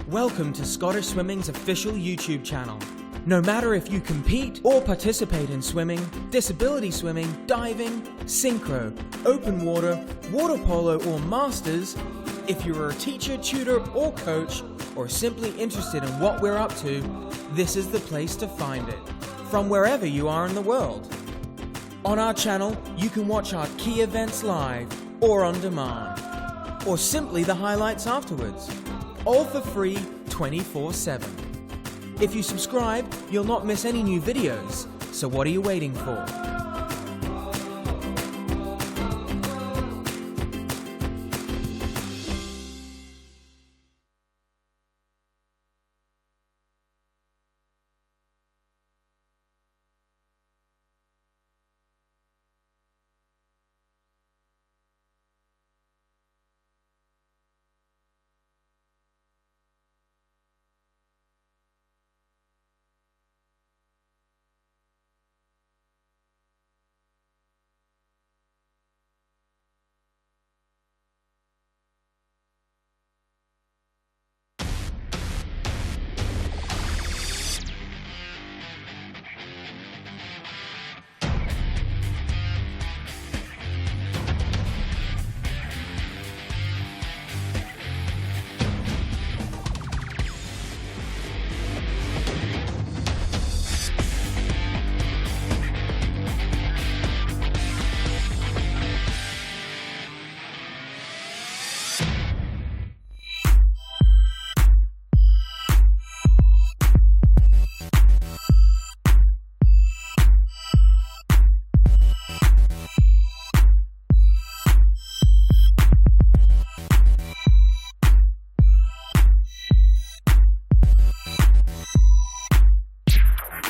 Welcome to Scottish Swimming's official YouTube channel. No matter if you compete or participate in swimming, disability swimming, diving, synchro, open water, water polo or masters, if you're a teacher, tutor or coach, or simply interested in what we're up to, this is the place to find it, from wherever you are in the world. On our channel, you can watch our key events live or on demand, or simply the highlights afterwards, all for free 24/7. If you subscribe, you'll not miss any new videos, so what are you waiting for?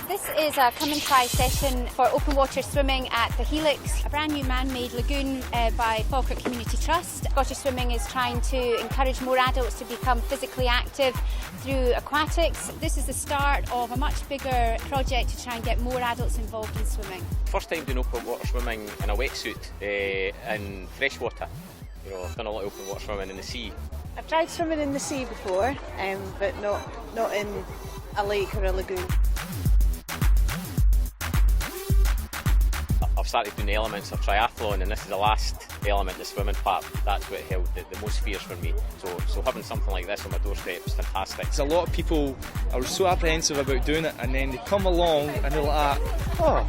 This is a come and try session for open water swimming at the Helix, a brand new man-made lagoon by Falkirk Community Trust. Scottish Swimming is trying to encourage more adults to become physically active through aquatics. This is the start of a much bigger project to try and get more adults involved in swimming. First time doing open water swimming in a wetsuit in fresh water. You know, I've done a lot of open water swimming in the sea. I've tried swimming in the sea before, but not in a lake or a lagoon. I've started doing the elements of triathlon, and this is the last element, the swimming part. That's what held the most fears for me. So having something like this on my doorstep is fantastic. There's a lot of people are so apprehensive about doing it, and then they come along and they're like, oh,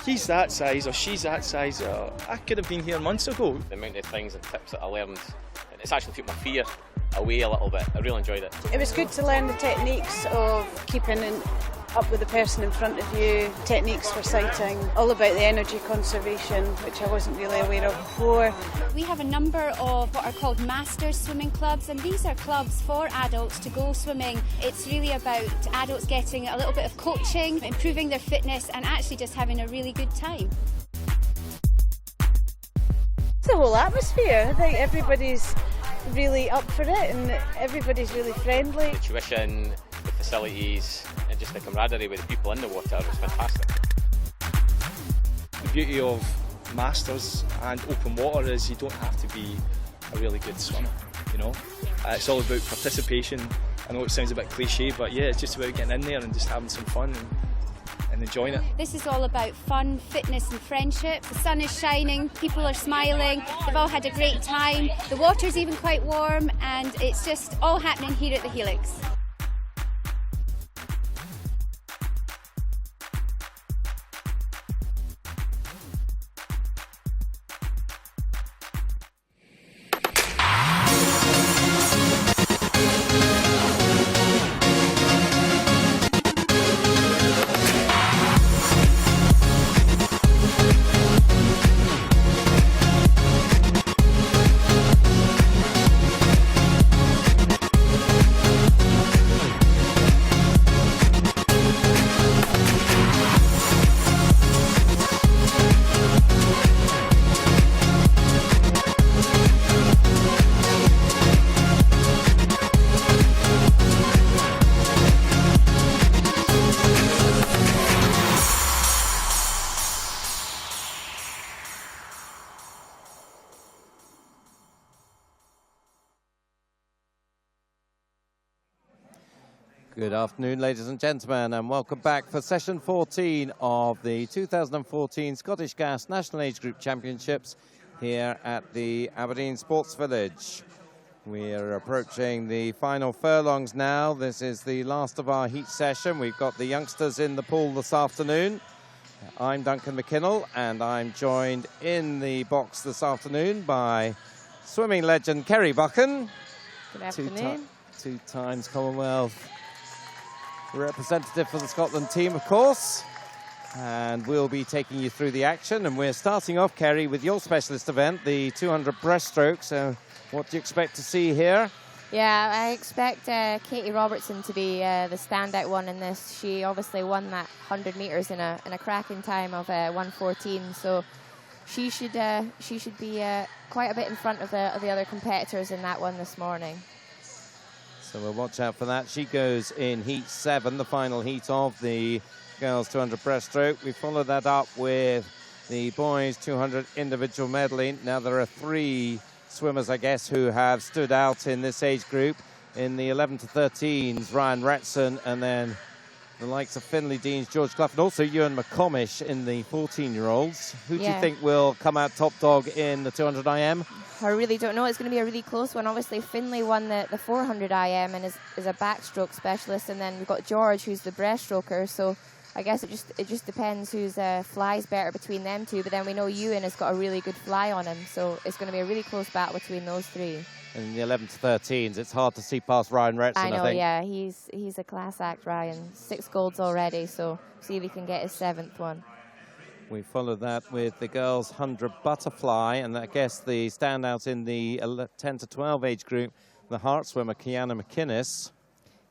he's that size or she's that size. I could have been here months ago. The amount of things and tips that I learned, it's actually took my fear away a little bit. I really enjoyed it. It was good to learn the techniques of keeping up with the person in front of you, techniques for sighting, all about the energy conservation, which I wasn't really aware of before. We have a number of what are called masters swimming clubs, and these are clubs for adults to go swimming. It's really about adults getting a little bit of coaching, improving their fitness and actually just having a really good time. It's the whole atmosphere. I think everybody's really up for it and everybody's really friendly. The tuition, the facilities, and just the camaraderie with the people in the water was fantastic. The beauty of masters and open water is you don't have to be a really good swimmer, you know. It's all about participation. I know it sounds a bit cliche, but yeah, it's just about getting in there and just having some fun and enjoying it. This is all about fun, fitness and friendship. The sun is shining, people are smiling, they've all had a great time. The water's even quite warm, and it's just all happening here at the Helix. Good afternoon, ladies and gentlemen, and welcome back for session 14 of the 2014 Scottish Gas National Age Group Championships here at the Aberdeen Sports Village. We're approaching the final furlongs now. This is the last of our heat session. We've got the youngsters in the pool this afternoon. I'm Duncan McKinnell, and I'm joined in the box this afternoon by swimming legend Kerry Buchan. Good afternoon. Two times Commonwealth representative for the Scotland team, of course. And we'll be taking you through the action. And we're starting off, Kerry, with your specialist event, the 200 breaststroke. So what do you expect to see here? Yeah, I expect Katie Robertson to be the standout one in this. She obviously won that 100 metres in a cracking time of 1:14. So she should be quite a bit in front of the other competitors in that one this morning. So we'll watch out for that. She goes in heat 7, the final heat of the girls 200 breaststroke. We follow that up with the boys 200 individual medley. Now there are 3 swimmers, I guess, who have stood out in this age group. In the 11 to 13s, Ryan Retson, and then the likes of Finlay Deans, George Clough, and also Ewan McComish in the 14-year-olds. Who do you think will come out top dog in the 200 IM? I really don't know. It's going to be a really close one. Obviously, Finlay won the 400 IM and is a backstroke specialist, and then we've got George, who's the breaststroker. So I guess it just depends who's flies better between them two. But then we know Ewan has got a really good fly on him, so it's going to be a really close battle between those 3. In the 11 to 13s, it's hard to see past Ryan Retson, I know, think. yeah, he's a class act, Ryan. 6 golds already, so see if he can get his 7th one. We follow that with the girls' 100 butterfly, and I guess the standout in the 10 to 12 age group, the heart swimmer, Kiana McInnes.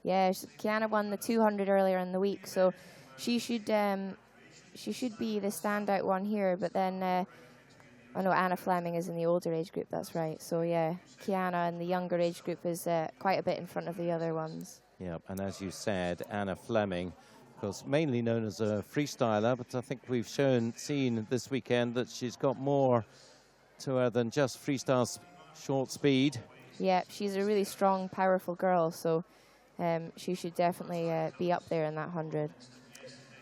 Yeah, Kiana won the 200 earlier in the week, so she should be the standout one here. But then I know Anna Fleming is in the older age group, that's right. So yeah, Kiana in the younger age group is quite a bit in front of the other ones. Yeah, and as you said, Anna Fleming, of course, mainly known as a freestyler, but I think we've seen this weekend that she's got more to her than just freestyle short speed. Yeah, she's a really strong, powerful girl, so she should definitely be up there in that 100.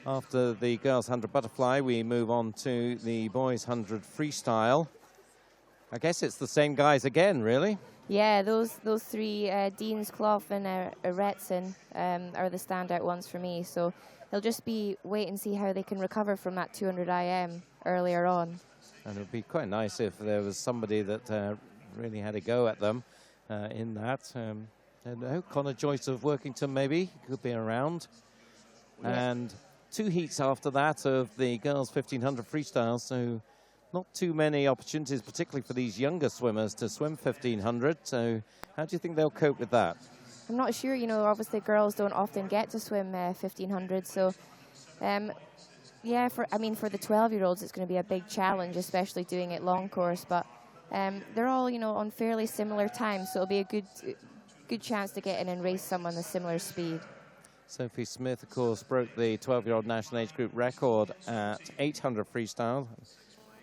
After the girls' 100 butterfly, we move on to the boys' 100 freestyle. I guess it's the same guys again, really. Yeah, those 3, Deans, Clough and Retson, are the standout ones for me. So they'll just be wait and see how they can recover from that 200 IM earlier on. And it would be quite nice if there was somebody that really had a go at them in that. I don't know, Connor Joyce of Workington maybe could be around. Yeah. And 2 heats after that of the girls' 1500 freestyle, so not too many opportunities, particularly for these younger swimmers, to swim 1500. So how do you think they'll cope with that? I'm not sure. You know, obviously girls don't often get to swim 1500. So, yeah, for the 12-year-olds, it's going to be a big challenge, especially doing it long course. But they're all, you know, on fairly similar times, so it'll be a good chance to get in and race someone a similar speed. Sophie Smith, of course, broke the 12-year-old national age group record at 800 freestyle.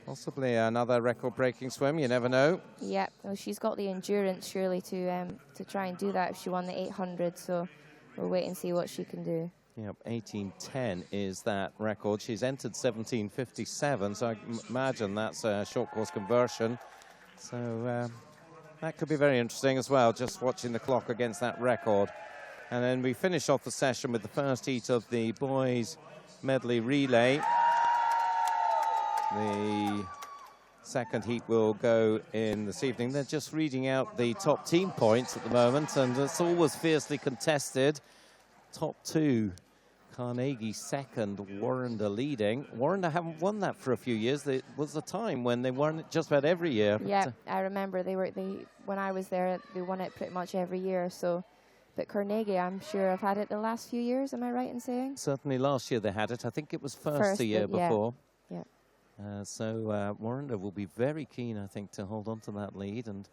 Possibly another record-breaking swim, you never know. Yeah, well, she's got the endurance, surely, to try and do that if she won the 800, so we'll wait and see what she can do. Yep, 18:10 is that record. She's entered 17:57, so I imagine that's a short course conversion. So that could be very interesting as well, just watching the clock against that record. And then we finish off the session with the first heat of the boys' medley relay. The second heat will go in this evening. They're just reading out the top team points at the moment, and it's always fiercely contested. Top 2, Carnegie second, Warrender leading. Warrender haven't won that for a few years. There was a time when they won it just about every year. Yeah, I remember when I was there, they won it pretty much every year. So, but Carnegie, I'm sure, have had it the last few years. Am I right in saying? Certainly last year they had it. I think it was first the year before. Yeah. So Warrender will be very keen, I think, to hold on to that lead, and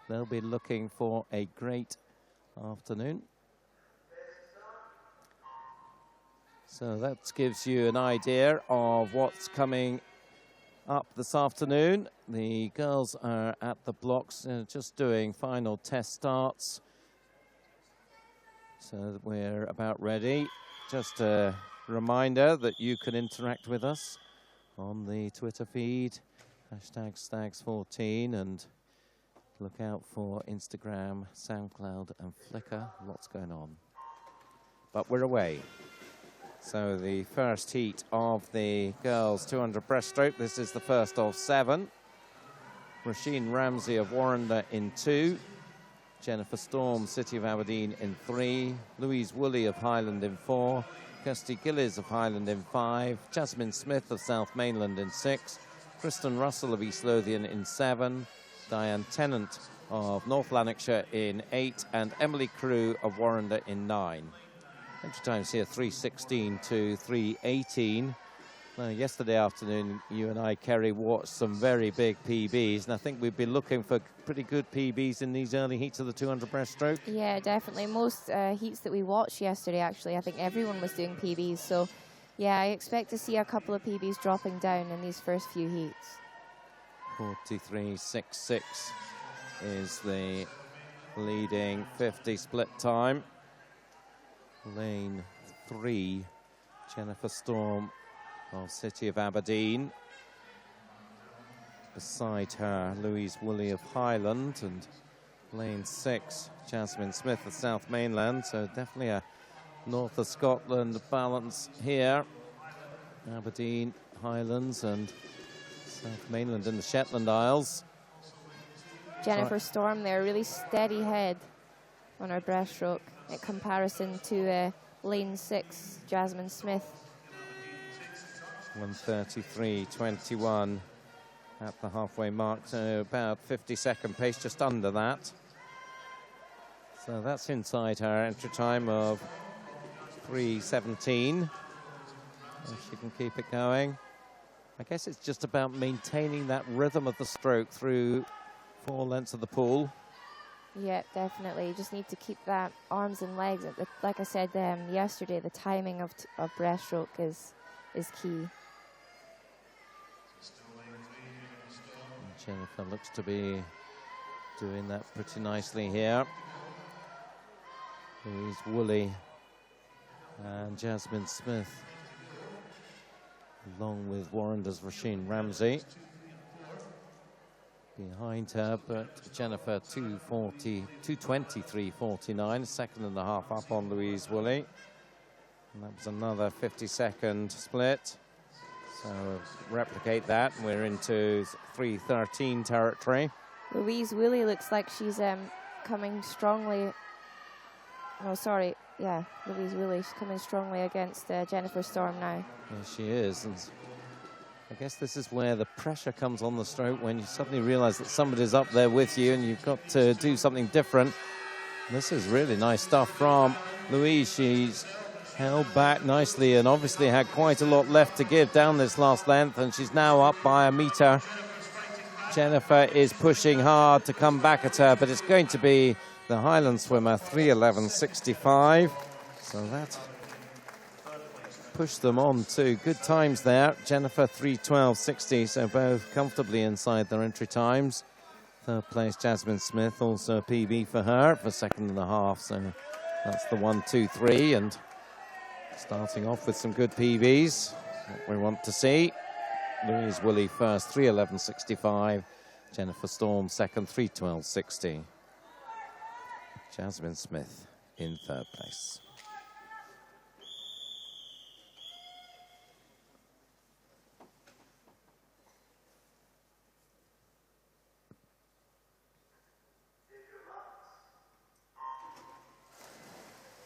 they'll be looking for a great afternoon. So that gives you an idea of what's coming up this afternoon. The girls are at the blocks, just doing final test starts. So we're about ready. Just a reminder that you can interact with us on the Twitter feed, hashtag Stags14, and look out for Instagram, SoundCloud and Flickr. Lots going on. But we're away. So the first heat of the girls 200 breaststroke. This is the first of 7. Roisin Ramsey of Warrender in 2. Jennifer Storm, City of Aberdeen in 3. Louise Woolley of Highland in 4. Kirsty Gillies of Highland in 5. Jasmine Smith of South Mainland in 6. Kristen Russell of East Lothian in 7. Diane Tennant of North Lanarkshire in 8. And Emily Crew of Warrender in 9. Entry times here 3:16 to 3:18. Now, yesterday afternoon, you and I, Kerry, watched some very big PBs, and I think we've been looking for pretty good PBs in these early heats of the 200 breaststroke. Yeah, definitely. Most heats that we watched yesterday, actually, I think everyone was doing PBs. So, yeah, I expect to see a couple of PBs dropping down in these first few heats. 43.66 is the leading 50 split time. Lane 3, Jennifer Storm of City of Aberdeen. Beside her, Louise Woolley of Highland, and lane 6, Jasmine Smith of South Mainland. So definitely a north of Scotland balance here. Aberdeen, Highlands and South Mainland in the Shetland Isles. Jennifer Storm there, really steady head on her breaststroke in comparison to lane 6, Jasmine Smith. 1:33.21 at the halfway mark, so about 50-second pace, just under that. So that's inside her entry time of 3:17. If she can keep it going. I guess it's just about maintaining that rhythm of the stroke through 4 lengths of the pool. Yeah, definitely. You just need to keep that arms and legs. Like I said yesterday, the timing of breaststroke is key. Jennifer looks to be doing that pretty nicely here. Louise Woolley and Jasmine Smith, along with Warrender's Roisin Ramsey. Behind her, but Jennifer 2:23.49, second and a half up on Louise Woolley. And that was another 50-second split. So replicate that, and we're into 3:13 territory. Louise Woolley looks like she's coming strongly. Oh, sorry. Yeah, Louise Woolley's coming strongly against Jennifer Storm now. Yes, she is. And I guess this is where the pressure comes on the stroke, when you suddenly realize that somebody's up there with you and you've got to do something different. This is really nice stuff from Louise. She's held back nicely and obviously had quite a lot left to give down this last length, and she's now up by a metre. Jennifer is pushing hard to come back at her, but it's going to be the Highland swimmer, 3:11.65. So that pushed them on to good times there. Jennifer 3:12.60, so both comfortably inside their entry times. Third place, Jasmine Smith, also a PB for her for second and a half. So that's the 1, 2, 3, and starting off with some good PBs, what we want to see. Louise Woolley first, 3:11.65. Jennifer Storm second, 3:12.60. Jasmine Smith in third place.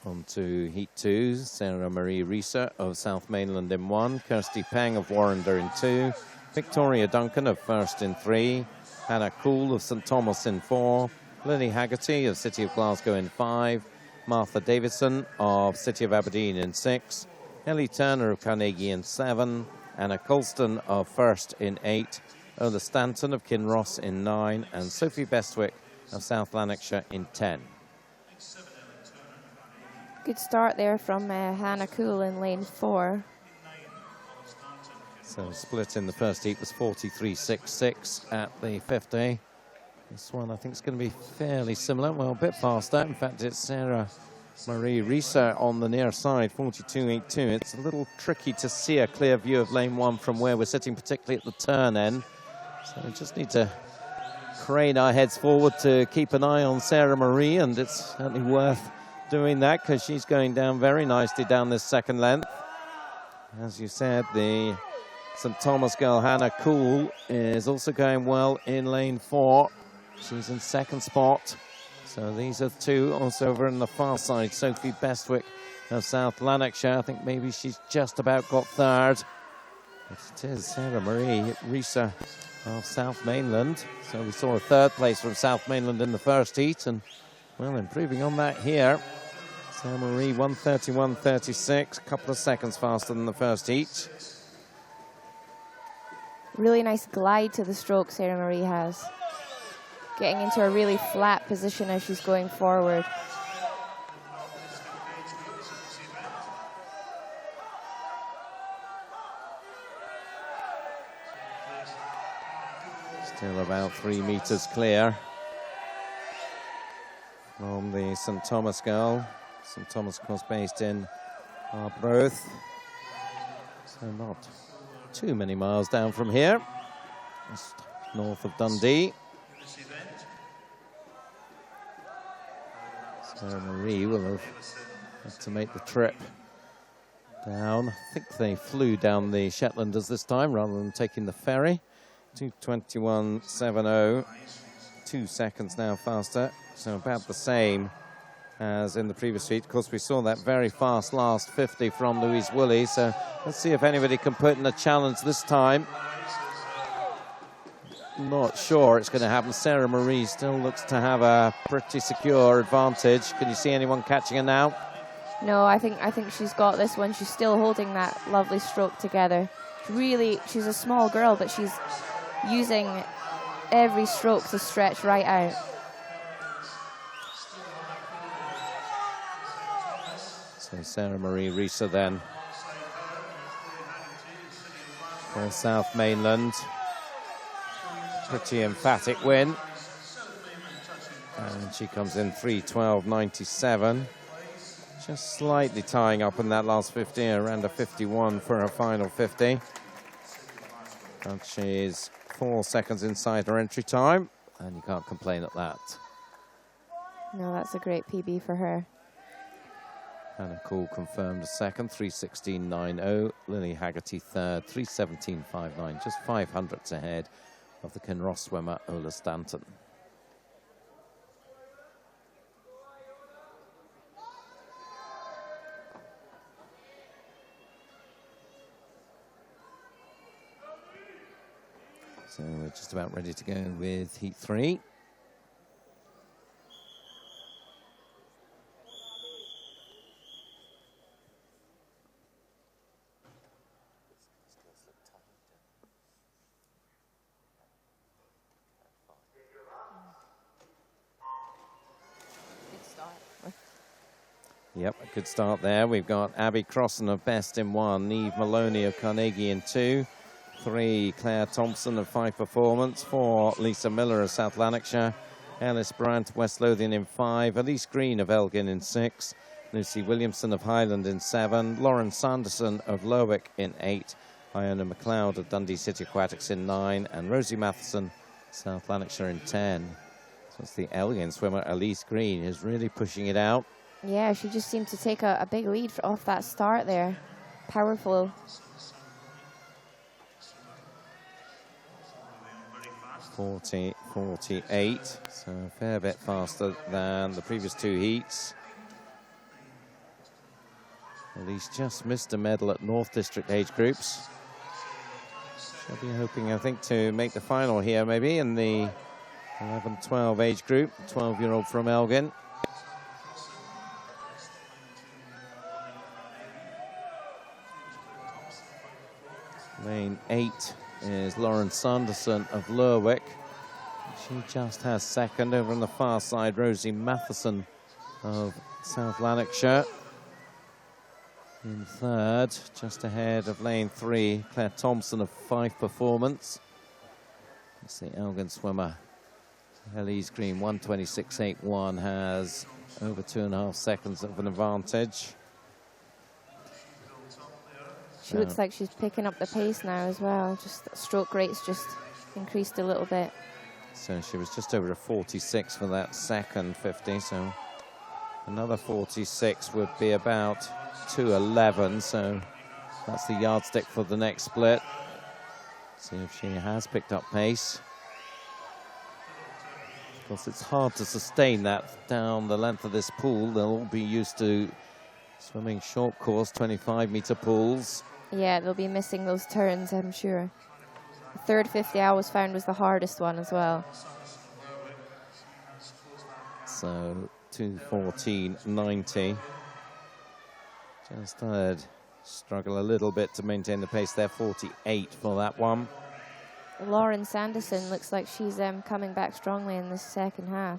On to Heat 2, Sarah Marie Reeser of South Mainland in 1, Kirsty Peng of Warrender in 2, Victoria Duncan of First in 3, Hannah Cool of St Thomas in 4, Lily Haggerty of City of Glasgow in 5, Martha Davidson of City of Aberdeen in 6, Ellie Turner of Carnegie in 7, Anna Colston of First in 8, Ola Stanton of Kinross in 9, and Sophie Bestwick of South Lanarkshire in 10. Good start there from Hannah Cool in lane 4. So split in the first heat was 43.66 at the 50. This one I think is going to be fairly similar, well, a bit faster. In fact, it's Sarah Marie Risa on the near side, 42.82. It's a little tricky to see a clear view of lane 1 from where we're sitting, particularly at the turn end. So we just need to crane our heads forward to keep an eye on Sarah Marie, and it's certainly worth doing that because she's going down very nicely down this second length. As you said, the St. Thomas girl, Hannah Cool, is also going well in lane 4. She's in second spot. So these are two. Also over on the far side, Sophie Bestwick of South Lanarkshire. I think maybe she's just about got third. But it is Sarah Marie Risa of South Mainland. So we saw a third place from South Mainland in the first heat, and well, improving on that here. Sarah Marie 1:31.36, a couple of seconds faster than the first heat. Really nice glide to the stroke Sarah Marie has. Getting into a really flat position as she's going forward. Still about 3 meters clear from the St. Thomas girl. St. Thomas, of course, based in Arbroath. So not too many miles down from here. Just north of Dundee. Sarah Marie will have had to make the trip down. I think they flew down the Shetlanders this time rather than taking the ferry. 2:21.70, 2 seconds now faster, so about the same as in the previous heat. Of course, we saw that very fast last 50 from Louise Woolley, so let's see if anybody can put in a challenge this time. Not sure it's going to happen. Sarah Marie still looks to have a pretty secure advantage. Can you see anyone catching her now? No, I think she's got this one. She's still holding that lovely stroke together. She's a small girl, but she's using every stroke to stretch right out. So Sarah Marie Risa then for South Mainland. Pretty emphatic win. And she comes in 3:12.97. Just slightly tying up in that last 50, around a 51 for her final 50. And she's 4 seconds inside her entry time, and you can't complain at that. No, that's a great PB for her. Hannah Cool confirmed a second, 3:16.90. Lily Haggerty third, 3:17.59, just 500ths ahead of the Kinross swimmer Ola Stanton. So we're just about ready to go with Heat 3. Yep, a good start there. We've got Abby Crossan of Best in 1, Eve Maloney of Carnegie in 2, 3, Claire Thompson of 5 Performance, 4, Lisa Miller of South Lanarkshire, Alice Brandt, West Lothian in 5, Elise Green of Elgin in 6, Lucy Williamson of Highland in 7, Lauren Sanderson of Lerwick in 8, Iona McLeod of Dundee City Aquatics in 9, and Rosie Matheson, South Lanarkshire in 10. So it's the Elgin swimmer, Elise Green, who's really pushing it out. Yeah, she just seemed to take a big lead off that start there. Powerful. 40.48, so a fair bit faster than the previous 2 heats. Elise just missed a medal at North District age groups. She'll be hoping, I think, to make the final here, maybe, in the 11-12 age group, 12-year-old from Elgin. Lane 8 is Lauren Sanderson of Lerwick. She just has second. Over on the far side, Rosie Matheson of South Lanarkshire in third, just ahead of lane 3, Claire Thompson of 5 Performance. That's the Elgin swimmer. Elise Green, 1:26.81, has over 2.5 seconds of an advantage. She looks like she's picking up the pace now as well. Just the stroke rate's just increased a little bit. So she was just over a 46 for that second 50. So another 46 would be about 2:11. So that's the yardstick for the next split. See if she has picked up pace. Of course, it's hard to sustain that down the length of this pool. They'll all be used to swimming short course, 25-meter pools. Yeah, they'll be missing those turns, I'm sure. The third 50 I always found was the hardest one as well. So 2:14.90. Just third. Struggle a little bit to maintain the pace there. 48 for that one. Lauren Sanderson looks like she's coming back strongly in the second half.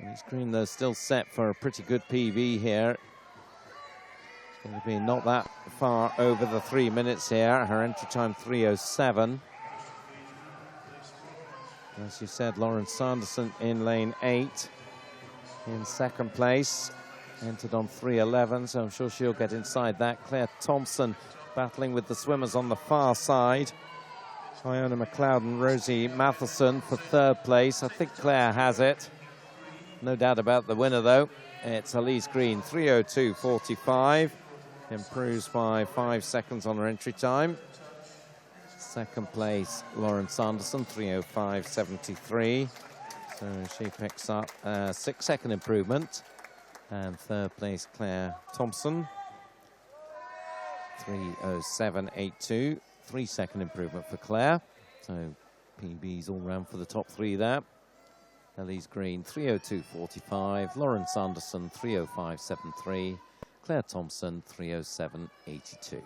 Elise Green, though, still set for a pretty good PB here. It's going to be not that far over the 3 minutes here. Her entry time 3:07. As you said, Lauren Sanderson in lane 8 in second place. Entered on 3:11, so I'm sure she'll get inside that. Claire Thompson battling with the swimmers on the far side. Iona McLeod and Rosie Matheson for third place. I think Claire has it. No doubt about the winner, though. It's Elise Green, 3:02.45. Improves by 5 seconds on her entry time. Second place, Lauren Sanderson, 3:05.73. So she picks up a 6-second improvement. And third place, Claire Thompson, 3:07.82. 3-second improvement for Claire. So PBs all round for the top three there. Elise Green, 3:02.45. Lauren Sanderson, 3:05.73. Claire Thompson, 3:07.82.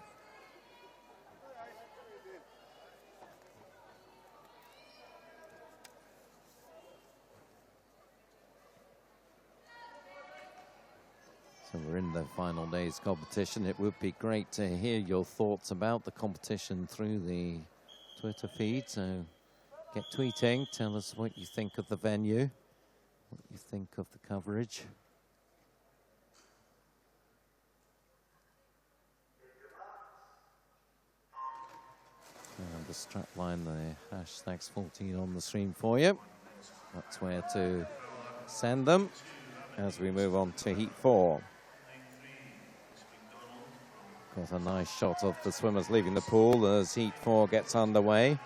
So we're in the final day's competition. It would be great to hear your thoughts about the competition through the Twitter feed. So get tweeting. Tell us what you think of the venue, what you think of the coverage. And the strap line, the hashtag S14 on the screen for you. That's where to send them as we move on to Heat 4. Got a nice shot of the swimmers leaving the pool as Heat 4 gets underway.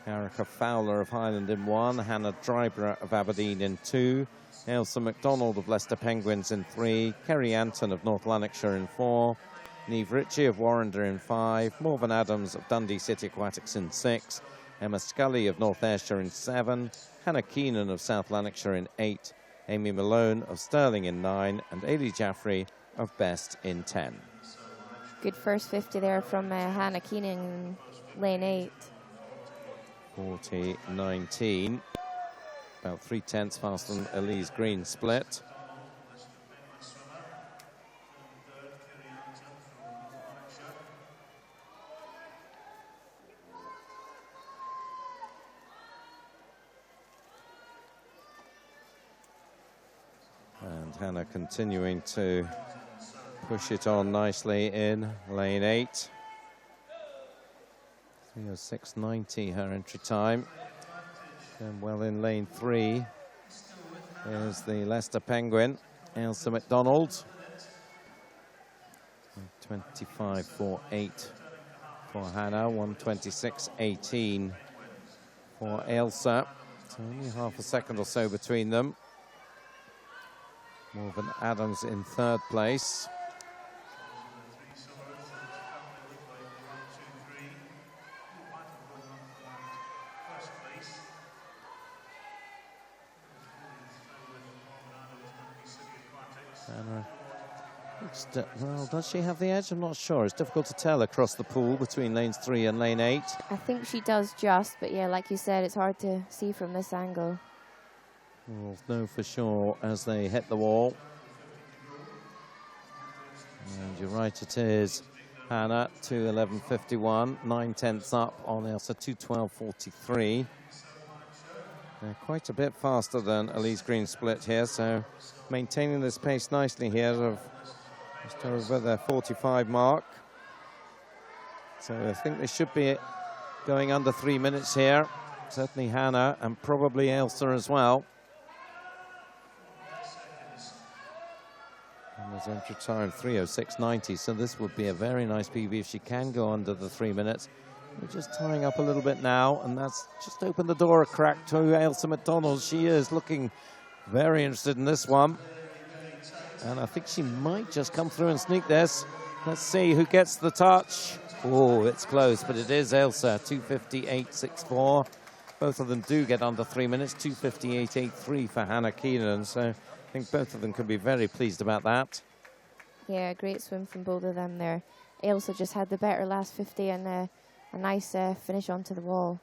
Erica Fowler of Highland in 1, Hannah Dryborough of Aberdeen in 2, Ailsa MacDonald of Leicester Penguins in 3, Kerry Anton of North Lanarkshire in 4, Niamh Ritchie of Warrender in 5, Morven Adams of Dundee City Aquatics in 6, Emma Scully of North Ayrshire in 7, Hannah Keenan of South Lanarkshire in 8, Amy Malone of Stirling in 9, and Ailey Jaffrey of Best in 10. Good first 50 there from Hannah Keenan in lane 8. 40.19. About 3/10 faster than Elise Green split. And Hannah continuing to push it on nicely in lane 8. 3:06.90 her entry time. And well in lane 3 is the Leicester Penguin, Ailsa MacDonald. 25.48 for Hannah, 1:26.18 for Ailsa. So only half a second or so between them. Morven Adams in third place. Well, does she have the edge? I'm not sure. It's difficult to tell across the pool between lanes 3 and lane 8. I think she does just, but yeah, like you said, it's hard to see from this angle. We'll know for sure as they hit the wall. And you're right, it is Hannah, 2:11.51, 9/10 up on Ailsa, 2:12.43. Quite a bit faster than Elise Green split here, so maintaining this pace nicely here of just over the 45 mark. So I think they should be going under 3 minutes here. Certainly Hannah and probably Ailsa as well. And there's entry time 3:06.90, so this would be a very nice PB if she can go under the 3 minutes. We're just tying up a little bit now, and that's just opened the door a crack to Ailsa McDonald. She is looking very interested in this one. And I think she might just come through and sneak this. Let's see who gets the touch. Oh, it's close, but it is Ailsa, 2:58.64. Both of them do get under 3 minutes, 2:58.83 for Hannah Keenan. So I think both of them could be very pleased about that. Yeah, great swim from both of them there. Ailsa just had the better last 50 and a nice finish onto the wall.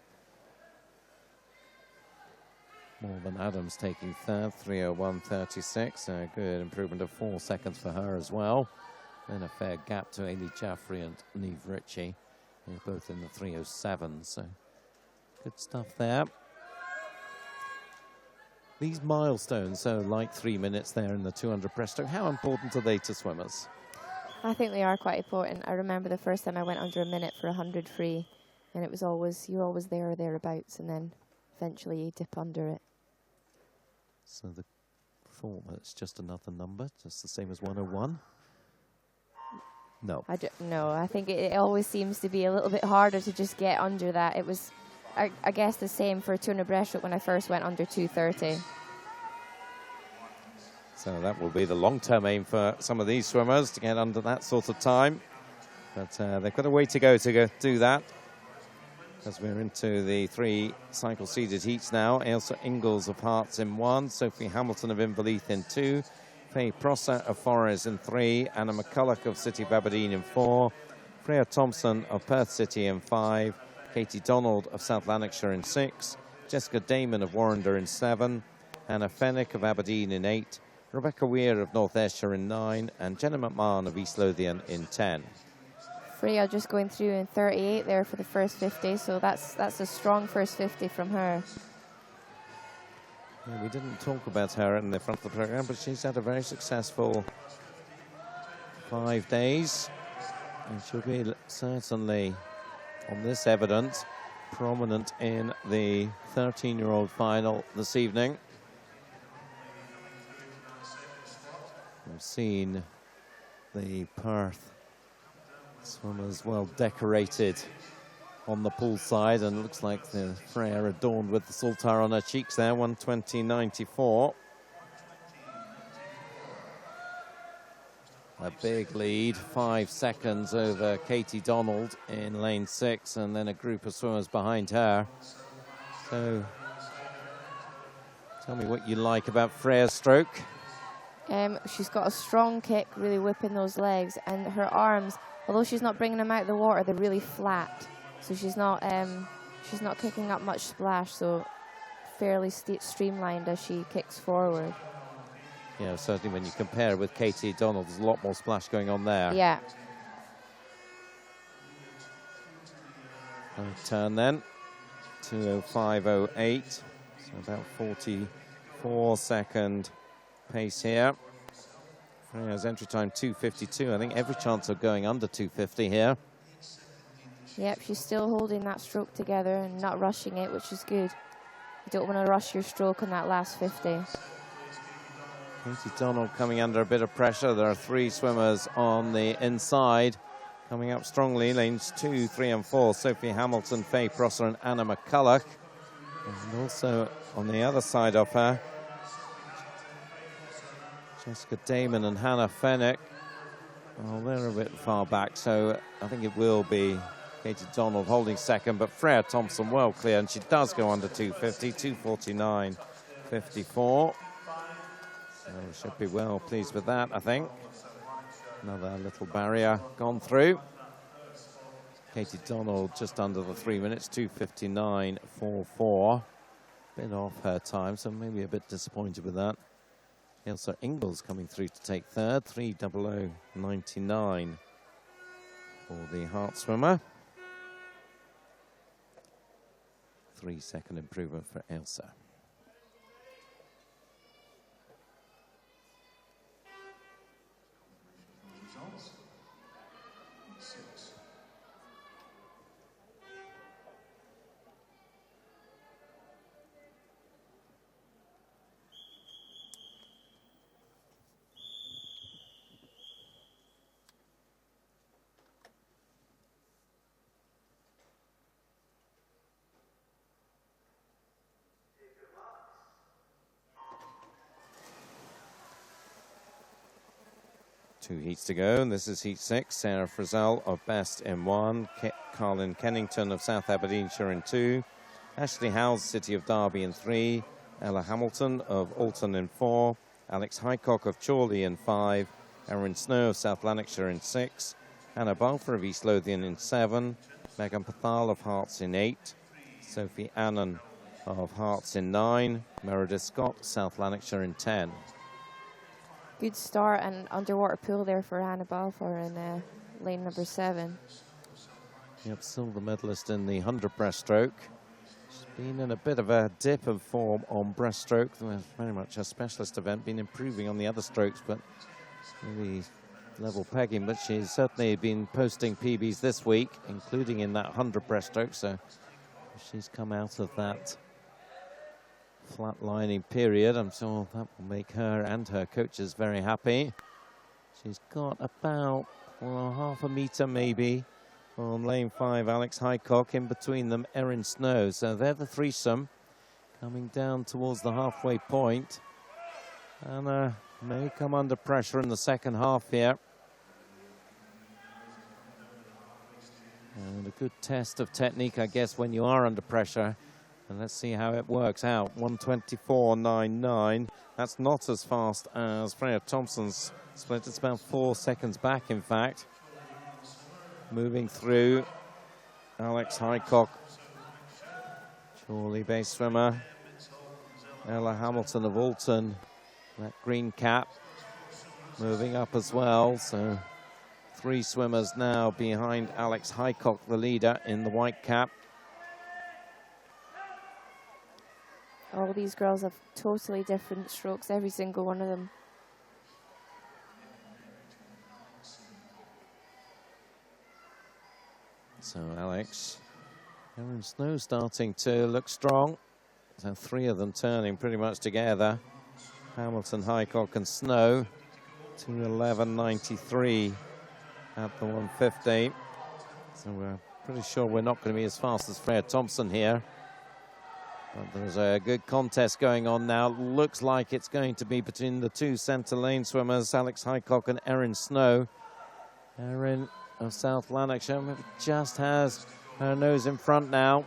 Morven Adams taking third, 3:01.36. A good improvement of 4 seconds for her as well. Then a fair gap to Ailey Jaffrey and Neve Ritchie, who are both in the 3:07. So good stuff there. These milestones, so like 3 minutes there in the 200 breaststroke, how important are they to swimmers? I think they are quite important. I remember the first time I went under a minute for 100 free, and it was always, you're always there or thereabouts, and then eventually you dip under it. So the form, it's just another number, just the same as 101? No. No, I think it always seems to be a little bit harder to just get under that. It was, I guess, the same for 200 breaststroke when I first went under 2:30. So that will be the long-term aim for some of these swimmers, to get under that sort of time. But they've got a way to go do that, as we're into the 3 cycle seeded heats now. Ailsa Ingalls of Hearts in 1, Sophie Hamilton of Inverleith in 2, Faye Prosser of Forres in 3, Anna McCulloch of City of Aberdeen in 4, Freya Thompson of Perth City in 5, Katie Donald of South Lanarkshire in 6, Jessica Damon of Warrender in 7, Anna Fennick of Aberdeen in 8, Rebecca Weir of North Ayrshire in 9, and Jenna McMahon of East Lothian in 10. Freya just going through in 38 there for the first 50, so that's a strong first 50 from her. Yeah, we didn't talk about her in the front of the program, but she's had a very successful 5 days, and she'll be certainly, on this evidence, prominent in the 13-year-old final this evening. We've seen the Perth swimmers well decorated on the pool side, and it looks like the Freya adorned with the saltire on her cheeks there, 1:20.94. A big lead, 5 seconds over Katie Donald in lane 6, and then a group of swimmers behind her. So tell me what you like about Freya's stroke. She's got a strong kick, really whipping those legs, and her arms, although she's not bringing them out of the water, they're really flat. So she's not kicking up much splash, so fairly streamlined as she kicks forward. Yeah, certainly when you compare with Katie Donald, there's a lot more splash going on there. Yeah. Turn then, 2:05.08, so about 44-second pace here. Freya's entry time 2:52. I think every chance of going under 2:50 here. Yep, she's still holding that stroke together and not rushing it, which is good. You don't want to rush your stroke on that last 50. Katie Donald coming under a bit of pressure. There are 3 swimmers on the inside coming up strongly. Lanes 2, 3 and 4. Sophie Hamilton, Faye Prosser and Anna McCulloch. And also on the other side of her, Jessica Damon and Hannah Fennick. Well, they're a bit far back, so I think it will be Katie Donald holding second, but Freya Thompson well clear, and she does go under 2:50, 2:49.54. So should be well pleased with that, I think. Another little barrier gone through. Katie Donald just under the 3 minutes, 2:59.44. Bit off her time, so maybe a bit disappointed with that. Ailsa Ingalls coming through to take third, 3:00.99 for the Hart swimmer. 3-second improvement for Ailsa. 2 heats to go, and this is heat 6. Sarah Frizzell of Best in 1, Carlin Kennington of South Aberdeenshire in 2, Ashley Howes, City of Derby in 3, Ella Hamilton of Alton in 4, Alex Hycock of Chorley in 5, Erin Snow of South Lanarkshire in 6, Hannah Balfour of East Lothian in 7, Megan Pathal of Hearts in 8, Sophie Annan of Hearts in 9, Meredith Scott, South Lanarkshire in 10. Good start and underwater pool there for Hannah Balfour in lane number 7. Yep, silver medalist in the 100 breaststroke. She's been in a bit of a dip of form on breaststroke. Very much a specialist event, been improving on the other strokes, but really level pegging. But she's certainly been posting PBs this week, including in that 100 breaststroke. So she's come out of that flatlining period. I'm sure that will make her and her coaches very happy. She's got about, well, half a metre maybe on lane 5, Alex Hycock. In between them, Erin Snow. So they're the threesome coming down towards the halfway point. And may come under pressure in the second half here. And a good test of technique, I guess, when you are under pressure. And let's see how it works out. 1:24.99. That's not as fast as Freya Thompson's split. It's about 4 seconds back, in fact. Moving through, Alex Hycock, Chorley base swimmer. Ella Hamilton of Alton, that green cap, moving up as well. So 3 swimmers now behind Alex Hycock, the leader in the white cap. All these girls have totally different strokes, every single one of them. So Alex, Erin Snow starting to look strong. So 3 of them turning pretty much together. Hamilton, Hycock and Snow. 2:11.93 at the 150. So we're pretty sure we're not going to be as fast as Freya Thompson here. But there's a good contest going on now. Looks like it's going to be between the 2 centre lane swimmers, Alex Hycock and Erin Snow. Erin of South Lanarkshire just has her nose in front now.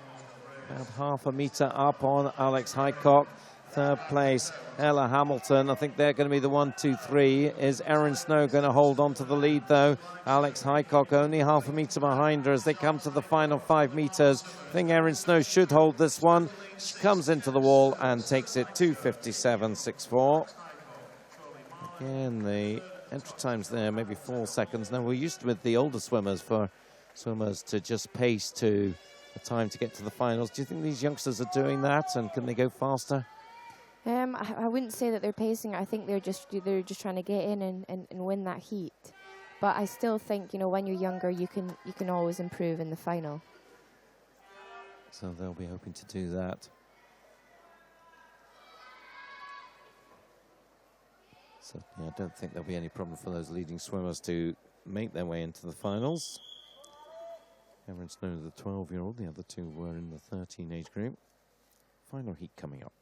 About half a metre up on Alex Hycock. 3rd place, Ella Hamilton. I think they're going to be the 1, 2, 3. Is Erin Snow going to hold on to the lead, though? Alex Hycock only half a metre behind her as they come to the final 5 metres. I think Erin Snow should hold this one. She comes into the wall and takes it 2:57.64. Again, the entry times there, maybe 4 seconds. Now, we're used with the older swimmers for swimmers to just pace to the time to get to the finals. Do you think these youngsters are doing that, and can they go faster? I wouldn't say that they're pacing. I think they're just trying to get in and win that heat. But I still think, you know, when you're younger, you can always improve in the final. So they'll be hoping to do that. So yeah, I don't think there'll be any problem for those leading swimmers to make their way into the finals. Erin Snow, the 12-year-old, the other 2 were in the 13 age group. Final heat coming up.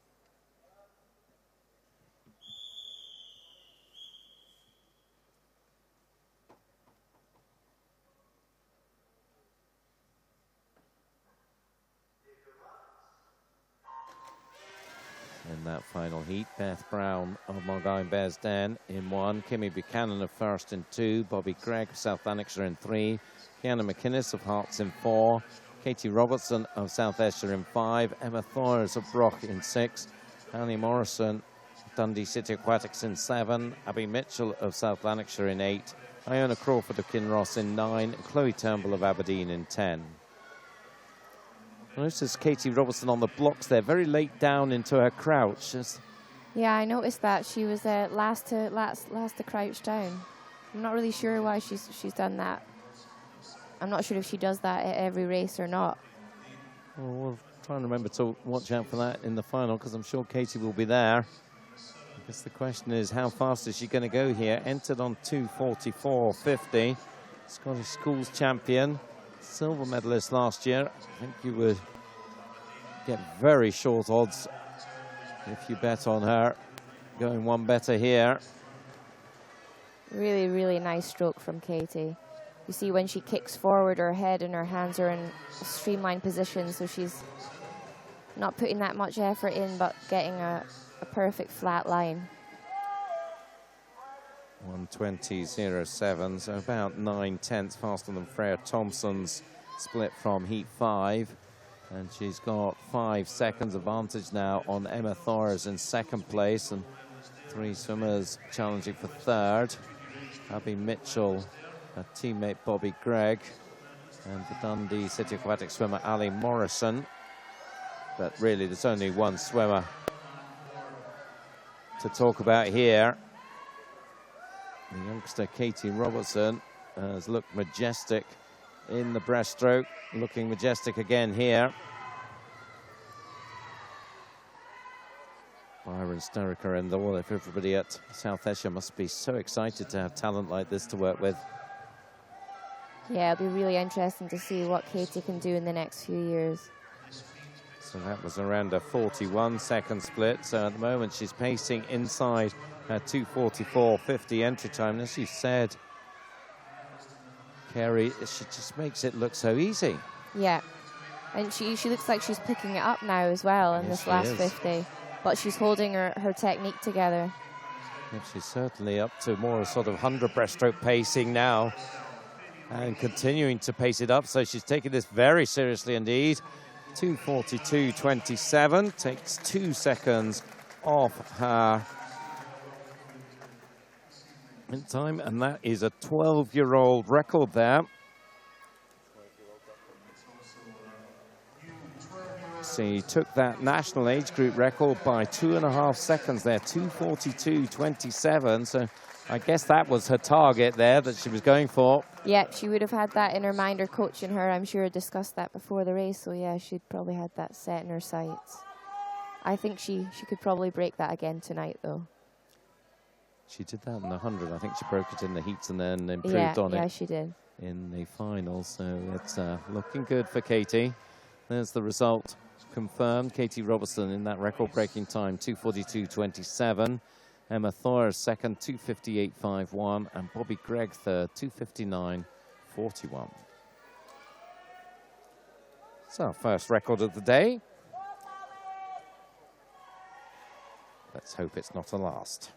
In that final heat, Beth Brown of Mulgine Bears Den in 1, Kimmy Buchanan of First in 2, Bobby Gregg of South Lanarkshire in 3, Kiana McInnes of Hearts in 4, Katie Robertson of South Ayrshire in 5, Emma Thorers of Brock in 6, Annie Morrison of Dundee City Aquatics in 7, Abby Mitchell of South Lanarkshire in 8, Iona Crawford of Kinross in 9, and Chloe Turnbull of Aberdeen in 10. Notice Katie Robertson on the blocks there, very late down into her crouch. Yeah, I noticed that she was last to crouch down. I'm not really sure why she's done that. I'm not sure if she does that at every race or not. Well, we'll try and remember to watch out for that in the final, because I'm sure Katie will be there. I guess the question is, how fast is she going to go here? Entered on 2:44.50. Scottish Schools champion. Silver medalist last year. I think you would get very short odds if you bet on her going one better here. Really, really nice stroke from Katie. You see when she kicks forward, her head and her hands are in a streamlined position, so she's not putting that much effort in, but getting a perfect flat line. 1:20.07, so about 9/10 faster than Freya Thompson's split from heat 5. And she's got 5 seconds advantage now on Emma Thorers in second place, and 3 swimmers challenging for third. Abby Mitchell, her teammate Bobby Gregg, and the Dundee City Aquatic swimmer Ali Morrison. But really, there's only one swimmer to talk about here. The youngster Katie Robertson has looked majestic in the breaststroke, looking majestic again here. Byron Sturrocker and all of everybody at South Esher must be so excited to have talent like this to work with. Yeah, it'll be really interesting to see what Katie can do in the next few years. So that was around a 41-second split. So at the moment she's pacing inside her 2:44.50 entry time. And as you said, Kerry, she just makes it look so easy. Yeah, and she looks like she's picking it up now as well in this last 50. But she's holding her technique together. Yeah, she's certainly up to more sort of 100 breaststroke pacing now and continuing to pace it up. So she's taking this very seriously indeed. 2:42.27 takes 2 seconds off her in time, and that is a 12-year-old record there. She took that national age group record by 2.5 seconds there, 2:42.27. So I guess that was her target there that she was going for. Yeah, she would have had that in her mind. Her coach and her, I'm sure, discussed that before the race. So yeah, she'd probably had that set in her sights. I think she could probably break that again tonight, though. She did that in the 100. I think she broke it in the heats and then improved on it. Yeah, she did. In the final, so it's looking good for Katie. There's the result confirmed. Katie Robertson in that record-breaking time, 2:42.27. Emma Thorers second, 2:58.51, and Bobby Gregg third, 2:59.41. So, first record of the day. Let's hope it's not a last.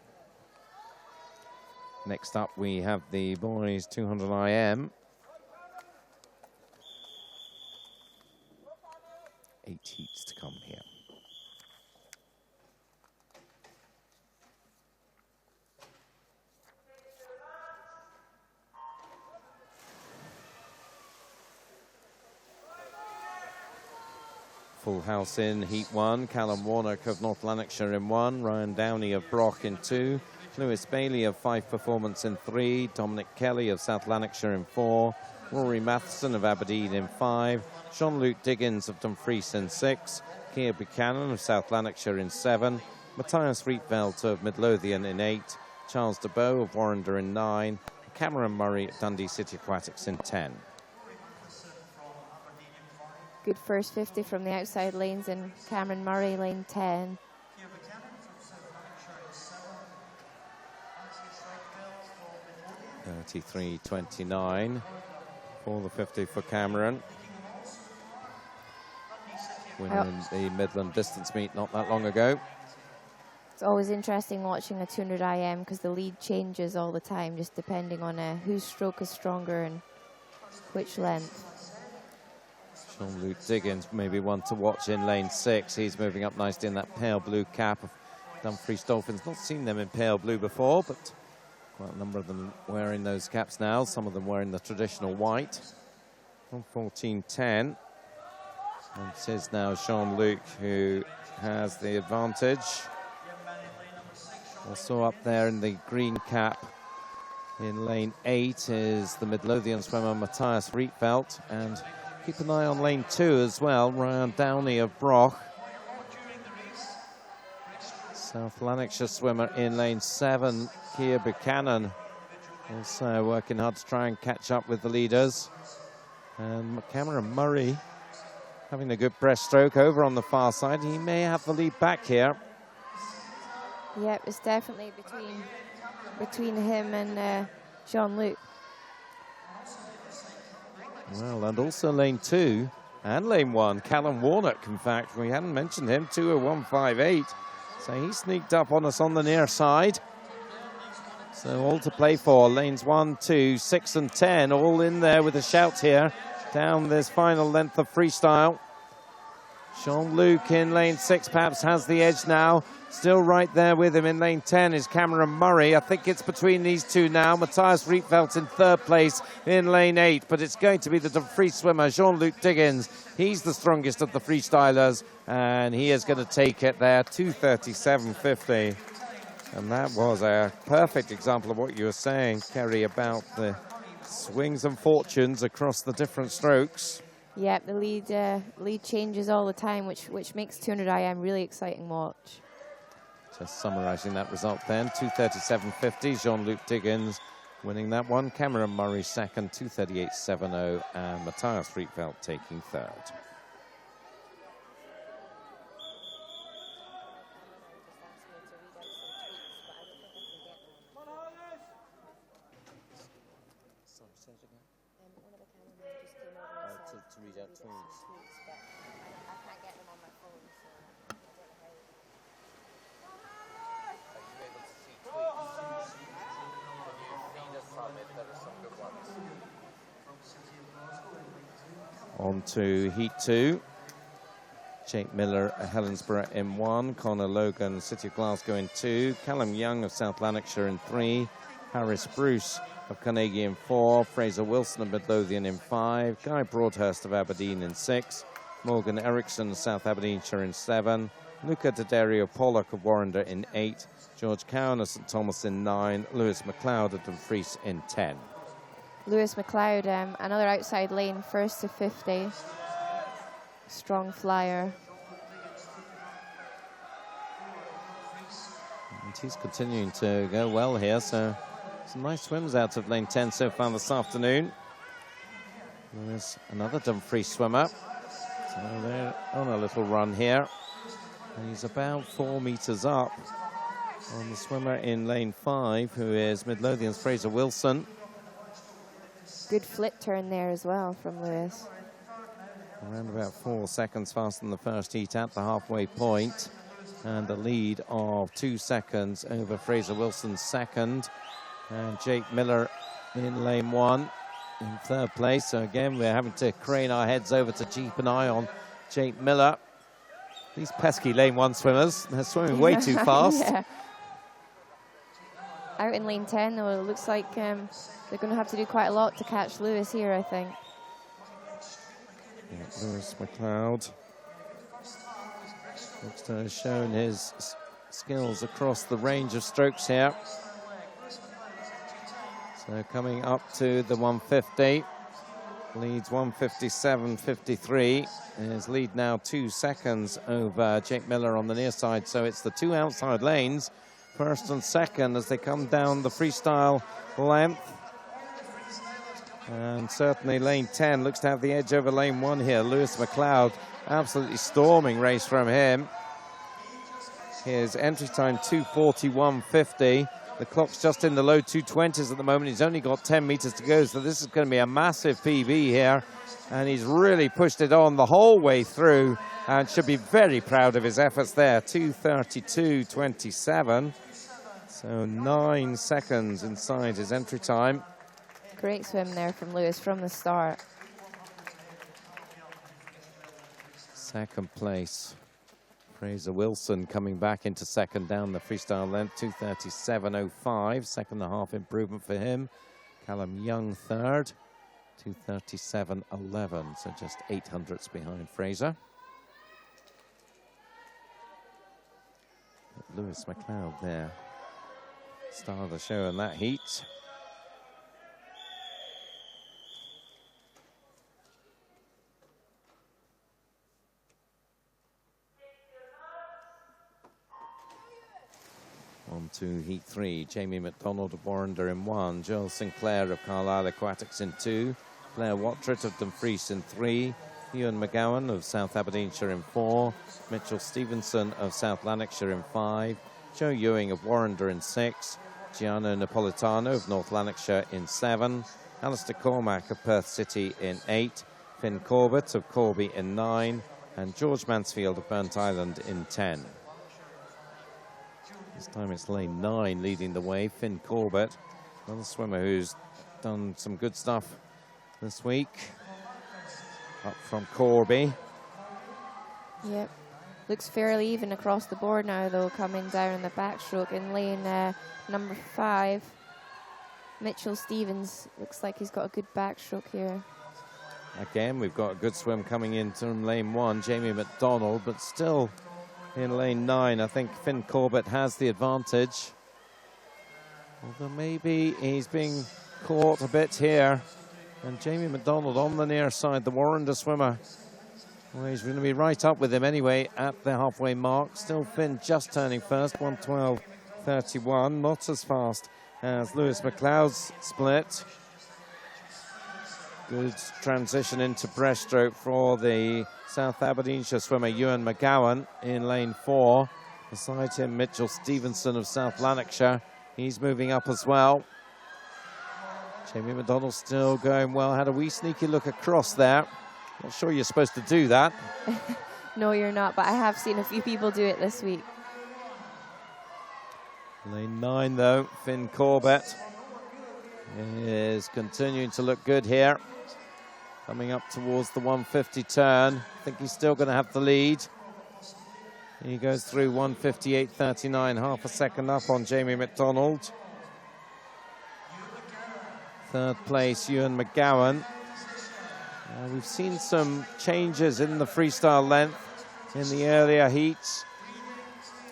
Next up, we have the boys 200 IM. 8 heats to come here. Full house in heat 1. Callum Warnock of North Lanarkshire in 1. Ryan Downey of Brock in 2. Lewis Bailey of Fife Performance in 3. Dominic Kelly of South Lanarkshire in 4. Rory Matheson of Aberdeen in 5. Jean-Luc Diggins of Dumfries in 6. Keir Buchanan of South Lanarkshire in 7. Matthias Rietveld of Midlothian in 8. Charles DeBow of Warrender in 9. Cameron Murray at Dundee City Aquatics in 10. Good first 50 from the outside lanes, and Cameron Murray, lane 10. .33.29 for the 50 for Cameron. Winning the Midland distance meet not that long ago. It's always interesting watching a 200 IM because the lead changes all the time, just depending on whose stroke is stronger and which length. Jean-Luc Diggins, maybe one to watch in lane 6. He's moving up nicely in that pale blue cap of Dumfries Dolphins. Not seen them in pale blue before, but quite a number of them wearing those caps now. Some of them wearing the traditional white. On 14.10. And it is now Jean-Luc who has the advantage. Also up there in the green cap in lane 8 is the Midlothian swimmer Matthias Rietveld. And keep an eye on lane 2 as well, Ryan Downey of Broch. South Lanarkshire swimmer in lane 7, Keir Buchanan, also working hard to try and catch up with the leaders. And Cameron Murray having a good breaststroke over on the far side. He may have the lead back here. Yep, it's definitely between between him and Jean-Luc. Well, and also lane 2 and lane 1, Callum Warnock, in fact, we hadn't mentioned him, 2:01.58. So he sneaked up on us on the near side. So all to play for, lanes 1, 2, 6 and 10, all in there with a shout here down this final length of freestyle. Jean-Luc in lane 6 perhaps has the edge now. Still right there with him in lane 10 is Cameron Murray. I think it's between these two now. Matthias Rietveld in 3rd place in lane 8, but it's going to be the free swimmer, Jean-Luc Diggins. He's the strongest of the freestylers, and he is going to take it there, 2:37.50. And that was a perfect example of what you were saying, Kerry, about the swings and fortunes across the different strokes. Yeah, the lead changes all the time, which makes 200 IM really exciting watch. Just summarising that result then, 2:37.50, Jean-Luc Diggins winning that one. Cameron Murray second, 2:38.70, and Matthias Rietveld taking 3rd. To read out tweets. But I can't get them on my phone, so I don't know how. Are you able to see tweets? Can you feed us some if there are some good ones? On to heat 2. Jake Miller, Helensburgh in 1. Conor Logan, City of Glasgow in 2. Callum Young of South Lanarkshire in 3. Harris Bruce of Carnegie in 4, Fraser Wilson of Midlothian in 5, Guy Broadhurst of Aberdeen in 6, Morgan Eriksson of South Aberdeenshire in 7, Luca D'Addario Pollock of Warrender in 8, George Cowan of St Thomas in 9, Lewis McLeod of Dumfries in 10. Lewis McLeod, another outside lane, 1st to 50. Strong flyer. And he's continuing to go well here, so some nice swims out of lane 10 so far this afternoon. There's another Dumfries swimmer. So they're on a little run here. And he's about 4 meters up on the swimmer in lane 5, who is Midlothian's Fraser Wilson. Good flip turn there as well from Lewis. Around about 4 seconds faster than the first heat at the halfway point. And a lead of 2 seconds over Fraser Wilson's second. And Jake Miller in lane 1 in 3rd place. So again, we're having to crane our heads over to keep an eye on Jake Miller. These pesky lane 1 swimmers, they're swimming way too fast. Yeah. Out in lane 10, though, it looks like they're going to have to do quite a lot to catch Lewis here, I think. Yeah, Lewis McLeod looks to have shown his skills across the range of strokes here. So coming up to the 150, leads 157.53. His lead now 2 seconds over Jake Miller on the near side. So it's the 2 outside lanes, 1st and 2nd, as they come down the freestyle length. And certainly lane 10 looks to have the edge over lane 1 here. Lewis McLeod, absolutely storming race from him. His entry time 2:41.50. The clock's just in the low 220s at the moment. He's only got 10 meters to go, so this is going to be a massive PB here. And he's really pushed it on the whole way through and should be very proud of his efforts there. 2:32.27. So 9 seconds inside his entry time. Great swim there from Lewis from the start. 2nd place. Fraser Wilson coming back into 2nd down the freestyle length, 2:37.05, 2.5 improvement for him. Callum Young 3rd, 2:37.11, so just 800ths behind Fraser. But Lewis McLeod there, star of the show in that heat. On to heat 3, Jamie McDonald of Warrender in 1, Joel Sinclair of Carlisle Aquatics in 2, Claire Wattret of Dumfries in 3, Ewan McGowan of South Aberdeenshire in 4, Mitchell Stevenson of South Lanarkshire in 5, Joe Ewing of Warrender in 6, Gianno Napolitano of North Lanarkshire in 7. Alistair Cormack of Perth City in 8. Finn Corbett of Corby in 9. And George Mansfield of Burnt Island in 10. This time it's lane 9 leading the way. Finn Corbett, another swimmer who's done some good stuff this week. Up from Corby. Yep. Looks fairly even across the board now, though, coming down in the backstroke in lane number 5. Mitchell Stevens looks like he's got a good backstroke here. Again, we've got a good swim coming in from lane 1, Jamie McDonald, but still in lane 9. I think Finn Corbett has the advantage. Although maybe he's being caught a bit here. And Jamie McDonald on the near side, the Warrender swimmer. Well, he's going to be right up with him anyway at the halfway mark. Still Finn just turning first, 1:12.31. Not as fast as Lewis McLeod's split. Good transition into breaststroke for the South Aberdeenshire swimmer Ewan McGowan in lane 4. Beside him, Mitchell Stevenson of South Lanarkshire. He's moving up as well. Jamie McDonald still going well. Had a wee sneaky look across there. Not sure you're supposed to do that. No, you're not, but I have seen a few people do it this week. Lane 9, though, Finn Corbett is continuing to look good here. Coming up towards the 150 turn. I think he's still going to have the lead. He goes through 1:58.39, half a second up on Jamie McDonald. Third place, Ewan McGowan. We've seen some changes in the freestyle length in the earlier heats.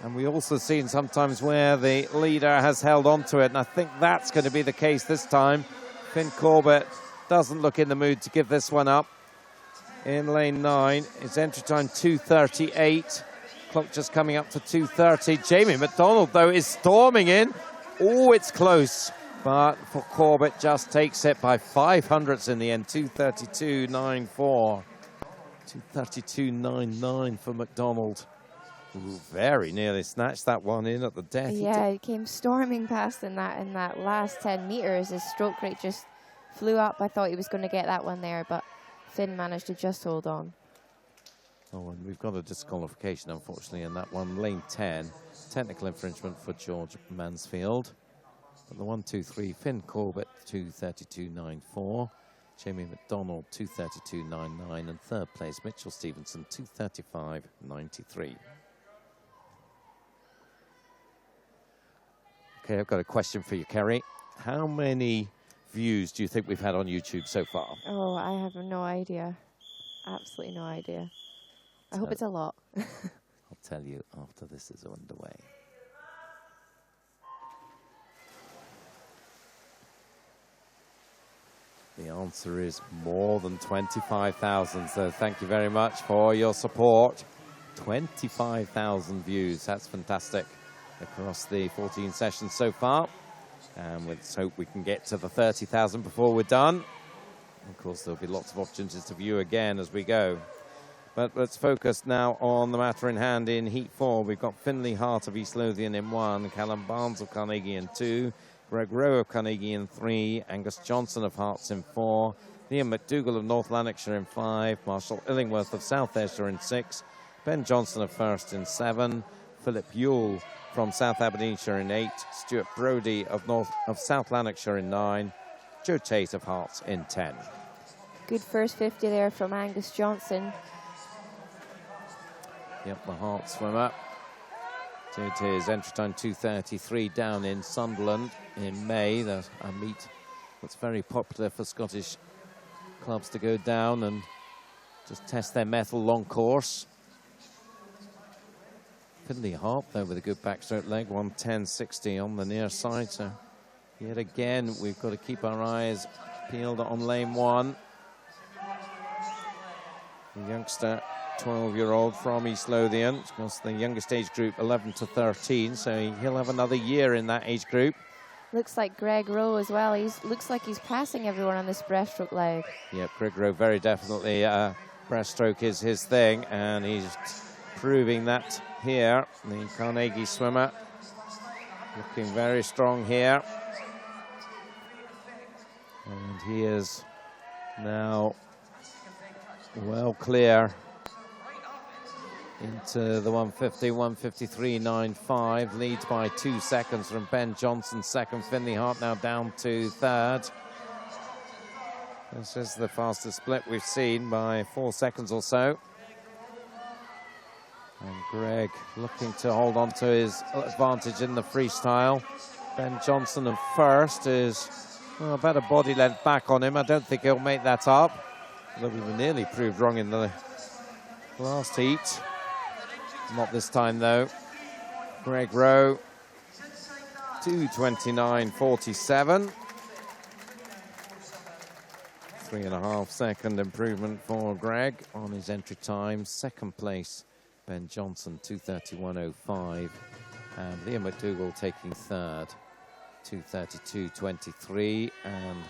And we also seen sometimes where the leader has held on to it. And I think that's going to be the case this time. Finn Corbett doesn't look in the mood to give this one up. In lane 9, his entry time 2:38. Clock just coming up to 2:30. Jamie McDonald, though, is storming in. Oh, it's close. But for Corbett, just takes it by 500ths in the end. 2:32.94. 2:32.99 for McDonald. Ooh, very nearly snatched that one in at the death. Yeah, he came storming past in that last 10 meters. His stroke rate just flew up. I thought he was going to get that one there, but Finn managed to just hold on. Oh, and we've got a disqualification, unfortunately, in that one. Lane 10, technical infringement for George Mansfield. But the 1-2-3, Finn Corbett, 2:32.94. Jamie McDonald, 2:32.99. And third place, Mitchell Stevenson, 2:35.93. Okay, I've got a question for you, Kerry. How many views do you think we've had on YouTube so far? Oh, I have no idea. Absolutely no idea. I hope it's a lot. I'll tell you after this is underway. The answer is more than 25,000, so thank you very much for your support. 25,000 views, that's fantastic across the 14 sessions so far. And let's hope we can get to the 30,000 before we're done. Of course, there'll be lots of opportunities to view again as we go. But let's focus now on the matter in hand in Heat 4. We've got Finlay Hart of East Lothian in 1, Callum Barnes of Carnegie in 2, Greg Rowe of Carnegie in 3, Angus Johnson of Hearts in 4, Liam McDougall of North Lanarkshire in 5, Marshall Illingworth of South Ayrshire in 6, Ben Johnson of First in 7, Philip Yule from South Aberdeenshire in 8, Stuart Brodie of South Lanarkshire in 9, Joe Tate of Hearts in 10. Good first 50 there from Angus Johnson. Yep, the Hearts swimmer. Did his entry time 2:33 down in Sunderland in May. That's a meet that's very popular for Scottish clubs to go down and just test their mettle long course. Finlay Hart, though, with a good backstroke leg, 1:10.60 on the near side. So yet again, we've got to keep our eyes peeled on lane 1. The youngster, 12-year-old from East Lothian. Of course, the youngest age group, 11 to 13, so he'll have another year in that age group. Looks like Greg Rowe as well. Looks like he's passing everyone on this breaststroke leg. Yeah, Greg Rowe, very definitely. Breaststroke is his thing, and he's proving that here. The Carnegie swimmer looking very strong here. And he is now well clear into the 150, 153.95. Leads by 2 seconds from Ben Johnson, second. Finley Hart now down to third. This is the fastest split we've seen by 4 seconds or so. And Greg looking to hold on to his advantage in the freestyle. Ben Johnson in first is about a body length back on him. I don't think he'll make that up. Although we were nearly proved wrong in the last heat. Not this time though. Greg Rowe, 2:29.47. 3.5 second improvement for Greg on his entry time. Second place, Ben Johnson, 2:31.05. And Liam McDougall taking third, 2:32.23. And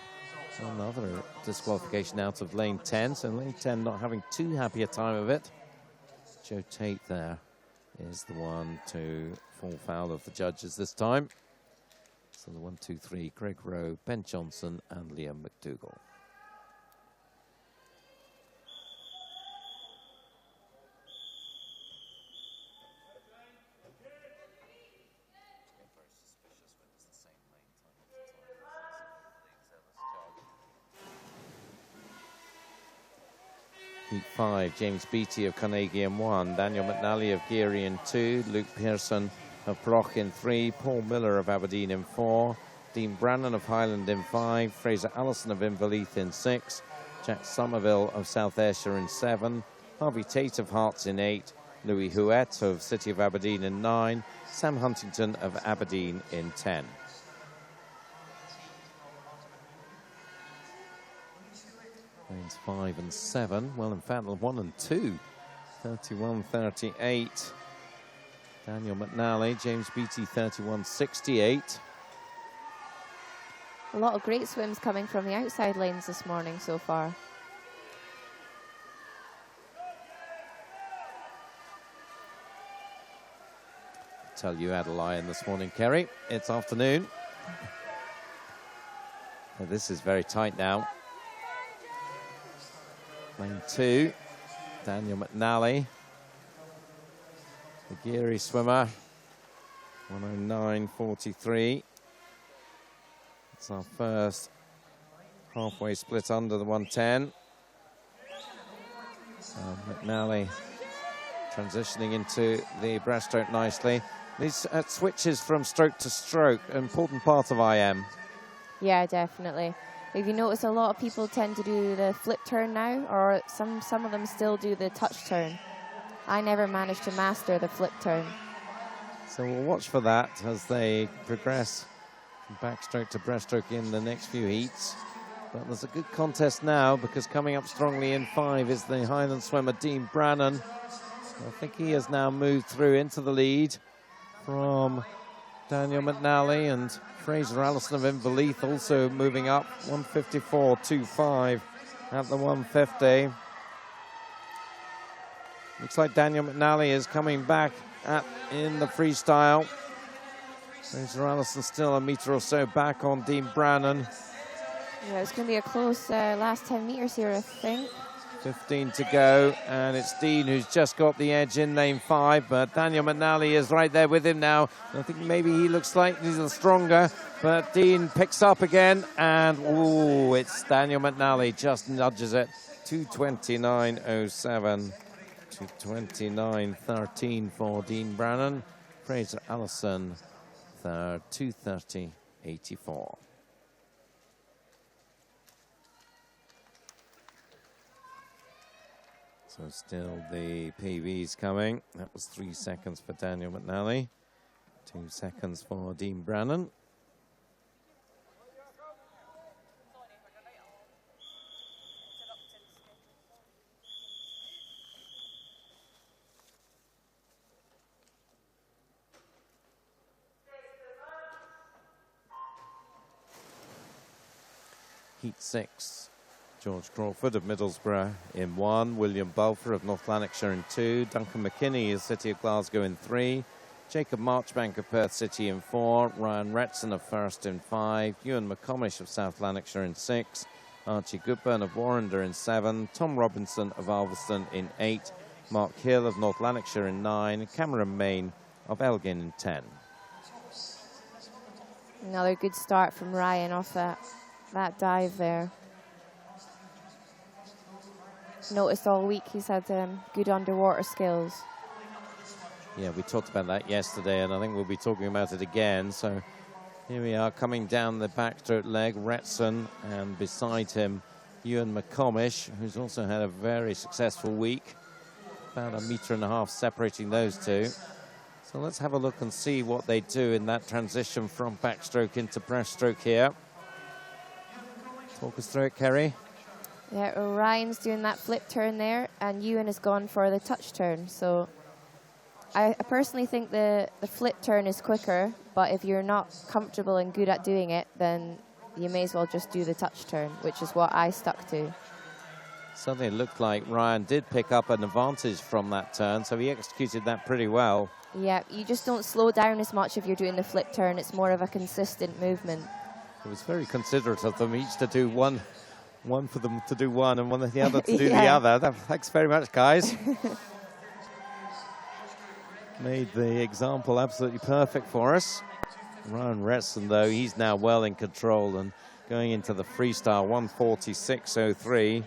another disqualification out of lane 10. So lane 10 not having too happy a time of it. Joe Tate there is the one to fall foul of the judges this time. So the 1, 2, 3, Greg Rowe, Ben Johnson and Liam McDougall. Heat 5, James Beattie of Carnegie in 1, Daniel McNally of Geary in 2, Luke Pearson of Bloch in 3, Paul Miller of Aberdeen in 4, Dean Brannan of Highland in 5, Fraser Allison of Inverleith in 6, Jack Somerville of South Ayrshire in 7, Harvey Tate of Hearts in 8, Louis Huet of City of Aberdeen in 9, Sam Huntington of Aberdeen in 10. Lanes 5 and 7. Well, in fact, 1 and 2. 31.38. Daniel McNally, James Beattie, 31.68. A lot of great swims coming from the outside lanes this morning so far. Tell you had a lion this morning, Kerry. It's afternoon. Well, this is very tight now. Lane 2, Daniel McNally, the Geary swimmer, 109.43. It's our first halfway split under the 110. McNally transitioning into the breaststroke nicely. These switches from stroke to stroke, an important part of IM. Yeah, definitely. If you notice, a lot of people tend to do the flip turn now, or some of them still do the touch turn. I never managed to master the flip turn. So we'll watch for that as they progress from backstroke to breaststroke in the next few heats. But there's a good contest now, because coming up strongly in 5 is the Highland swimmer Dean Brannan. I think he has now moved through into the lead from Daniel McNally, and Fraser Allison of Inverleith also moving up, 154.25 at the 150. Looks like Daniel McNally is coming back in the freestyle. Fraser Allison still a metre or so back on Dean Brannan. Yeah, it's going to be a close last 10 metres here, I think. 15 to go, and it's Dean who's just got the edge in lane 5, but Daniel McNally is right there with him now. I think maybe he looks like he's a stronger, but Dean picks up again, and ooh, it's Daniel McNally just nudges it. 2:29.07, 2:29.13 for Dean Brannan. Fraser Allison third, 2:30.84. So still the PBs coming. That was 3 seconds for Daniel McNally. 2 seconds for Dean Brannan. Heat 6. George Crawford of Middlesbrough in 1, William Balfour of North Lanarkshire in 2, Duncan McKinney of City of Glasgow in 3, Jacob Marchbank of Perth City in 4, Ryan Retson of First in 5, Ewan McComish of South Lanarkshire in 6, Archie Goodburn of Warrender in 7, Tom Robinson of Alveston in 8, Mark Hill of North Lanarkshire in 9, Cameron Main of Elgin in 10. Another good start from Ryan off that dive there. Noticed all week he's had good underwater skills. Yeah, we talked about that yesterday, and I think we'll be talking about it again. So here we are coming down the backstroke leg, Retson, and beside him, Ewan McComish, who's also had a very successful week. About 1.5 meters separating those two. So let's have a look and see what they do in that transition from backstroke into breaststroke here. Talk us through it, Kerry. Yeah, Ryan's doing that flip turn there, and Ewan has gone for the touch turn. So I personally think the flip turn is quicker, but if you're not comfortable and good at doing it, then you may as well just do the touch turn, which is what I stuck to. Suddenly it looked like Ryan did pick up an advantage from that turn, so he executed that pretty well. Yeah, you just don't slow down as much if you're doing the flip turn. It's more of a consistent movement. It was very considerate of them each to do one for them to do one and one of the other to do Yeah. the other. Thanks very much, guys. Made the example absolutely perfect for us. Ryan Retson, though, he's now well in control and going into the freestyle 146.03.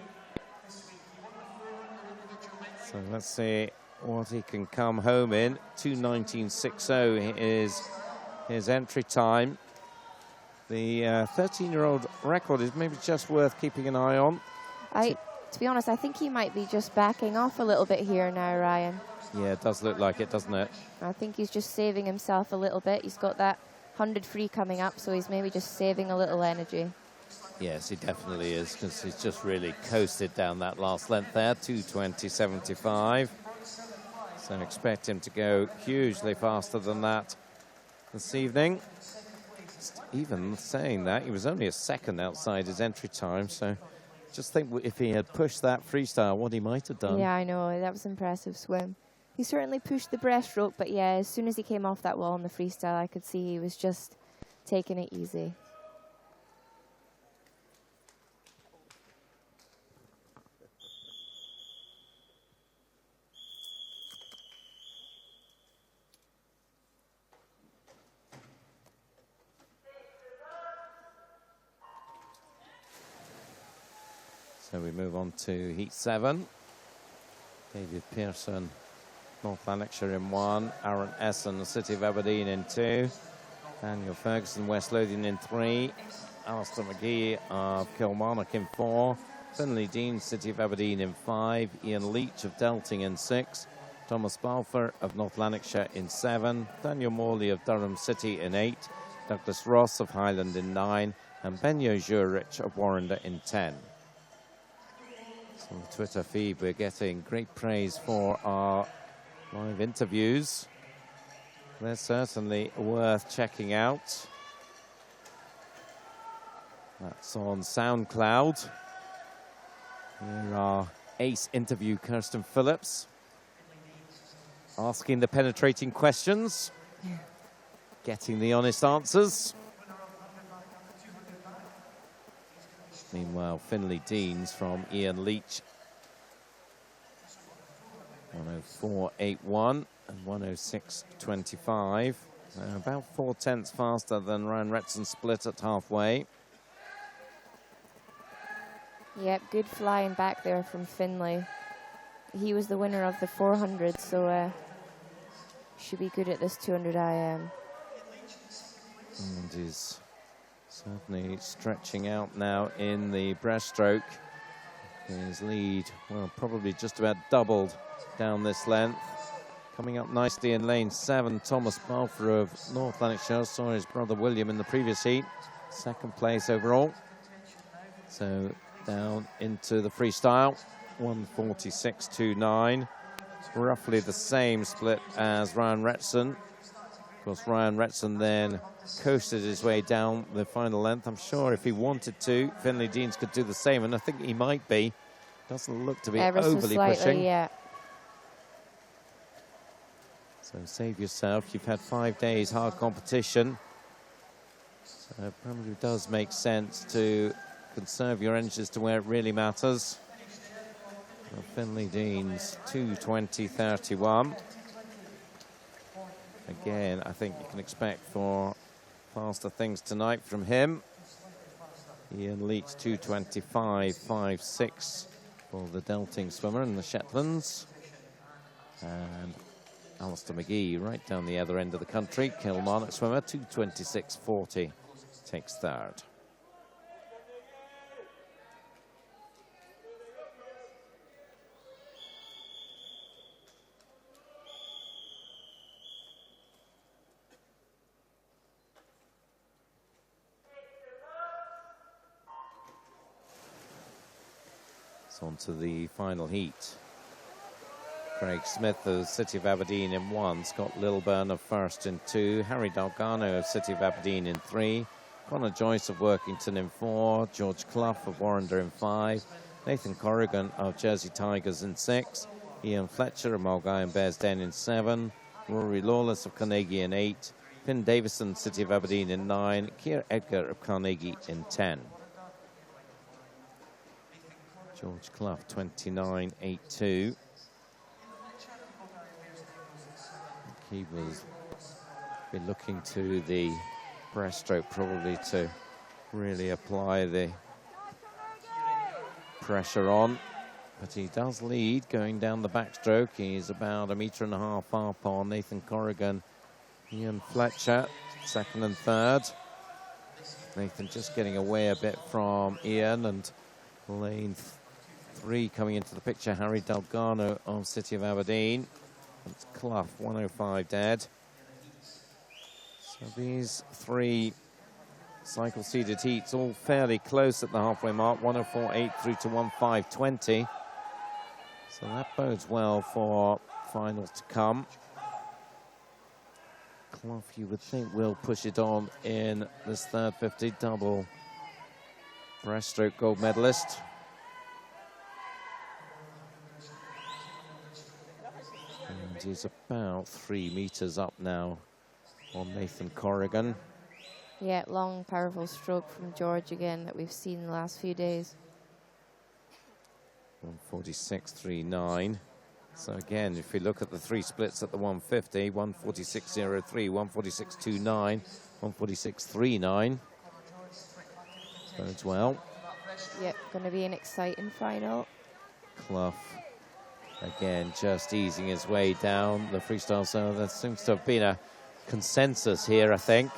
So let's see what he can come home in. 2:19.60 is his entry time. The 13-year-old record is maybe just worth keeping an eye on. To be honest, I think he might be just backing off a little bit here now, Ryan. Yeah, it does look like it, doesn't it? I think he's just saving himself a little bit. He's got that 100 free coming up, so he's maybe just saving a little energy. Yes, he definitely is, because he's just really coasted down that last length there, 2:20.75. So expect him to go hugely faster than that this evening. Even saying that, he was only a second outside his entry time, so just think if he had pushed that freestyle, what he might have done. Yeah, I know. That was impressive swim. He certainly pushed the breaststroke, but yeah, as soon as he came off that wall in the freestyle, I could see he was just taking it easy. So we move on to Heat 7. David Pearson, North Lanarkshire in 1. Aaron Essen, the City of Aberdeen in 2. Daniel Ferguson, West Lothian in 3. Alistair McGee of Kilmarnock in 4. Finlay Dean, City of Aberdeen in 5. Ian Leach of Delting in 6. Thomas Balfour of North Lanarkshire in 7. Daniel Morley of Durham City in 8. Douglas Ross of Highland in 9. And Benyo Jurich of Warrender in 10. On the Twitter feed, we're getting great praise for our live interviews. They're certainly worth checking out. That's on SoundCloud. Here our ace interview, Kirsten Phillips, asking the penetrating questions, getting the honest answers. Meanwhile, Finlay Deans from Ian Leach, 104.81 and 106.25. About 4/10 faster than Ryan Retson split at halfway. Yep, good flying back there from Finlay. He was the winner of the 400, so should be good at this 200 IM. And he's certainly stretching out now in the breaststroke. His lead, well, probably just about doubled down this length. Coming up nicely in lane 7, Thomas Balfour of North Lanarkshire saw his brother William in the previous heat. Second place overall. So down into the freestyle, 146.29. Roughly the same split as Ryan Retson. Of course, Ryan Retson then coasted his way down the final length. I'm sure if he wanted to, Finlay Deans could do the same, and I think he might be. Doesn't look to be Ever so overly slightly, pushing. yeah. So save yourself. You've had 5 days hard competition. So it probably does make sense to conserve your energies to where it really matters. Well, Finley Deans, 2:20.31. Again, I think you can expect for faster things tonight from him. Ian Leach, 2:25.56 for the Delting swimmer in the Shetlands. And Alistair McGee right down the other end of the country. Kilmarnock swimmer, 2:26.40, takes third. So on to the final heat. Craig Smith of City of Aberdeen in 1, Scott Lilburn of First in 2, Harry Dalgano of City of Aberdeen in 3, Conor Joyce of Workington in 4, George Clough of Warrender in 5, Nathan Corrigan of Jersey Tigers in 6, Ian Fletcher of Mulgai and Bearsden in 7, Rory Lawless of Carnegie in 8, Finn Davison, City of Aberdeen in 9, Keir Edgar of Carnegie in 10. George Clough, 29.82. He was be looking to the breaststroke probably to really apply the pressure on, but he does lead going down the backstroke. He's about 1.5 meters up on Nathan Corrigan, Ian Fletcher, second and third. Nathan just getting away a bit from Ian, and lane 3 coming into the picture, Harry Dalgano of City of Aberdeen. It's Clough, 105 dead. So these 3 cycle-seeded heats all fairly close at the halfway mark, 104.8 through to 105.20. So that bodes well for finals to come. Clough, you would think, will push it on in this third 50 double breaststroke gold medalist. And he's about 3 meters up now on Nathan Corrigan. Yeah, long, powerful stroke from George again that we've seen in the last few days. 146.39. So again, if we look at the 3 splits at the 150, 146.03, 146.29, 146.39. Bodes well. Yep, going to be an exciting final. Clough, again, just easing his way down the freestyle. So there seems to have been a consensus here, I think,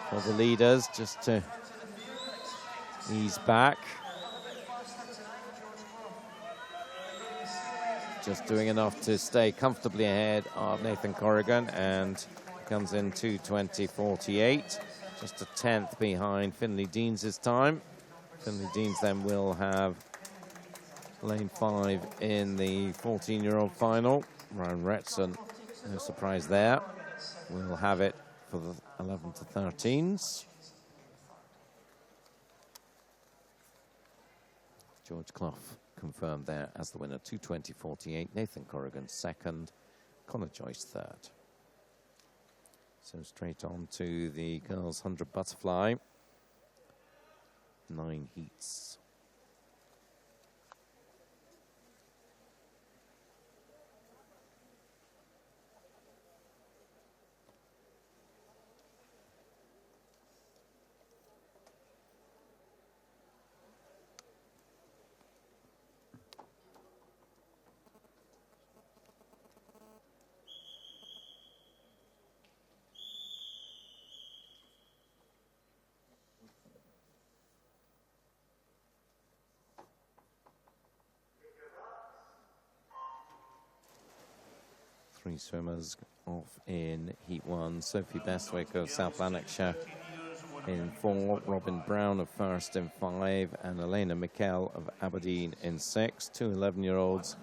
for the leaders, just to ease back. Just doing enough to stay comfortably ahead of Nathan Corrigan, and comes in 2:20.48, just a 10th behind Finley Deans' time. Finley Deans then will have lane 5 in the 14-year-old final. Ryan Retson, no surprise there, will have it for the 11 to 13s. George Clough confirmed there as the winner, 2:20.48. Nathan Corrigan second, Conor Joyce third. So straight on to the girls' 100 butterfly. 9 heats. Three swimmers off in Heat 1. Sophie Bestwick of South Lanarkshire in 4. Robin Brown of First in 5. And Elena Mikel of Aberdeen in 6. 2 11-year-olds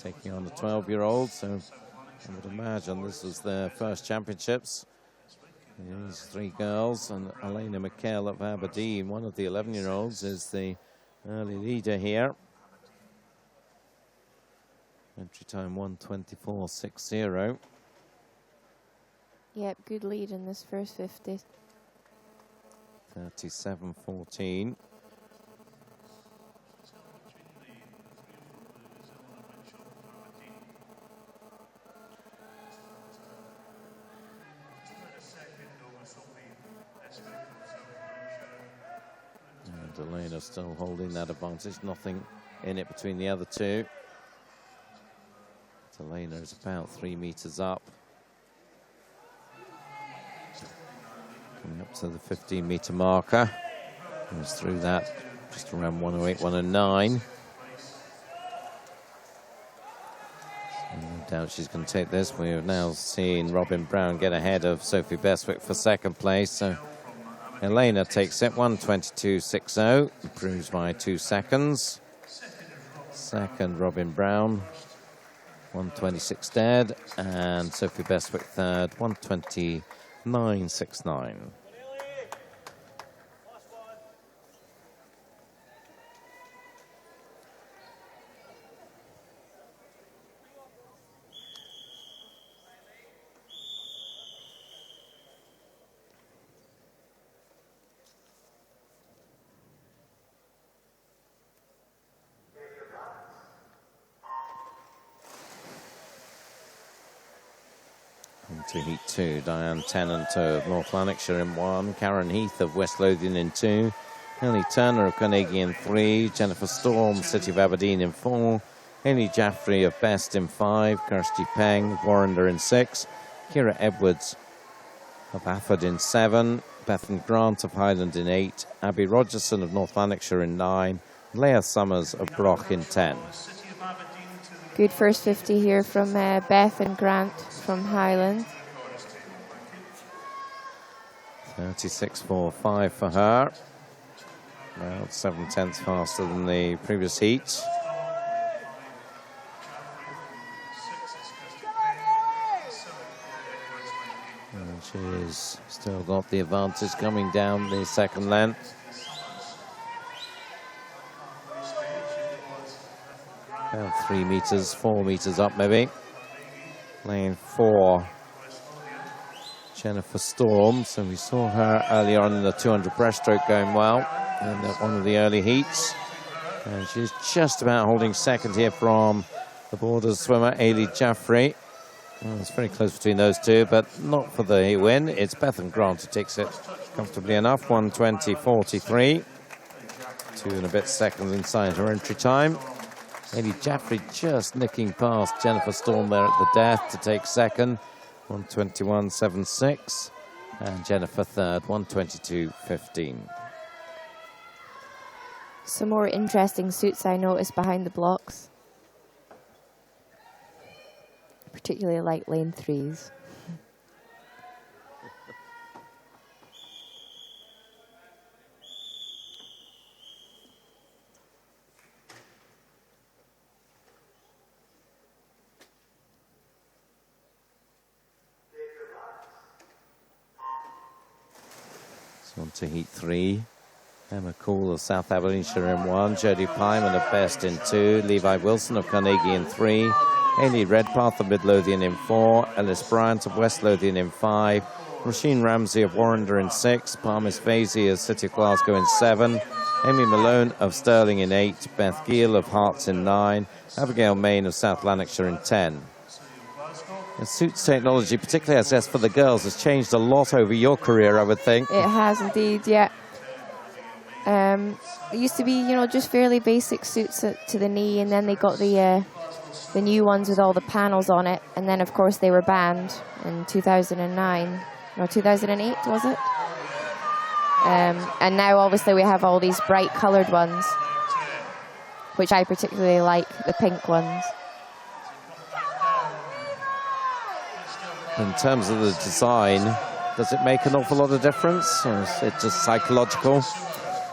taking on the 12-year-olds. So I would imagine this was their first championships. These 3 girls, and Elena Mikel of Aberdeen, one of the 11-year-olds, is the early leader here. Entry time 1:24.60. Yep, good lead in this first 50. 37-14. And Elena still holding that advantage. Nothing in it between the other two. Elena is about 3 meters up. Coming up to the 15-meter marker. Goes through that just around 108, 109. So no doubt she's going to take this. We have now seen Robin Brown get ahead of Sophie Bestwick for second place. So Elena takes it, 1:22.60, improves by 2 seconds. Second, Robin Brown, 1:26 dead, and Sophie Bestwick third, 1:29.69. To heat 2, Diane Tennant of North Lanarkshire in 1, Karen Heath of West Lothian in 2, Ellie Turner of Carnegie in 3, Jennifer Storm, City of Aberdeen in 4, Hayley Jaffrey of Best in 5, Kirsty Peng of Warrender in 6, Kira Edwards of Afford in 7, Bethan Grant of Highland in 8, Abby Rogerson of North Lanarkshire in 9, Leah Summers of Brock in 10. Good first 50 here from Beth and Grant from Highland. 36.45 for her. About 7/10 faster than the previous heat. And she's still got the advantage coming down the second length. About 3 meters, 4 meters up maybe. Lane 4, Jennifer Storm. So we saw her earlier on in the 200 breaststroke going well in one of the early heats. And she's just about holding second here from the Borders swimmer, Ailey Jaffrey. Well, it's very close between those two, but not for the win. It's Bethan Grant who takes it comfortably enough, 1:20.43. 2 and a bit seconds inside her entry time. Hayley Jaffrey just nicking past Jennifer Storm there at the death to take second, 1:21.76. And Jennifer third, 1:22.15. Some more interesting suits I noticed behind the blocks. Particularly like lane 3s. On to heat 3. Emma Cool of South Aberdeenshire in 1, Jodie Pyman of Best in 2, Levi Wilson of Carnegie in 3, Hayley Redpath of Midlothian in 4, Ellis Bryant of West Lothian in 5, Roisin Ramsey of Warrender in 6, Parmis Vasey of City of Glasgow in 7, Amy Malone of Stirling in 8, Beth Gill of Hearts in 9, Abigail Main of South Lanarkshire in 10. The suits technology, particularly I guess for the girls, has changed a lot over your career, I would think. It has indeed, yeah. It used to be, you know, just fairly basic suits to the knee, and then they got the new ones with all the panels on it, and then of course they were banned in 2009 or 2008, was it? And now obviously we have all these bright coloured ones, which I particularly like, the pink ones. In terms of the design, does it make an awful lot of difference, or is it just psychological?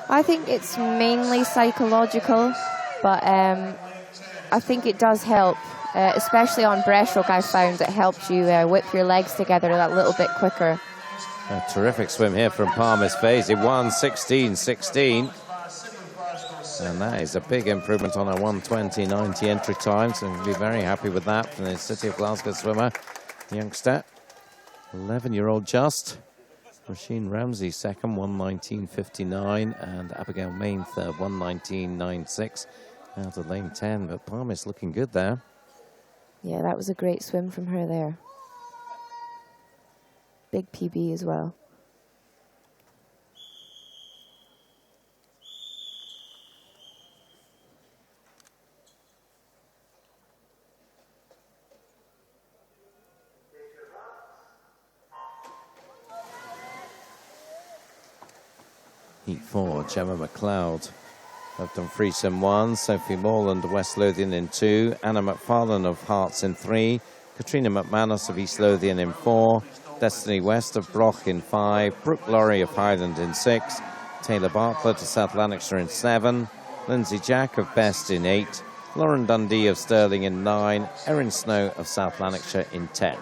I think it's mainly psychological, but I think it does help, especially on breaststroke. I found it helps you whip your legs together that little bit quicker. A terrific swim here from Parmis Vasey, 1:16.16. And that is a big improvement on a 1:20.90 entry time, so we'll be very happy with that from the City of Glasgow swimmer, youngster. 11-year-old just. Rasheen Ramsey second, 1:19.59, and Abigail Main third, 1:19.96 out of lane 10. But Parmis looking good there. Yeah, that was a great swim from her there. Big PB as well. Heat 4, Gemma McLeod of Dumfries in 1, Sophie Morland of West Lothian in 2, Anna McFarlane of Hearts in 3, Katrina McManus of East Lothian in 4, Destiny West of Broch in 5, Brooke Laurie of Highland in 6, Taylor Bartlett of South Lanarkshire in 7, Lindsay Jack of Best in 8, Lauren Dundee of Stirling in 9, Erin Snow of South Lanarkshire in 10.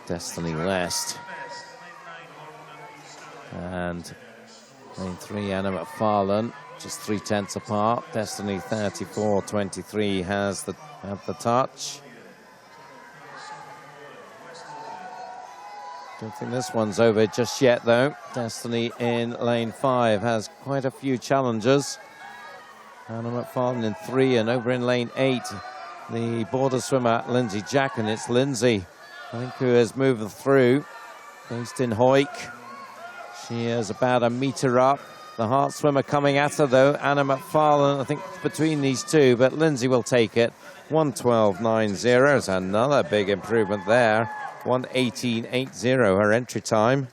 Destiny West. And lane 3, Anna McFarlane, just 3/10 apart. Destiny 34.23 has the touch. Don't think this one's over just yet though. Destiny in lane 5 has quite a few challengers. Anna McFarlane in 3, and over in lane 8, the border swimmer Lindsay Jack, and it's Lindsay, I think, who has moved through, based in Hoyk. She is about a metre up. The Hart swimmer coming at her, though, Anna McFarlane, I think, between these two, but Lindsay will take it. 1:12.90 is another big improvement there. 1:18.80 her entry time.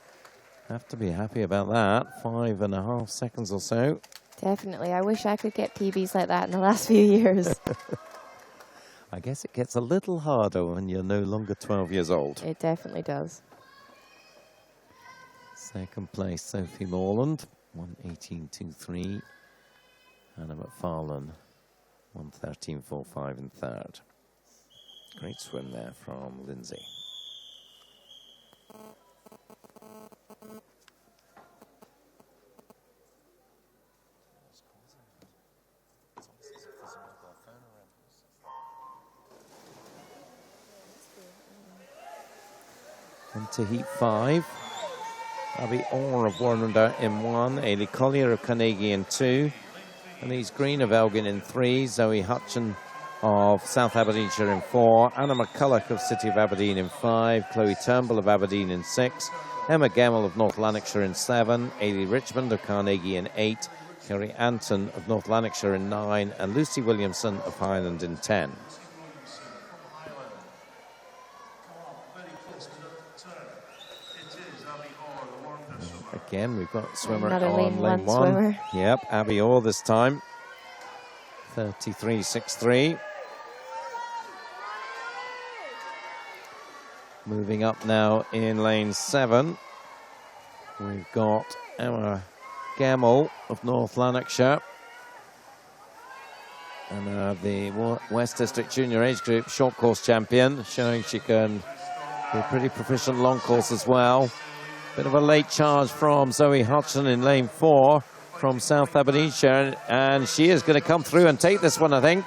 Have to be happy about that. 5.5 seconds or so. Definitely. I wish I could get PBs like that in the last few years. I guess it gets a little harder when you're no longer 12 years old. It definitely does. Second place, Sophie Morland, 1:18.23. Anna McFarlane, 1:13.45 in third. Great swim there from Lindsay. Into heat 5. Abby Orr of Warrender in 1, Ailey Collier of Carnegie in 2, Elise Green of Elgin in 3, Zoe Hutchin of South Aberdeenshire in 4, Anna McCulloch of City of Aberdeen in 5, Chloe Turnbull of Aberdeen in 6, Emma Gemmell of North Lanarkshire in 7, Ailey Richmond of Carnegie in 8, Kerry Anton of North Lanarkshire in 9, and Lucy Williamson of Highland in 10. Again, we've got swimmer Another on lane 1. Swimmer. Yep, Abby Orr this time. 33.63. Moving up now in lane 7. We've got Emma Gemmell of North Lanarkshire. And the West District Junior Age Group short course champion, showing she can be pretty proficient long course as well. Bit of a late charge from Zoe Hutchin in lane 4 from South Aberdeenshire, and she is going to come through and take this one, I think.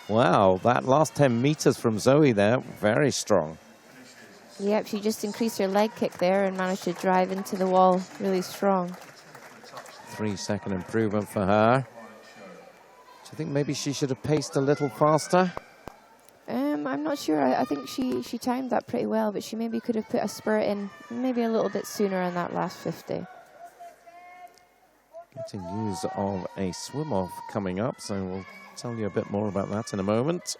Wow, that last 10 metres from Zoe there, very strong. Yep, she just increased her leg kick there and managed to drive into the wall really strong. 3-second improvement for her. Do you think maybe she should have paced a little faster? I'm not sure. I think she timed that pretty well, but she maybe could have put a spurt in maybe a little bit sooner in that last 50. Getting news of a swim-off coming up, so we'll tell you a bit more about that in a moment.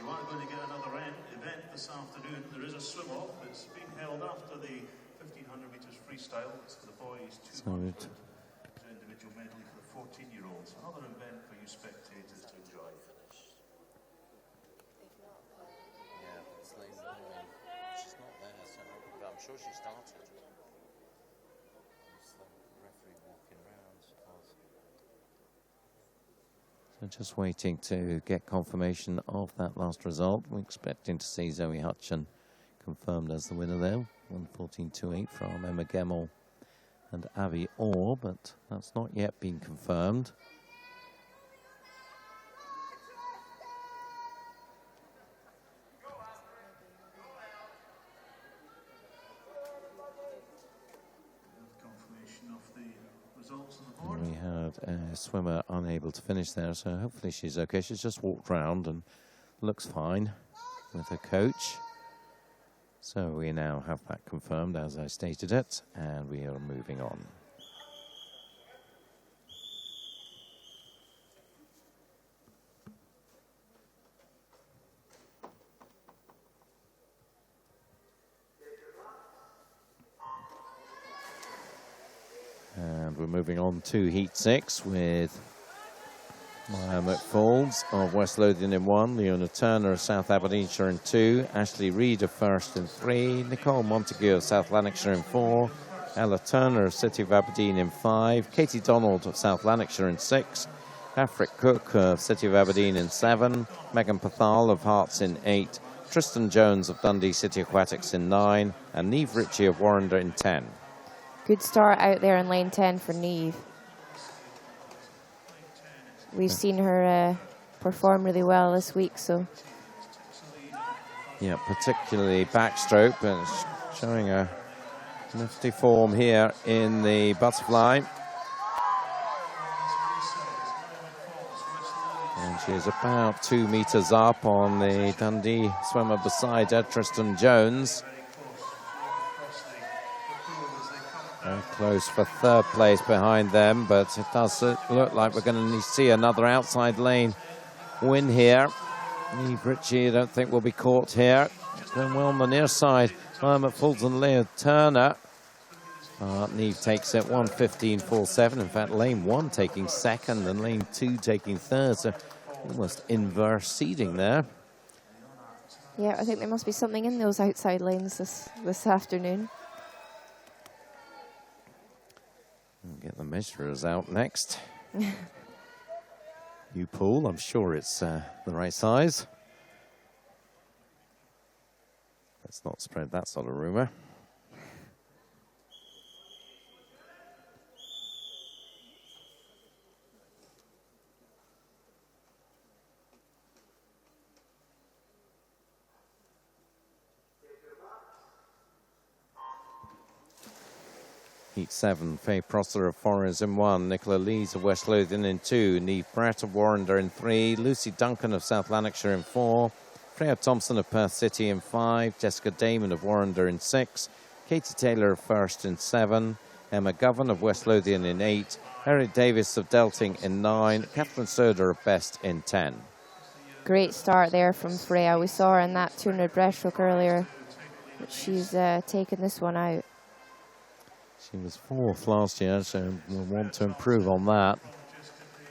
You are going to get another event this afternoon. There is a swim-off that's being held after the 1,500 metres freestyle. It's for the boys, 200. It's an individual medley for the 14-year-olds. Another event for you spectators to enjoy. Yeah, it's late. She's not there, so I'm sure she started. It's the referee walking around. So just waiting to get confirmation of that last result. We're expecting to see Zoe Hutchin confirmed as the winner there. 1:14.28 from Emma Gemmell and Avi Orr, but that's not yet been confirmed. We had a swimmer unable to finish there, so hopefully she's okay. She's just walked round and looks fine with her coach. So we now have that confirmed as I stated it, and we are moving on. And we're moving on to Heat 6 with Maya McFalls of West Lothian in 1, Leona Turner of South Aberdeenshire in 2, Ashley Reid of First in 3, Nicole Montague of South Lanarkshire in 4, Ella Turner of City of Aberdeen in 5, Katie Donald of South Lanarkshire in 6, Afric Cook of City of Aberdeen in 7, Megan Pathal of Hearts in 8, Tristan Jones of Dundee City Aquatics in 9, and Neve Ritchie of Warrender in 10. Good start out there in lane 10 for Neve. We've seen her perform really well this week, so. Yeah, particularly backstroke, but showing a nifty form here in the butterfly. And she's about 2 meters up on the Dundee swimmer beside her, Tristan Jones. Very close for third place behind them, but it does look like we're going to see another outside lane win here. Neve Ritchie, I don't think will be caught here. Going well on the near side. McFalls and Leah Turner. Neve takes it 1:15.47. In fact, lane 1 taking second and lane 2 taking third. So almost inverse seeding there. Yeah, I think there must be something in those outside lanes this afternoon. We'll get the measurers out next. You pool, I'm sure it's the right size. Let's not spread that sort of rumor. Heat 7, Faye Prosser of Forres in 1, Nicola Lees of West Lothian in 2, Neve Brett of Warrender in 3, Lucy Duncan of South Lanarkshire in 4, Freya Thompson of Perth City in 5, Jessica Damon of Warrender in 6, Katie Taylor of First in 7, Emma Govan of West Lothian in 8, Harriet Davis of Delting in 9, Catherine Soder of Best in 10. Great start there from Freya. We saw her in that 200 breaststroke earlier, but she's taken this one out. She was 4th last year, so we'll want to improve on that.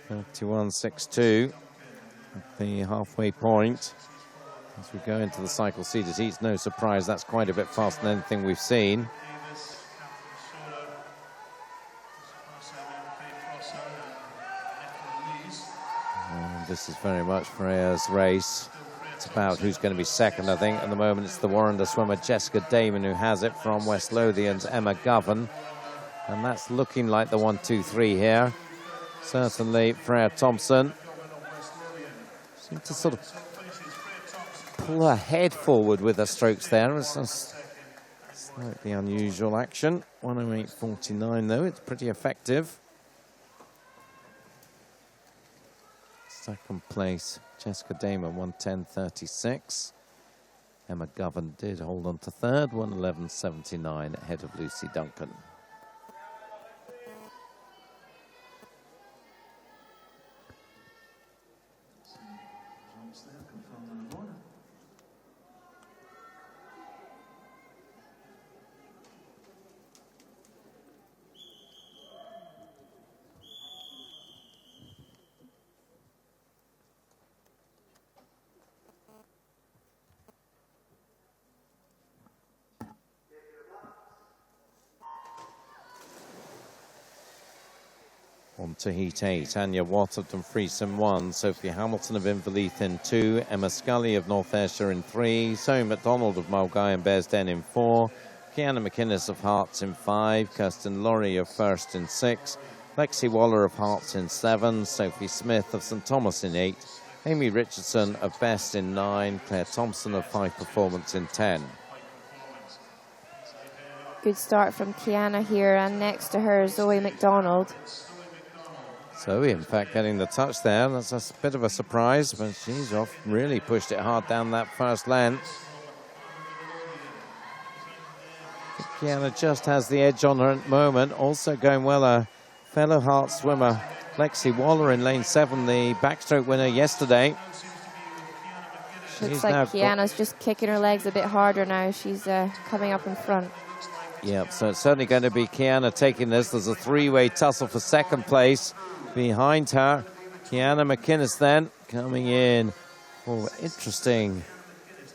31.62 at the halfway point. As we go into the cycle seeded heats, no surprise, that's quite a bit faster than anything we've seen. And this is very much Freya's race. It's about who's going to be second, I think. At the moment, it's the Warrender swimmer Jessica Damon who has it from West Lothian's Emma Govan. And that's looking like the 1-2-3 here. Certainly, Freya Thompson seemed to sort of pull her head forward with her strokes there. It's a slightly unusual action. 1:08.49 though, it's pretty effective. Second place, Jessica Damon, 1:10.36. Emma Govan did hold on to third, 1:11.79 ahead of Lucy Duncan. On to Heat 8, Anya Waterton Friese in 1, Sophie Hamilton of Inverleith in 2, Emma Scully of North Ayrshire in 3, Zoe McDonald of Mulgai and Bearsden in 4, Kiana McInnes of Hearts in 5, Kirsten Laurie of First in 6, Lexi Waller of Hearts in 7, Sophie Smith of St Thomas in 8, Amy Richardson of Best in 9, Claire Thompson of 5 Performance in 10. Good start from Kiana here, and next to her, Zoe McDonald. Zoe, in fact, getting the touch there. That's a bit of a surprise, but she's off, really pushed it hard down that first length. Kiana just has the edge on her at the moment. Also going well, a fellow Hearts swimmer, Lexi Waller in lane 7, the backstroke winner yesterday. Looks like Kiana's just kicking her legs a bit harder now. She's coming up in front. Yep, so it's certainly going to be Kiana taking this. There's a three-way tussle for second place. Behind her, Kiana McInnes then coming in. Oh, interesting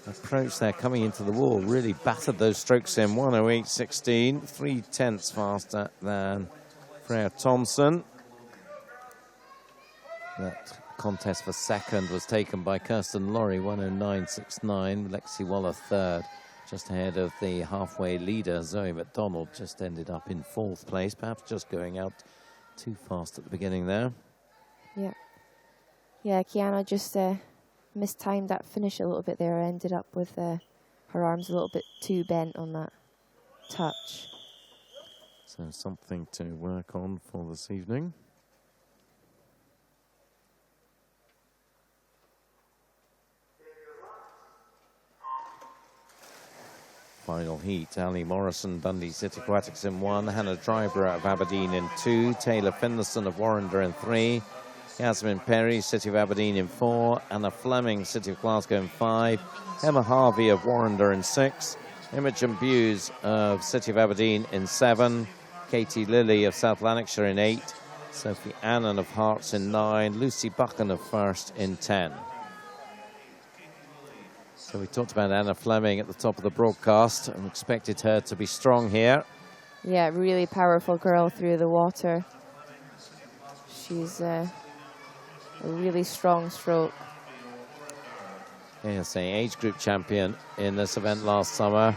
approach there, coming into the wall. Really battered those strokes in. 1:08.16, 3/10 faster than Freya Thompson. That contest for second was taken by Kirsten Laurie, 1:09.69. Lexi Waller third, just ahead of the halfway leader. Zoe McDonald just ended up in 4th place, perhaps just going out too fast at the beginning there. Yeah. Yeah, Kiana just mistimed that finish a little bit there. Ended up with her arms a little bit too bent on that touch. So something to work on for this evening. Final heat, Ali Morrison, Dundee City Aquatics in 1, Hannah Driver of Aberdeen in 2, Taylor Finlayson of Warrender in 3, Yasmin Perry, City of Aberdeen in 4, Anna Fleming, City of Glasgow in 5, Emma Harvey of Warrender in 6, Imogen Buse of City of Aberdeen in 7, Katie Lilly of South Lanarkshire in 8, Sophie Annan of Hearts in 9, Lucy Buchan of First in 10. So we talked about Anna Fleming at the top of the broadcast and expected her to be strong here. Yeah, really powerful girl through the water. She's a really strong stroke. ASA age group champion in this event last summer.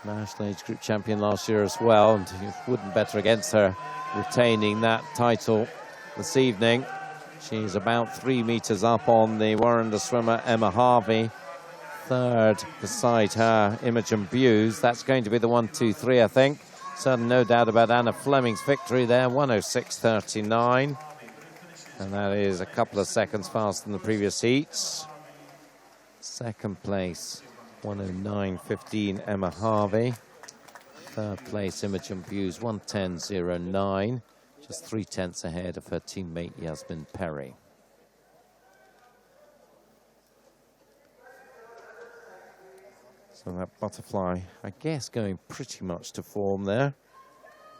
National age group champion last year as well. And it wouldn't better against her retaining that title this evening. She's about 3 meters up on the Warrender swimmer Emma Harvey. Third beside her, Imogen Buse. That's going to be the 1-2-3, I think. Certainly no doubt about Anna Fleming's victory there, 1:06.39. And that is a couple of seconds faster than the previous heats. Second place, 1:09.15, Emma Harvey. Third place, Imogen Buse, 1:10.09. Just 3/10 ahead of her teammate Yasmin Perry. So that butterfly, I guess, going pretty much to form there.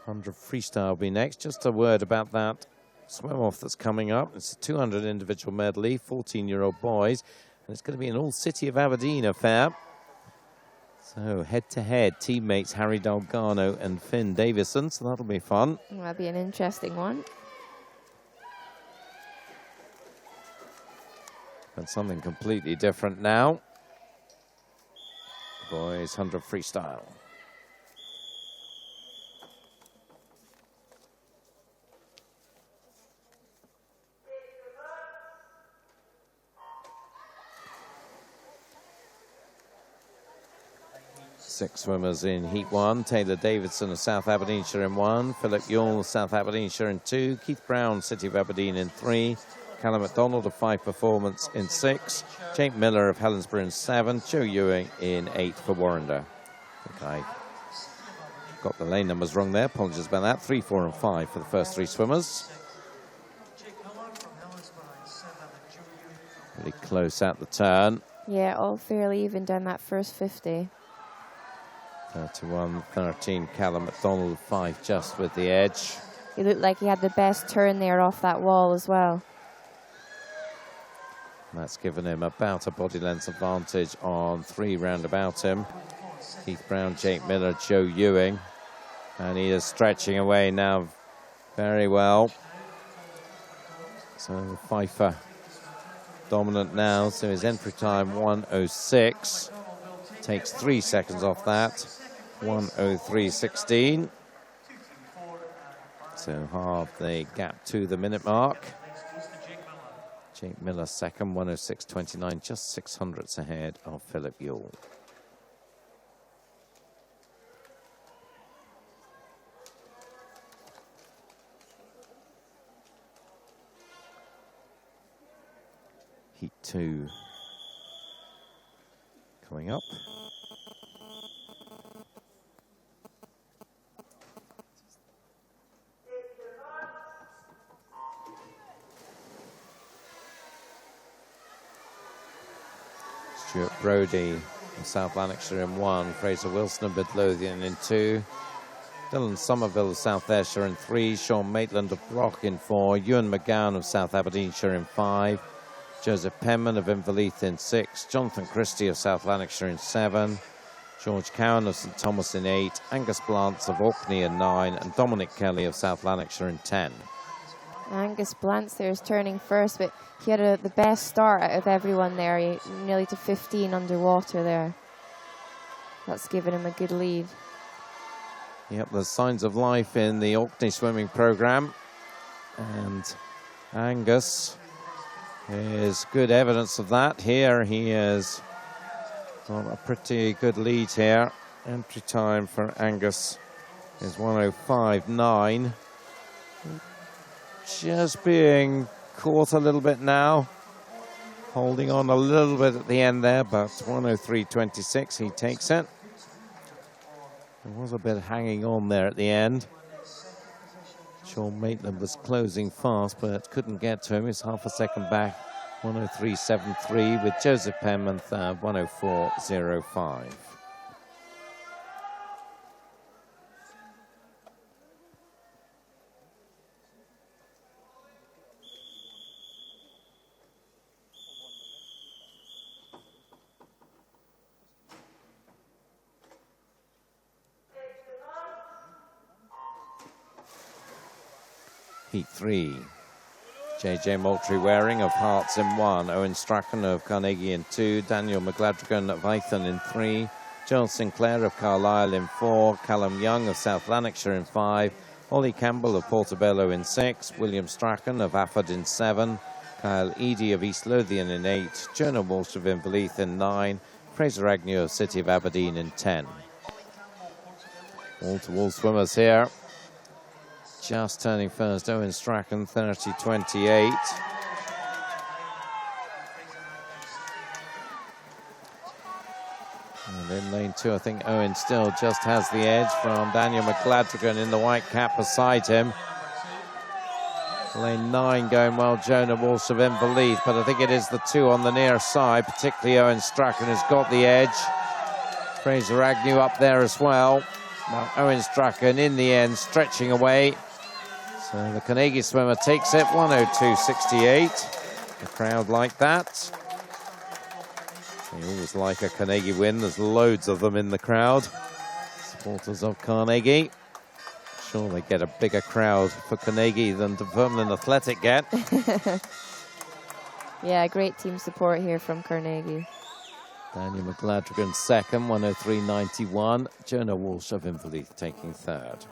100 freestyle will be next. Just a word about that swim-off that's coming up. It's a 200 individual medley, 14-year-old boys. And it's going to be an all-City of Aberdeen affair. So head-to-head, teammates Harry Dalgano and Finn Davison. So that'll be fun. That'll be an interesting one. And something completely different now. Boys 100 freestyle. Six swimmers in Heat 1. Taylor Davidson of South Aberdeenshire in 1. Philip Yule, South Aberdeenshire in 2. Keith Brown, City of Aberdeen in 3. Callum MacDonald of 5 Performance in 6. Jake Miller of Helensburgh in 7. Joe Ewing in 8 for Warrender. I think I got the lane numbers wrong there. Apologies about that. 3, 4 and 5 for the first 3 swimmers. Really close at the turn. Yeah, all fairly even down that first 50. 31.13, Callum MacDonald 5 just with the edge. He looked like he had the best turn there off that wall as well. That's given him about a body length advantage on 3 round about him. Keith Brown, Jake Miller, Joe Ewing. And he is stretching away now very well. So Pfeiffer dominant now, so his entry time 1:06. Takes 3 seconds off that, 1:03.16. So half the gap to the minute mark. Jake Miller second, 1:06.29, just 600ths ahead of Philip Yule. Heat 2 coming up. Stuart Brodie of South Lanarkshire in 1, Fraser Wilson of Midlothian in 2, Dylan Somerville of South Ayrshire in 3, Sean Maitland of Brock in 4, Ewan McGowan of South Aberdeenshire in 5, Joseph Penman of Inverleith in 6, Jonathan Christie of South Lanarkshire in 7, George Cowan of St Thomas in 8, Angus Blantz of Orkney in 9, and Dominic Kelly of South Lanarkshire in 10. Angus Blantz there is turning first, but he had the best start out of everyone there. He nearly to 15 underwater there. That's given him a good lead. Yep, there's signs of life in the Orkney swimming program. And Angus is good evidence of that. Here he is on a pretty good lead here. Entry time for Angus is 1:05.9. Just being caught a little bit now. Holding on a little bit at the end there, but 1:03.26, he takes it. There was a bit hanging on there at the end. Sean Maitland was closing fast, but couldn't get to him. He's half a second back, 1:03.73, with Joseph Penman third, 1:04.05. Heat 3. JJ Moultrie-Waring of Hearts in 1, Owen Strachan of Carnegie in 2, Daniel McGladrigan of Eithan in 3, Joel Sinclair of Carlisle in 4, Callum Young of South Lanarkshire in 5, Ollie Campbell of Portobello in 6, William Strachan of Afford in 7, Kyle Eady of East Lothian in 8, Jonah Walsh of Inverleith in 9, Fraser Agnew of City of Aberdeen in 10. Wall-to-wall swimmers here. Just turning first, Owen Strachan, 30.28. And in lane 2, I think Owen still just has the edge from Daniel McGladrigan in the white cap beside him. Lane 9 going well, Jonah Walsh of Inverleith, but I think it is the 2 on the near side, particularly Owen Strachan has got the edge. Fraser Agnew up there as well. Now Owen Strachan in the end stretching away. So the Carnegie swimmer takes it, 1:02.68. The crowd like that. They always like a Carnegie win. There's loads of them in the crowd. Supporters of Carnegie. Sure they get a bigger crowd for Carnegie than Dunfermline Athletic get. Yeah, great team support here from Carnegie. Daniel McGladrigan second, 1:03.91. Jonah Walsh of Inverleith taking third.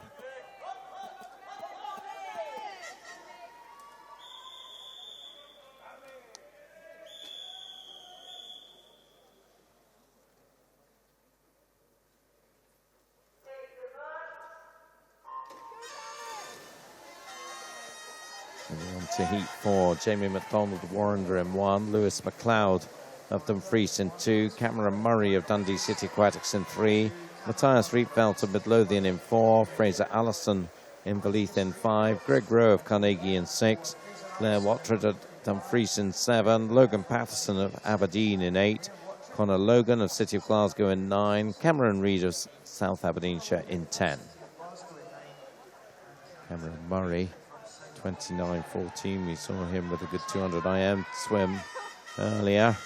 To Heat 4, Jamie McDonald of Warrender in 1, Lewis McLeod of Dumfries in 2, Cameron Murray of Dundee City Aquatics in 3, Matthias Rietveldt of Midlothian in 4, Fraser Allison in Inverleith in 5, Greg Rowe of Carnegie in 6, Claire Wattred of Dumfries in 7, Logan Patterson of Aberdeen in 8, Conor Logan of City of Glasgow in 9, Cameron Reid of South Aberdeenshire in 10. Cameron Murray, 29.14. We saw him with a good 200 IM swim earlier.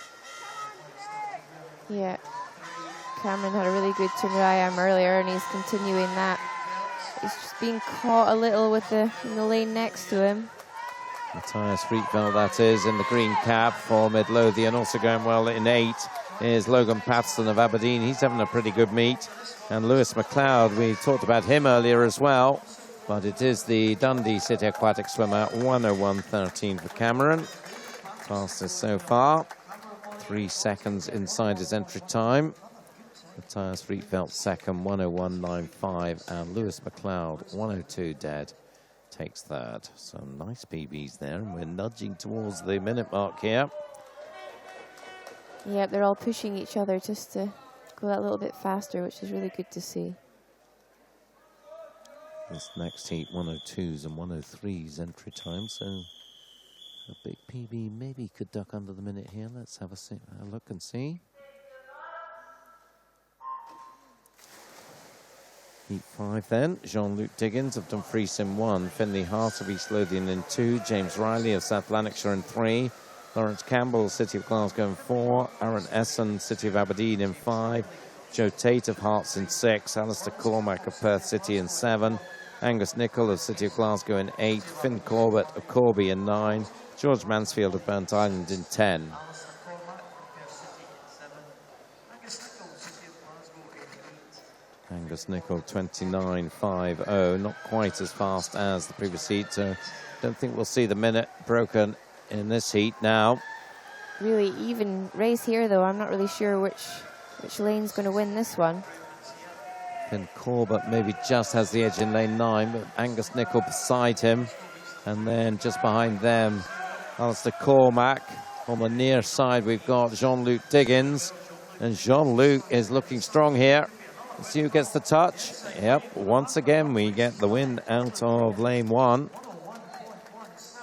Yeah, Cameron had a really good 200 IM earlier, and he's continuing that. He's just being caught a little with in the lane next to him. Matthias Friedfeld, that is, in the green cap for Midlothian. Also going well in 8 is Logan Patterson of Aberdeen. He's having a pretty good meet. And Lewis McLeod, we talked about him earlier as well. But it is the Dundee City Aquatic swimmer, 101.13 for Cameron. Fastest so far. 3 seconds inside his entry time. Matthias Friedfeld second, 101.95. And Lewis McLeod, 102 dead, takes third. Some nice PBs there. And we're nudging towards the minute mark here. Yeah, they're all pushing each other just to go that little bit faster, which is really good to see. This next heat, 102s and 103s entry time, so a big PB maybe could duck under the minute here. Let's have a look and see. Heat 5 then, Jean-Luc Diggins of Dumfries in 1, Finlay Hart of East Lothian in 2, James Riley of South Lanarkshire in 3, Lawrence Campbell, City of Glasgow in 4, Aaron Essen, City of Aberdeen in 5, Joe Tate of Hearts in 6, Alistair Cormack of Perth City in 7, Angus Nicol of City of Glasgow in 8, Finn Corbett of Corby in 9, George Mansfield of Burnt Island in 10. Angus Nicol 29.50, not quite as fast as the previous heat, so don't think we'll see the minute broken in this heat now. Really even race here, though. I'm not really sure which lane's going to win this one. Finn Corbett maybe just has the edge in lane 9, but Angus Nicol beside him. And then just behind them, Alistair Cormack. On the near side, we've got Jean-Luc Diggins. And Jean-Luc is looking strong here. Let's see who gets the touch. Yep, once again, we get the win out of lane 1.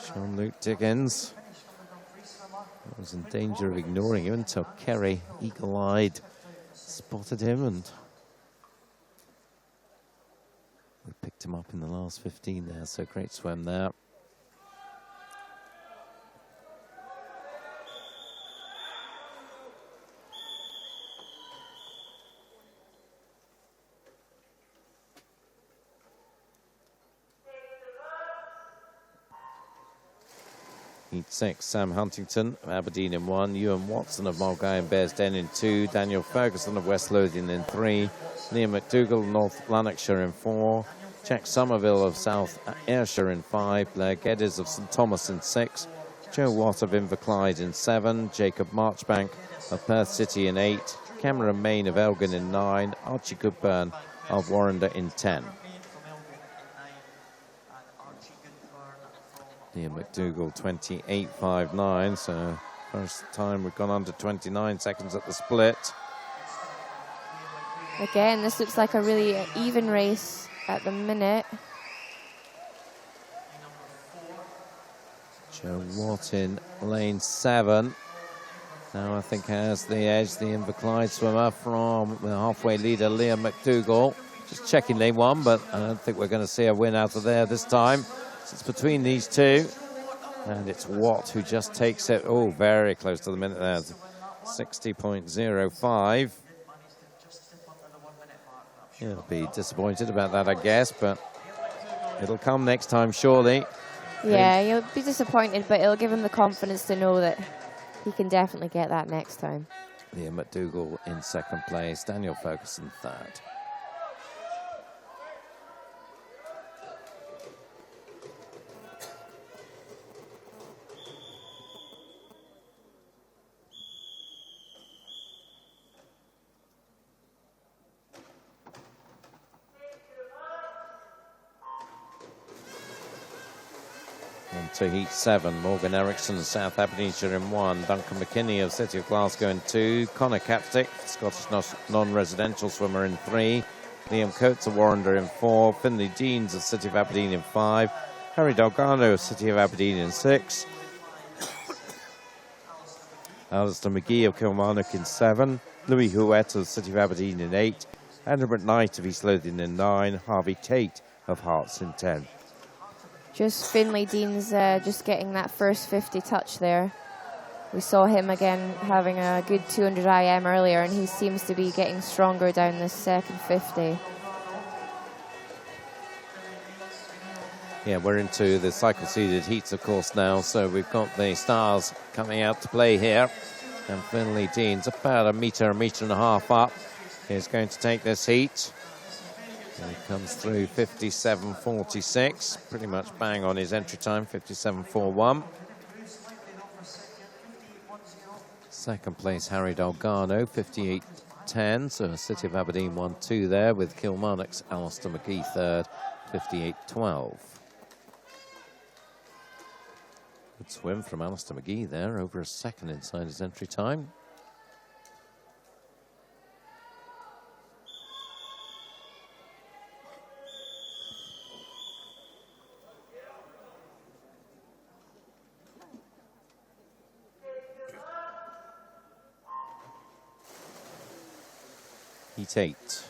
Jean-Luc Diggins was in danger of ignoring him until Kerry, eagle-eyed, spotted him, and we picked him up in the last 15 there, so great swim there. Heat 6, Sam Huntington of Aberdeen in 1, Ewan Watson of Mulgai and Bearsden in 2, Daniel Ferguson of West Lothian in 3, Liam McDougall of North Lanarkshire in 4, Jack Somerville of South Ayrshire in 5, Blair Geddes of St Thomas in 6, Joe Watt of Inverclyde in 7, Jacob Marchbank of Perth City in 8, Cameron Main of Elgin in 9, Archie Goodburn of Warrender in 10. Liam McDougall 28.59, so first time we've gone under 29 seconds at the split. Again, this looks like a really even race at the minute. Joe Watt in lane 7. Now I think has the edge, the Inverclyde swimmer from the halfway leader, Liam McDougall. Just checking lane 1, but I don't think we're going to see a win out of there this time. It's between these two, and it's Watt who just takes it. Oh, very close to the minute there, 60.05. He'll be disappointed about that, I guess, but it'll come next time, surely. Yeah, he'll be disappointed, but it'll give him the confidence to know that he can definitely get that next time. Liam McDougall in 2nd place, Daniel Ferguson 3rd. To heat 7, Morgan Eriksson of South Aberdeenshire in 1, Duncan McKinney of City of Glasgow in 2, Conor Capstick, Scottish non-residential swimmer in 3, Liam Coates of Warrender in 4, Finlay Deans of City of Aberdeen in 5, Harry Delgado of City of Aberdeen in 6, Alistair McGee of Kilmarnock in 7, Louis Huet of City of Aberdeen in 8, Edinburgh Knight of East Lothian in 9, Harvey Tate of Hearts in 10. Just Finlay Deans just getting that first 50 touch there. We saw him again having a good 200 IM earlier, and he seems to be getting stronger down this second 50. Yeah, we're into the cycle-seeded heats, of course, now. So we've got the stars coming out to play here. And Finley Dean's about a metre and a half up. He's going to take this heat. And he comes through 57.46. Pretty much bang on his entry time, 57.41. Second place, Harry Delgado, 58.10. So City of Aberdeen 1-2 there, with Kilmarnock's Alistair McGee third, 58.12. Good swim from Alistair McGee there, over a second inside his entry time. Heat 8.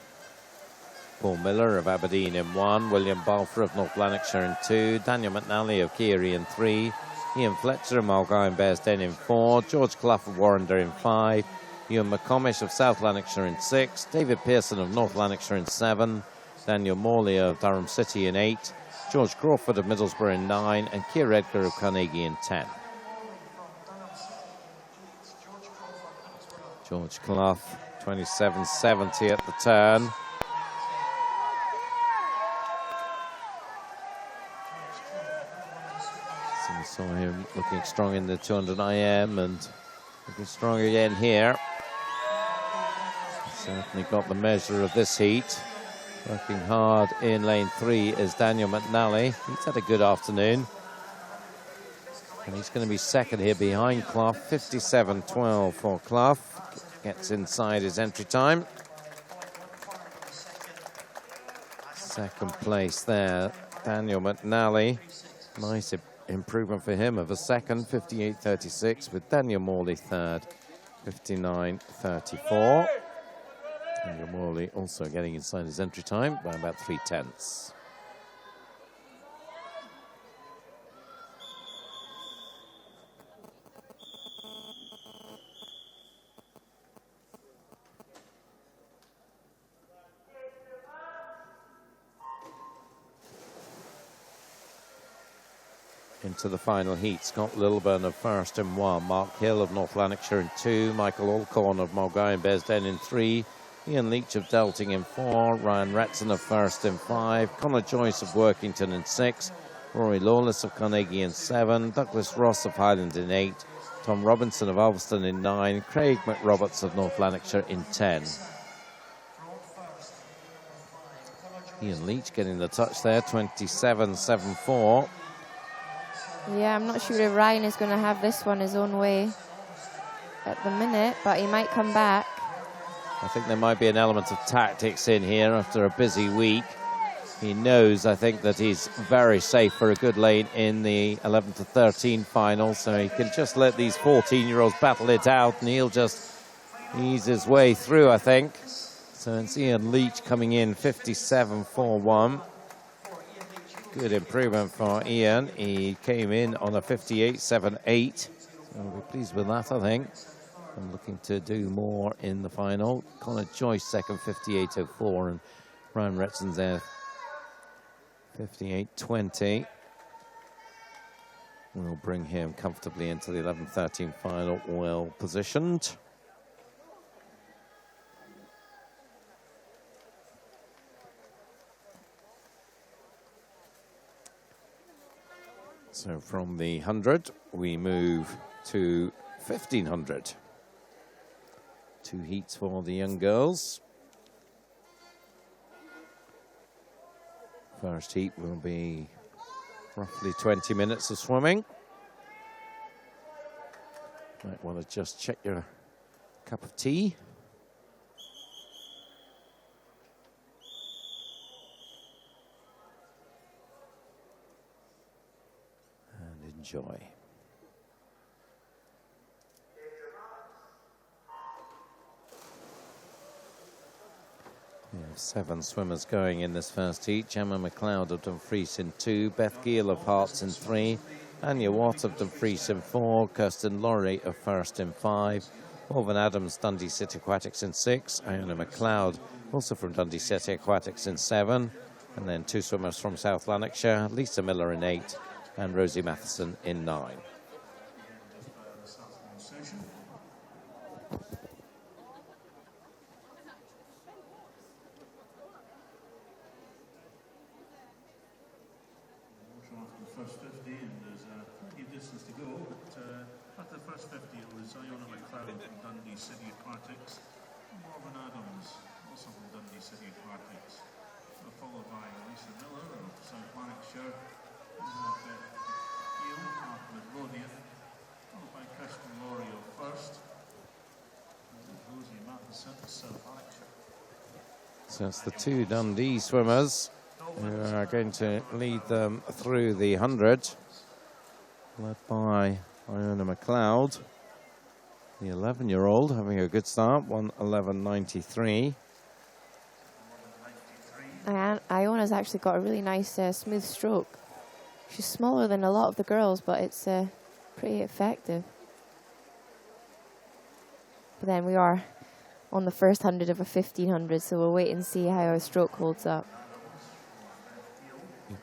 Paul Miller of Aberdeen in 1, William Balfour of North Lanarkshire in 2, Daniel McNally of Keary in 3, Ian Fletcher of Mulgoy and Bearsden in 4, George Clough of Warrender in 5, Ewan McComish of South Lanarkshire in 6, David Pearson of North Lanarkshire in 7, Daniel Morley of Durham City in 8, George Crawford of Middlesbrough in 9, and Keir Edgar of Carnegie in 10. George Clough, 27.70 at the turn. So we saw him looking strong in the 200 IM and looking strong again here. Certainly got the measure of this heat. Working hard in lane 3 is Daniel McNally. He's had a good afternoon. And he's going to be second here behind Clough. 57.12 for Clough. Gets inside his entry time. Second place there, Daniel McNally. Nice improvement for him of a second, 58.36, with Daniel Morley third, 59.34. Daniel Morley also getting inside his entry time by about 3/10. Into the final heat, Scott Lilburn of first in 1, Mark Hill of North Lanarkshire in 2, Michael Alcorn of Mulgoy and Bearsden in 3, Ian Leach of Delting in 4, Ryan Retson of first in 5, Conor Joyce of Workington in 6, Rory Lawless of Carnegie in 7, Douglas Ross of Highland in 8, Tom Robinson of Ulverston in 9, Craig McRoberts of North Lanarkshire in 10. Ian Leach getting the touch there, 27.74. Yeah, I'm not sure if Ryan is going to have this one his own way at the minute, but he might come back. I think there might be an element of tactics in here after a busy week. He knows, I think, that he's very safe for a good lane in the 11 to 13 final, so he can just let these 14-year-olds battle it out, and he'll just ease his way through, I think. So it's Ian Leach coming in, 57.41. Good improvement for Ian. He came in on a 58.78. So we'll be pleased with that, I think. I'm looking to do more in the final. Conor Joyce second, 58.04, and Ryan Retson's there, 58.20. We'll bring him comfortably into the 11-13 final, well positioned. So from the 100, we move to 1,500. 2 heats for the young girls. First heat will be roughly 20 minutes of swimming. Might want to just check your cup of tea. And enjoy. We have 7 swimmers going in this first heat. Gemma McLeod of Dumfries in 2, Beth Gill of Hearts in 3, Anya Watt of Dumfries in 4, Kirsten Laurie of First in 5, Morven Adams, Dundee City Aquatics in 6, Iona McLeod, also from Dundee City Aquatics in 7, And then 2 swimmers from South Lanarkshire, Lisa Miller in 8 and Rosie Matheson in 9. First 50, and there's plenty of distance to go, but after the first 50 it was Iona McLeod from Dundee City Aquatics, and Morgan Adams, also from Dundee City Aquatics, followed by Lisa Miller of South Lanarkshire, and Beth Gill, half Midlothian, followed by Kirsten Laurie of First, and Rosie Matheson of South Lanarkshire. So it's the 2 Dundee swimmers who are going to lead them through the 100, led by Iona McLeod, the 11-year-old, having a good start, 1:11.93. And Iona's actually got a really nice smooth stroke. She's smaller than a lot of the girls, but it's pretty effective. But then we are on the first 100 of a 1500, so we'll wait and see how her stroke holds up.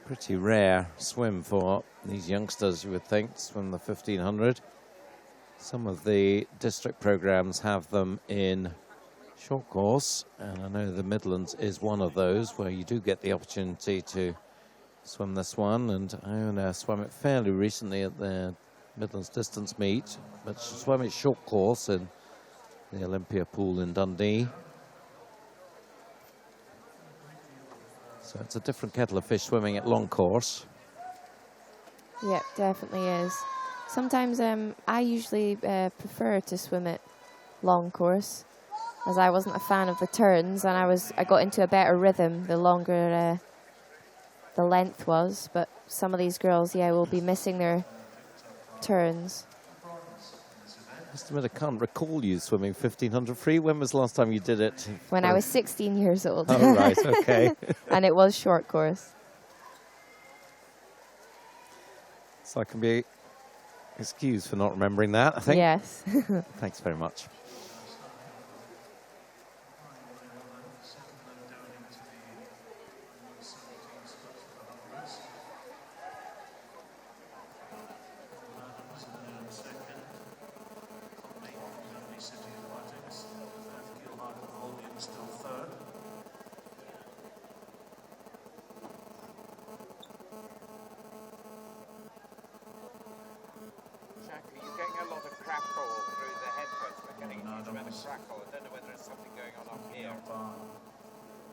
Pretty rare swim for these youngsters, you would think, swim the 1500. Some of the district programs have them in short course, and I know the Midlands is one of those where you do get the opportunity to swim this one, and Iona swam it fairly recently at the Midlands distance meet, but she swam it short course in the Olympia pool in Dundee. So it's a different kettle of fish swimming at long course. Yep, definitely is. Sometimes I usually prefer to swim at long course, as I wasn't a fan of the turns, and I got into a better rhythm the longer the length was. But some of these girls, yeah, will be missing their turns. Just a minute, I can't recall you swimming 1500 free. When was the last time you did it? When I was 16 years old. Oh, right, okay. And it was short course. So I can be excused for not remembering that, I think. Yes. Thanks very much.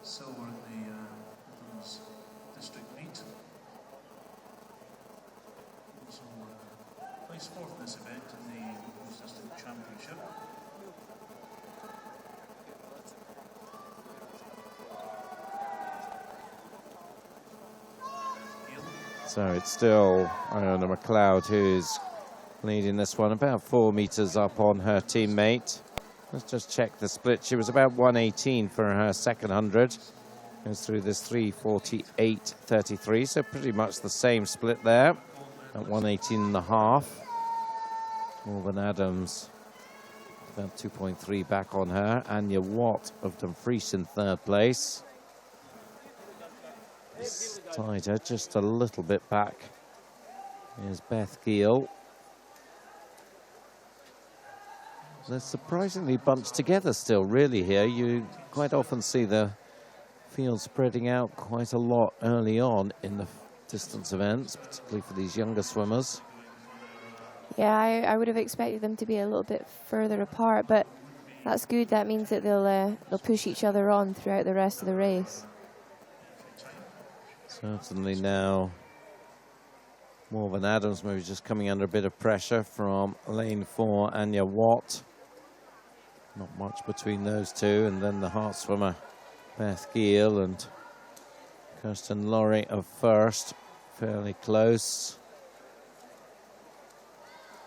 Silver in the Midlands district meet. Also placed 4th in this event in the Midlands District Championship. So it's still Iona McLeod who's leading this one, about 4 meters up on her teammate. Let's just check the split. She was about 1:18 for her second 100. Goes through this 3:48.33, so pretty much the same split there at 1:18.5. Morgan Adams about 2.3 back on her. Anya Watt of Dumfries in 3rd place. Tighter, just a little bit back. Here's Beth Gill. They're surprisingly bunched together still, really, here. You quite often see the field spreading out quite a lot early on in the distance events, particularly for these younger swimmers. Yeah, I would have expected them to be a little bit further apart, but that's good. That means that they'll push each other on throughout the rest of the race. Certainly now, Morgan Adams maybe just coming under a bit of pressure from lane 4, Anya Watt. Not much between those two, and then the heart swimmer Beth Gill and Kirsten Laurie of First, fairly close.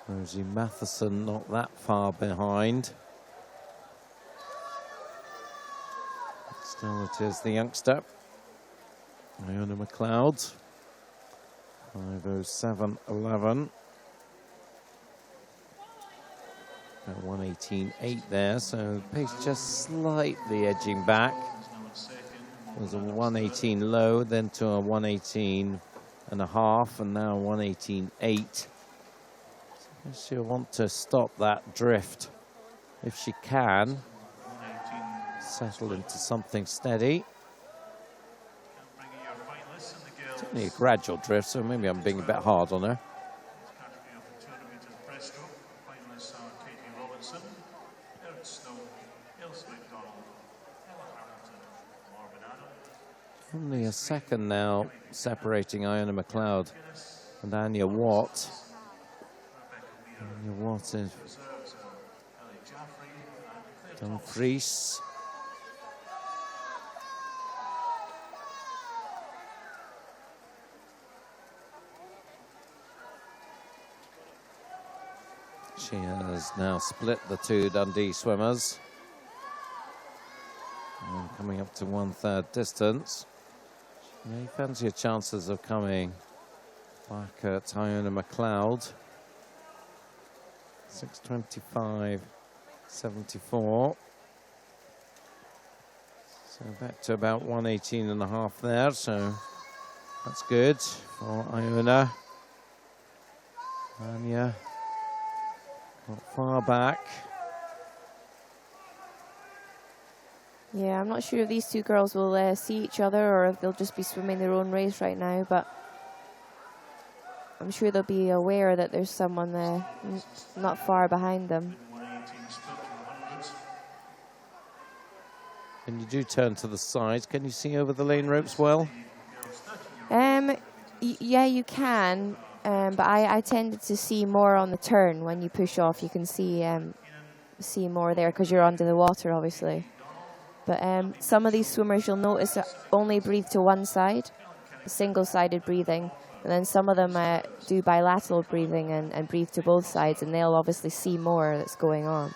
Rosie Matheson not that far behind. But still it is the youngster, Iona McLeod, 5:07.11. At 1:18.8 there, so pace just slightly edging back. It was a 118 low, then to a 118 and a half, and now 118.8. She'll want to stop that drift if she can. Settle into something steady. It's only a gradual drift, so maybe I'm being a bit hard on her. Only a second now separating Iona McLeod and Anya Watt. Anya Watt is Dumfries. She has now split the two Dundee swimmers. And coming up to 1/3 distance. You fancy your chances of coming back at Iona McLeod. 6:25.74. So back to about 118 and a half there, so that's good for Iona. Anya not far back. Yeah, I'm not sure if these two girls will see each other or if they'll just be swimming their own race right now, but I'm sure they'll be aware that there's someone there not far behind them. And you do turn to the side. Can you see over the lane ropes well? Yeah, you can, but I tended to see more on the turn. When you push off, you can see more there because you're under the water, obviously. But some of these swimmers, you'll notice, only breathe to one side, single-sided breathing. And then some of them do bilateral breathing and breathe to both sides, and they'll obviously see more that's going on.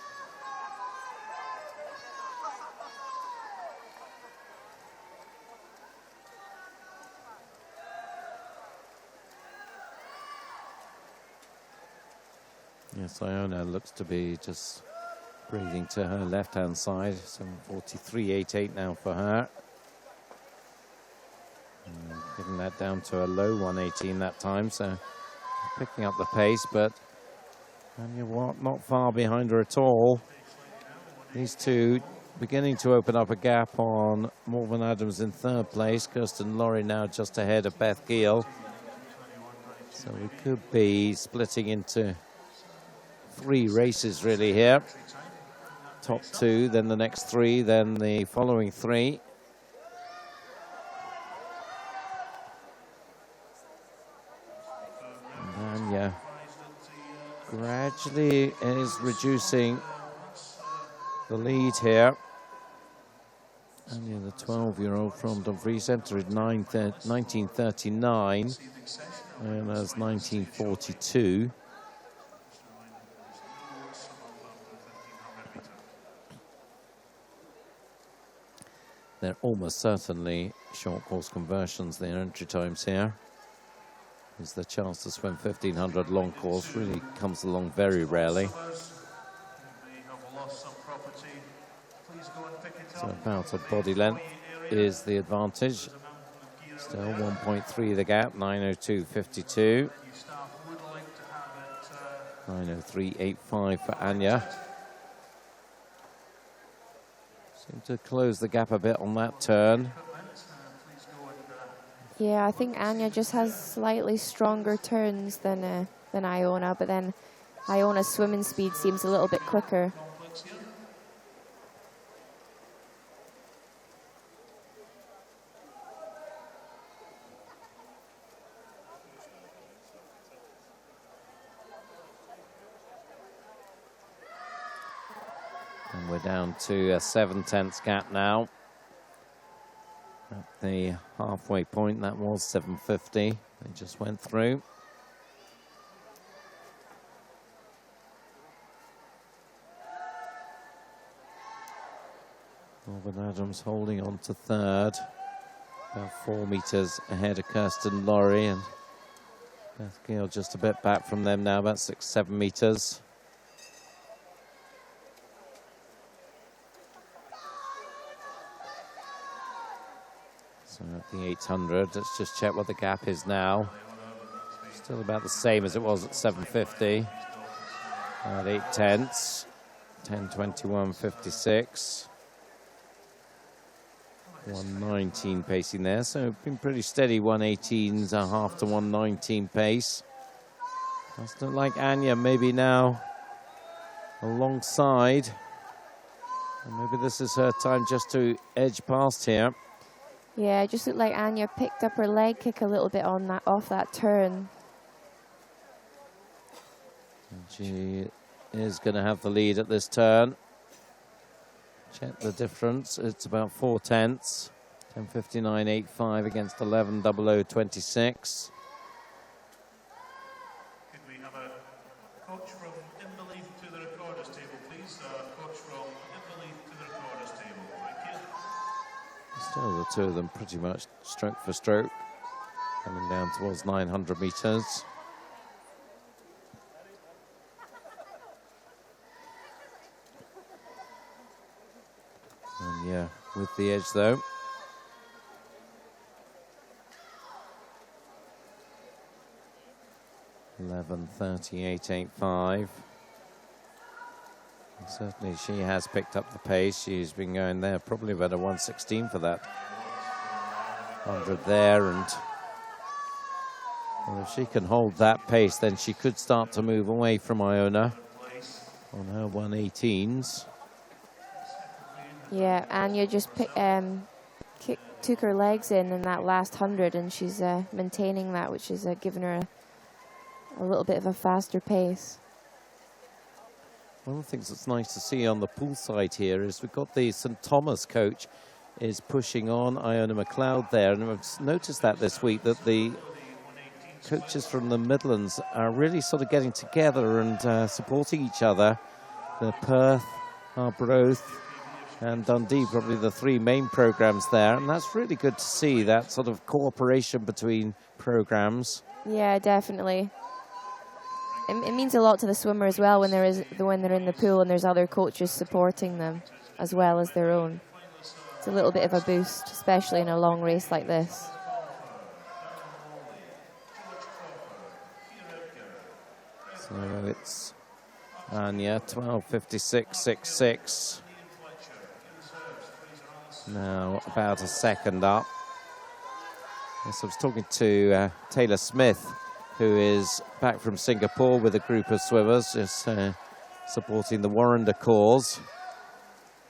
Yes, Iona looks to be just breathing to her left-hand side. 7:43.88 now for her. Getting that down to a low 118 that time, so picking up the pace, but Anya Watt not far behind her at all. These two beginning to open up a gap on Morven Adams in 3rd place. Kirsten Laurie now just ahead of Beth Gill. So we could be splitting into 3 races really here. Top 2, then the next 3, then the following 3. Anya gradually is reducing the lead here. Anya, the 12-year-old from Dumfries, entered 1939 and as 1942. They're almost certainly short course conversions, their entry times here. Is the chance to swim 1500 long course really comes along very rarely. So about a body length is the advantage. Still 1.3 the gap, 9:02.52. 9:03.85 for Anya. Seem to close the gap a bit on that turn. Yeah, I think Anya just has slightly stronger turns than Iona, but then Iona's swimming speed seems a little bit quicker. And we're down to a 7/10 gap now. At the halfway point, that was 7:50. They just went through. Morven Adams holding on to 3rd. About 4 meters ahead of Kirsten Laurie, and Beth Gill just a bit back from them now, about 6-7 meters. So at the 800, let's just check what the gap is now. Still about the same as it was at 750. At 8 tenths, 10:21.56. 119 pacing there, so been pretty steady. 118's a half to 119 pace. Does look like Anya maybe now alongside. And maybe this is her time just to edge past here. Yeah, it just looked like Anya picked up her leg kick a little bit on that off that turn. And she is going to have the lead at this turn. Check the difference. It's about 4 tenths. 10:59.85 against 11:00.26. Could we have a coach from Inbelief to the recorder's table, please? Coach from Inbelief to the recorder's table. Thank you. Still the two of them pretty much stroke for stroke. Coming down towards 900 meters. And yeah, with the edge though. (11:38.85). Certainly she has picked up the pace. She's been going there probably about a 116 for that 100 there, and well, if she can hold that pace, then she could start to move away from Iona on her 118s. Yeah, Anya just took her legs in that last 100, and she's maintaining that, which is giving her a little bit of a faster pace. One of the things that's nice to see on the pool side here is we've got the St Thomas coach is pushing on Iona McLeod there, and I've noticed that this week that the coaches from the Midlands are really sort of getting together and supporting each other. The Perth, Arbroath and Dundee, probably the three main programs there, and that's really good to see that sort of cooperation between programs. Yeah, definitely. It means a lot to the swimmer as well when they're in the pool and there's other coaches supporting them as well as their own. It's a little bit of a boost, especially in a long race like this. So it's Anya 12:56.66. Now about a second up. Yes, I was talking to Taylor Smith, who is back from Singapore with a group of swimmers, just supporting the Warrender cause.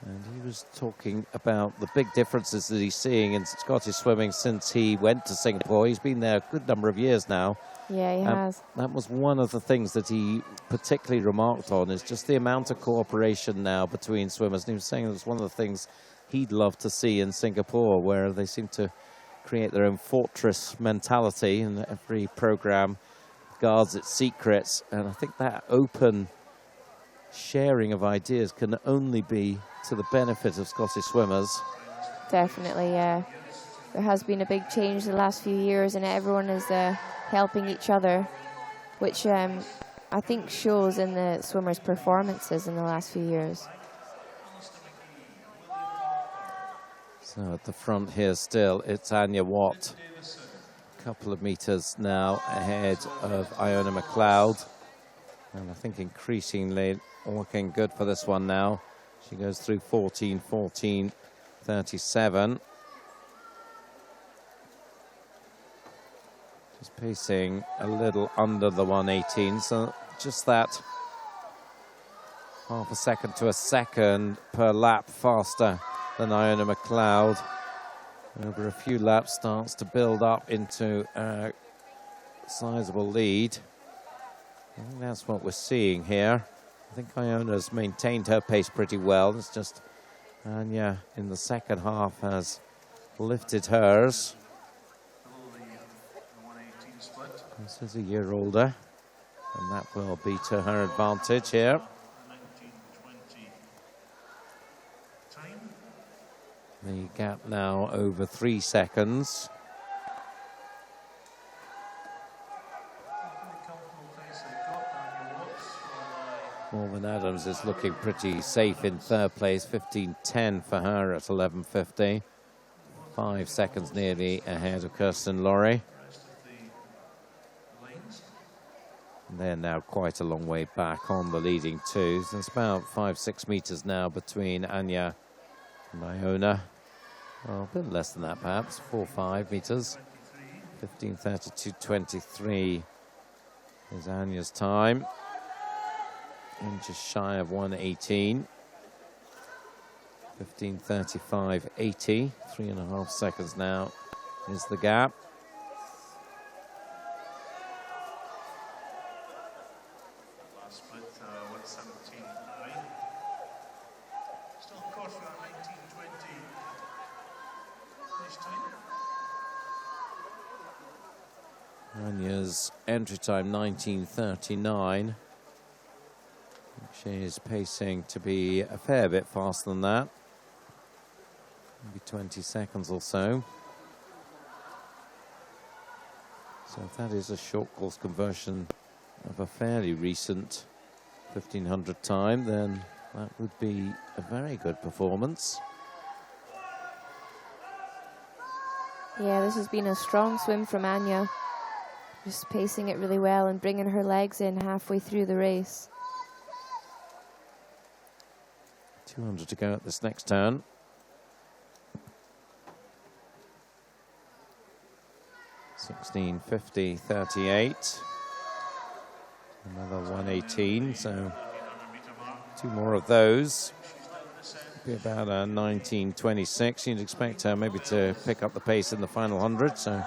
And he was talking about the big differences that he's seeing in Scottish swimming since he went to Singapore. He's been there a good number of years now. Yeah, he has. That was one of the things that he particularly remarked on, is just the amount of cooperation now between swimmers. And he was saying it was one of the things he'd love to see in Singapore, where they seem to create their own fortress mentality, and every program guards its secrets. And I think that open sharing of ideas can only be to the benefit of Scottish swimmers. Definitely, yeah. There has been a big change the last few years, and everyone is helping each other, which I think shows in the swimmers' performances in the last few years. So at the front here still, it's Anya Watt. A couple of meters now ahead of Iona McLeod. And I think increasingly looking good for this one now. She goes through 14:14.37. She's pacing a little under the 118, so just that half a second to a second per lap faster than Iona McLeod. Over a few laps starts to build up into a sizable lead. I think that's what we're seeing here. I think Iona's maintained her pace pretty well. It's just Anya in the second half has lifted hers. This is a year older, and that will be to her advantage here. The gap now over 3 seconds. Morven Adams is looking pretty safe in third place, 15:10 for her at 11:50. 5 seconds nearly ahead of Kirsten Laurie. And they're now quite a long way back on the leading two. So it's about 5-6 meters now between Anya and Iona. Well, a bit less than that perhaps, 4-5 meters. 15:32.23 is Anya's time. And just shy of 1:18. 15:35.80. 3.5 seconds now is the gap. Last split, 1:17.9. Still on course for a 19:20 finish time. Anya's entry time 19:39. She is pacing to be a fair bit faster than that. Maybe 20 seconds or so. So if that is a short course conversion of a fairly recent 1500 time, then that would be a very good performance. Yeah, this has been a strong swim from Anya. Just pacing it really well and bringing her legs in halfway through the race. 200 to go at this next turn. (16:50.38). Another 1:18, so 2 more of those. Be about a 19:26. You'd expect her maybe to pick up the pace in the final 100, so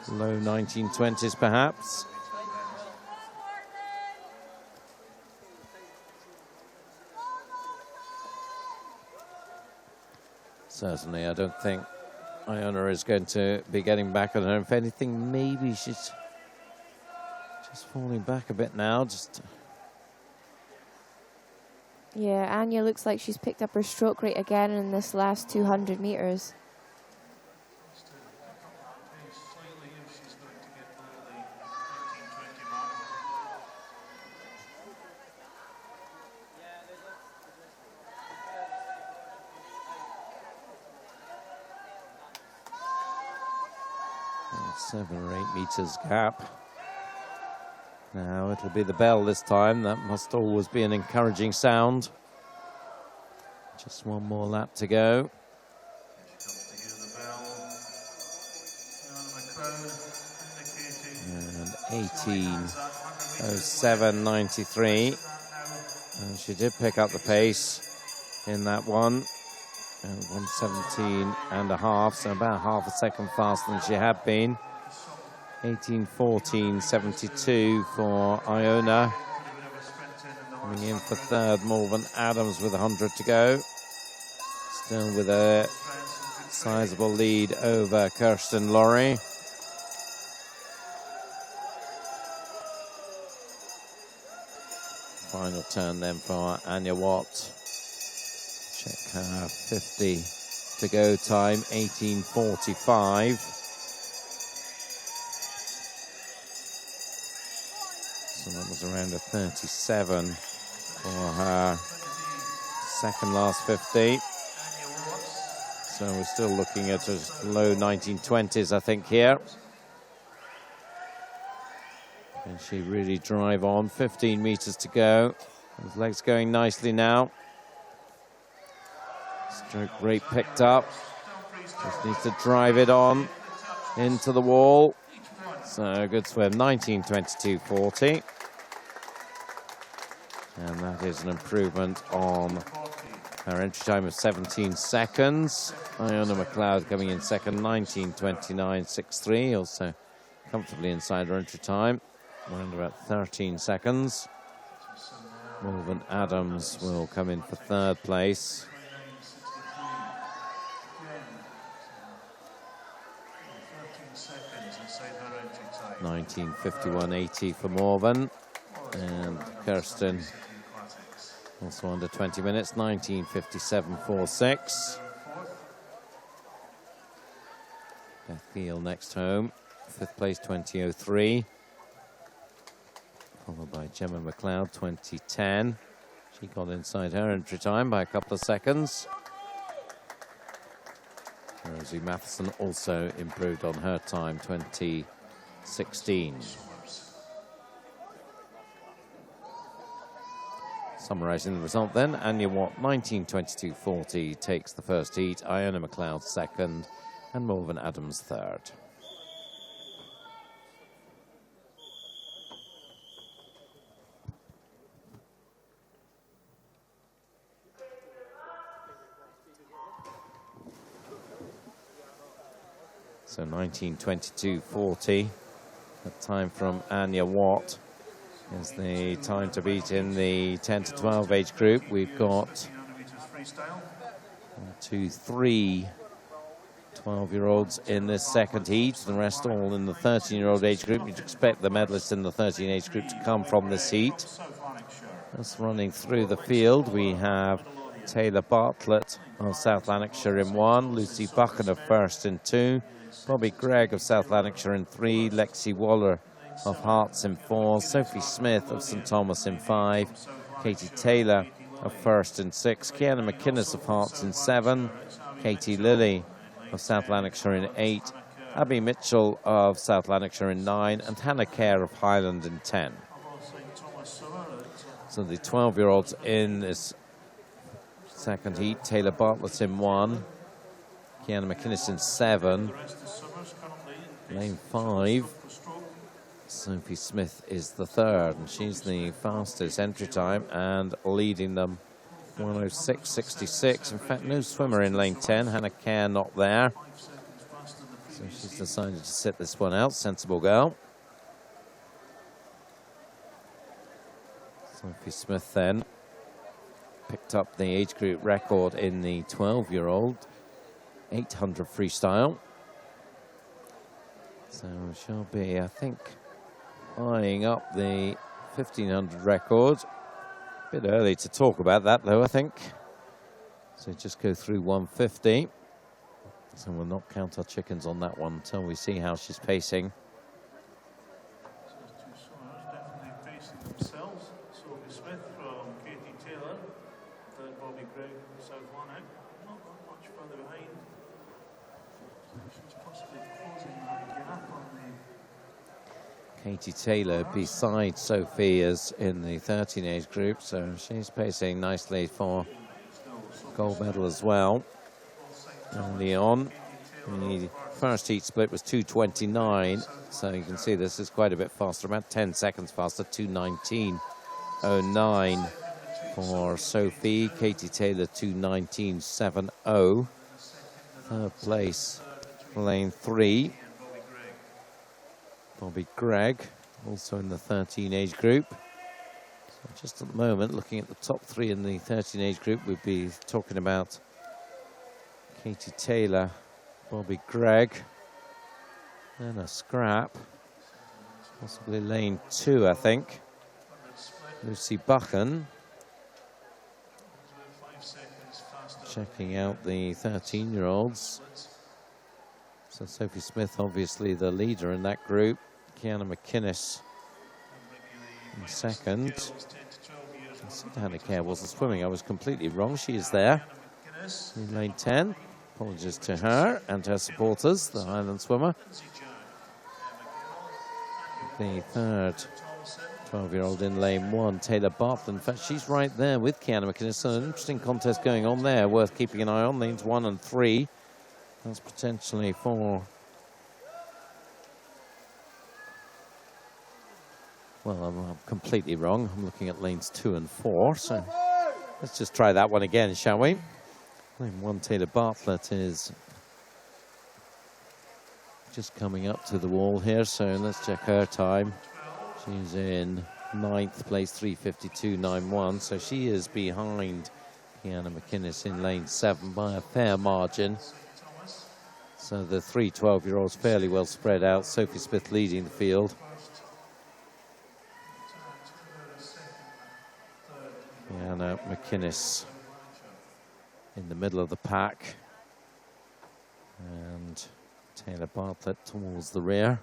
low 1920s perhaps. Certainly, I don't think Iona is going to be getting back on her. If anything, maybe she's just falling back a bit now. Yeah, Anya looks like she's picked up her stroke rate again in this last 200 meters. And 7 or 8 meters gap. Now it'll be the bell this time. That must always be an encouraging sound. Just one more lap to go. And 18:07.93. And she did pick up the pace in that one. And 1:17.5, so about half a second faster than she had been. 18:14.72 for Iona. Coming in for third, Morven Adams with 100 to go. Still with a sizable lead over Kirsten Laurie. Final turn then for Anya Watt. Check her 50 to go time, 18:45. So that was around a 37 for her second last 50. So we're still looking at a low 1920s, I think, here. Can she really drive on? 15 meters to go. His legs going nicely now. Stroke rate picked up. Just needs to drive it on into the wall. So good swim, 19:22.40. And that is an improvement on her entry time of 17 seconds. Iona McLeod coming in second, 19:29.63. Also comfortably inside her entry time, around about 13 seconds. Morven Adams will come in for third place. 19:51.80 for Morven. And Kirsten also under 20 minutes, 19:57.46. Beth Gill next home, 5th place, 20:03. Followed by Gemma McLeod, 20:10. She got inside her entry time by a couple of seconds. Rosie Matheson also improved on her time, 2016. Summarising the result then, Anya Watt 19:22.40 takes the first heat, Iona McLeod second, and Morven Adams third. So 19:22.40, that time from Anya Watt is the time to beat in the 10 to 12 age group. We've got 3 12-year-olds in this second heat, the rest all in the 13-year-old age group. You'd expect the medalists in the 13 age group to come from this heat. Just running through the field, we have Taylor Bartlett of South Lanarkshire in 1, Lucy Buchan of First in 2, Bobby Gregg of South Lanarkshire in 3, Lexi Waller of Hearts in 4, Sophie Smith of St Thomas in 5, Katie Taylor of First in 6, Kiana McInnes of Hearts in 7, Katie Lilly of South Lanarkshire in 8, Abby Mitchell of South Lanarkshire in 9, and Hannah Kerr of Highland in 10. So the 12-year-olds in this second heat, Taylor Bartlett in 1, Kiana McInnes in 7, lane 5, Sophie Smith is the third, and she's the fastest entry time and leading them 106.66. In fact, no swimmer in lane 10, Hannah Kerr not there. So she's decided to sit this one out, sensible girl. Sophie Smith then picked up the age group record in the 12-year-old 800 freestyle. So she'll be, I think, eyeing up the 1500 record. A bit early to talk about that, though, I think. So just go through 150. So we'll not count our chickens on that one until we see how she's pacing. Definitely pacing themselves. Sophie Smith from Katie Taylor, then Bobby Gregg from South Lanark. Not much further behind. She's possibly closing that gap on the... Katie Taylor beside Sophie is in the 13 age group, so she's pacing nicely for gold medal as well. Early on, the first heat split was 2:29, so you can see this is quite a bit faster, about 10 seconds faster, 2:19.09 for Sophie. Katie Taylor 2:19.70. Third place, lane 3. Bobby Gregg, also in the 13 age group. So just at the moment, looking at the top 3 in the 13 age group, we'd be talking about Katie Taylor, Bobby Gregg, and a scrap, possibly lane 2, I think. Lucy Buchan. Checking out the 13-year-olds. So Sophie Smith, obviously the leader in that group. Kiana McInnes in second. I said Hannah Kerr wasn't swimming. I was completely wrong. She is there in lane 10. Apologies to her and her supporters, the Highland swimmer. The third 12-year-old in lane 1, Taylor Bartlett. In fact, she's right there with Kiana McInnes. So an interesting contest going on there, worth keeping an eye on. Lanes 1 and 3. That's potentially for... Well, I'm completely wrong. I'm looking at lanes 2 and 4. So let's just try that one again, shall we? Lane 1, Taylor Bartlett is just coming up to the wall here. So let's check her time. She's in 9th place, 3:52.91. So she is behind Kiana McInnes in lane 7 by a fair margin. So the 3 12-year-olds fairly well spread out. Sophie Smith leading the field. Kiana McInnes in the middle of the pack. And Taylor Bartlett towards the rear.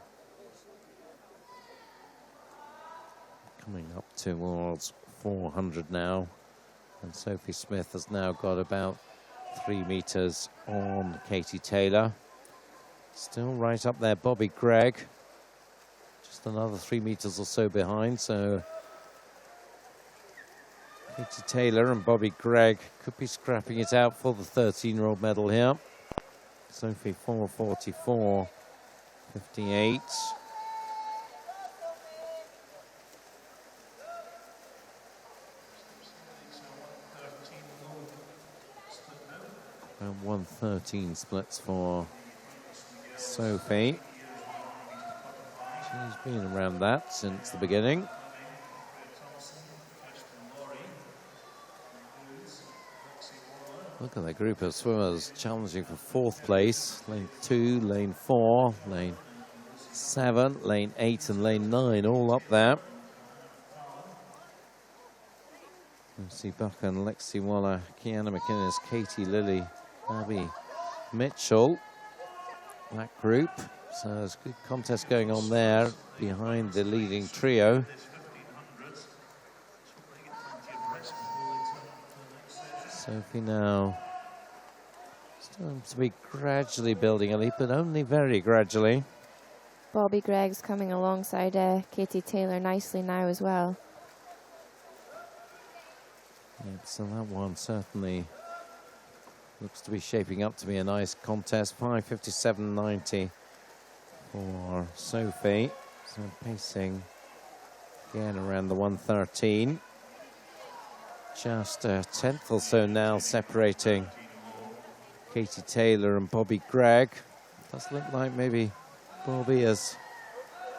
Coming up towards 400 now. And Sophie Smith has now got about 3 meters on Katie Taylor. Still right up there, Bobby Gregg. Just another 3 meters or so behind, so Katie Taylor and Bobby Gregg could be scrapping it out for the 13-year-old medal here. Sophie 4:44.58. And 1:13 splits for Sophie. She's been around that since the beginning. Look at the group of swimmers challenging for 4th place. Lane 2, lane 4, lane 7, lane 8 and lane 9 all up there. Lucy Bucker and Lexi Waller, Kiana McInnes, Katie Lilly, Abby Mitchell. That group. So there's a good contest going on there behind the leading trio. Sophie now starting to be gradually building a lead, but only very gradually. Bobby Gregg's coming alongside Katie Taylor nicely now as well. Yep, so that one certainly looks to be shaping up to be a nice contest. 5:57.90 for Sophie. So pacing again around the 1:13. Just a 10th or so now separating Katie Taylor and Bobby Gregg. Does look like maybe Bobby has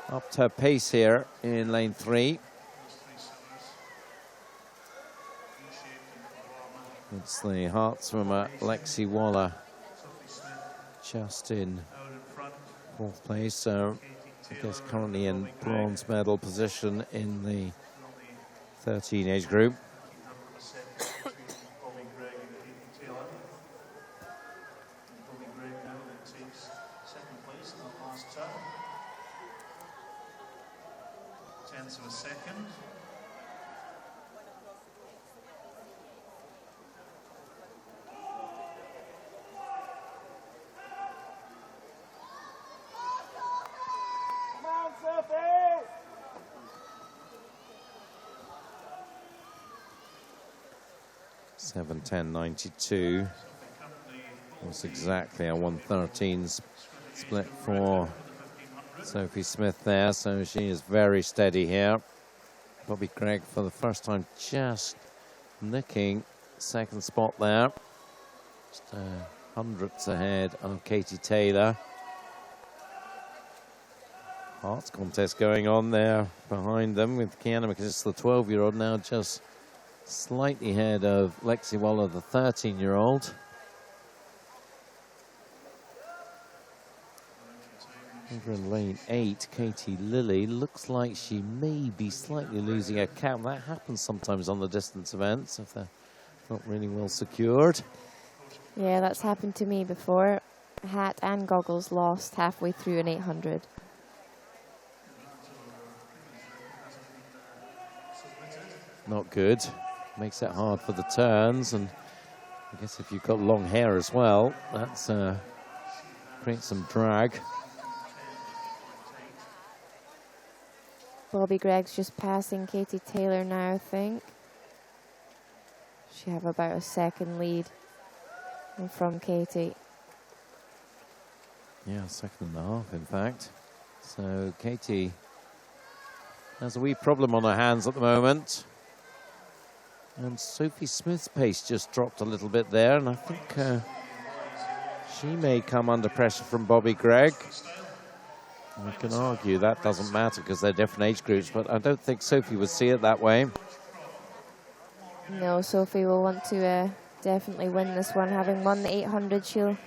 upped her pace here in lane 3. It's the Hart swimmer Lexi Waller just in 4th place, so I guess currently in bronze medal position in the 13 age group. Tenths of a second. Come on, Sophie! 7:10.92. That's exactly a 1:13 split for Sophie Smith there, so she is very steady here. Bobby Gregg for the first time just nicking 2nd spot there. Just hundredths ahead of Katie Taylor. Hearts contest going on there behind them with Kiana McInnes, the 12-year-old, now just slightly ahead of Lexi Waller, the 13-year-old. Over in lane 8, Katie Lilly looks like she may be slightly losing her count. That happens sometimes on the distance events if they're not really well secured. Yeah, that's happened to me before. Hat and goggles lost halfway through an 800. Not good. Makes it hard for the turns, and I guess if you've got long hair as well, that's creates some drag. Bobby Gregg's just passing Katie Taylor now, I think. She have about a 2nd lead from Katie. Yeah, 2.5 in fact. So Katie has a wee problem on her hands at the moment. And Sophie Smith's pace just dropped a little bit there, and I think she may come under pressure from Bobby Gregg. We can argue that doesn't matter because they're different age groups, but I don't think Sophie would see it that way. No, Sophie will want to definitely win this one. Having won the 800, she'll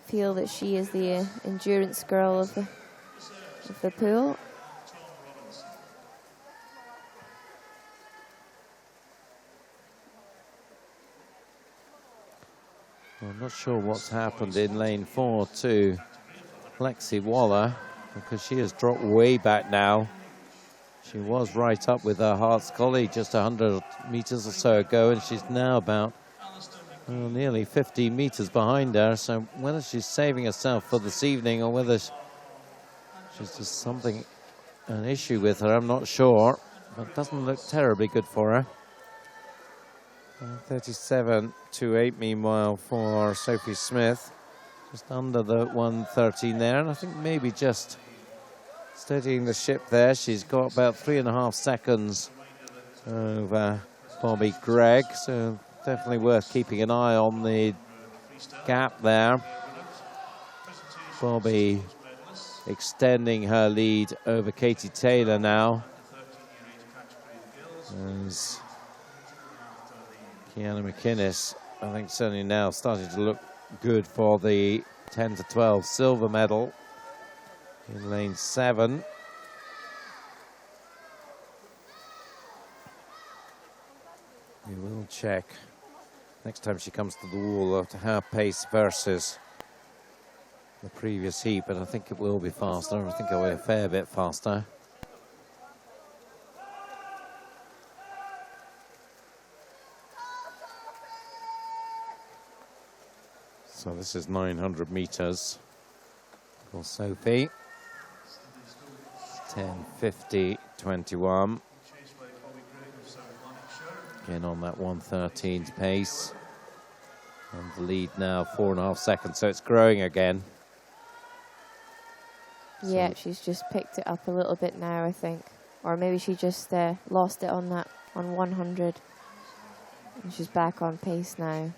feel that she is the endurance girl of the pool. Well, I'm not sure what's happened in lane 4 to Lexi Waller, because she has dropped way back now. She was right up with her Hearts colleague just 100 meters or so ago, and she's now about Well, nearly 15 metres behind her, so whether she's saving herself for this evening or whether she's just something, an issue with her, I'm not sure. But it doesn't look terribly good for her. 37.28 meanwhile for Sophie Smith. Just under the 113 there, and I think maybe just steadying the ship there. She's got about 3.5 seconds over Bobby Gregg, so definitely worth keeping an eye on the gap there. Bobby extending her lead over Katie Taylor now, as Kiana McInnes, I think, certainly now starting to look good for the 10 to 12 silver medal in lane 7. We will check next time she comes to the wall after her pace versus the previous heat, but I think it will be faster. I think it'll be a fair bit faster. So this is 900 metres for Sophie. 10:50.21. Again on that 113 pace. And the lead now 4.5 seconds, so it's growing again. Yeah, she's just picked it up a little bit now, I think. Or maybe she just lost it on 100. And she's back on pace now.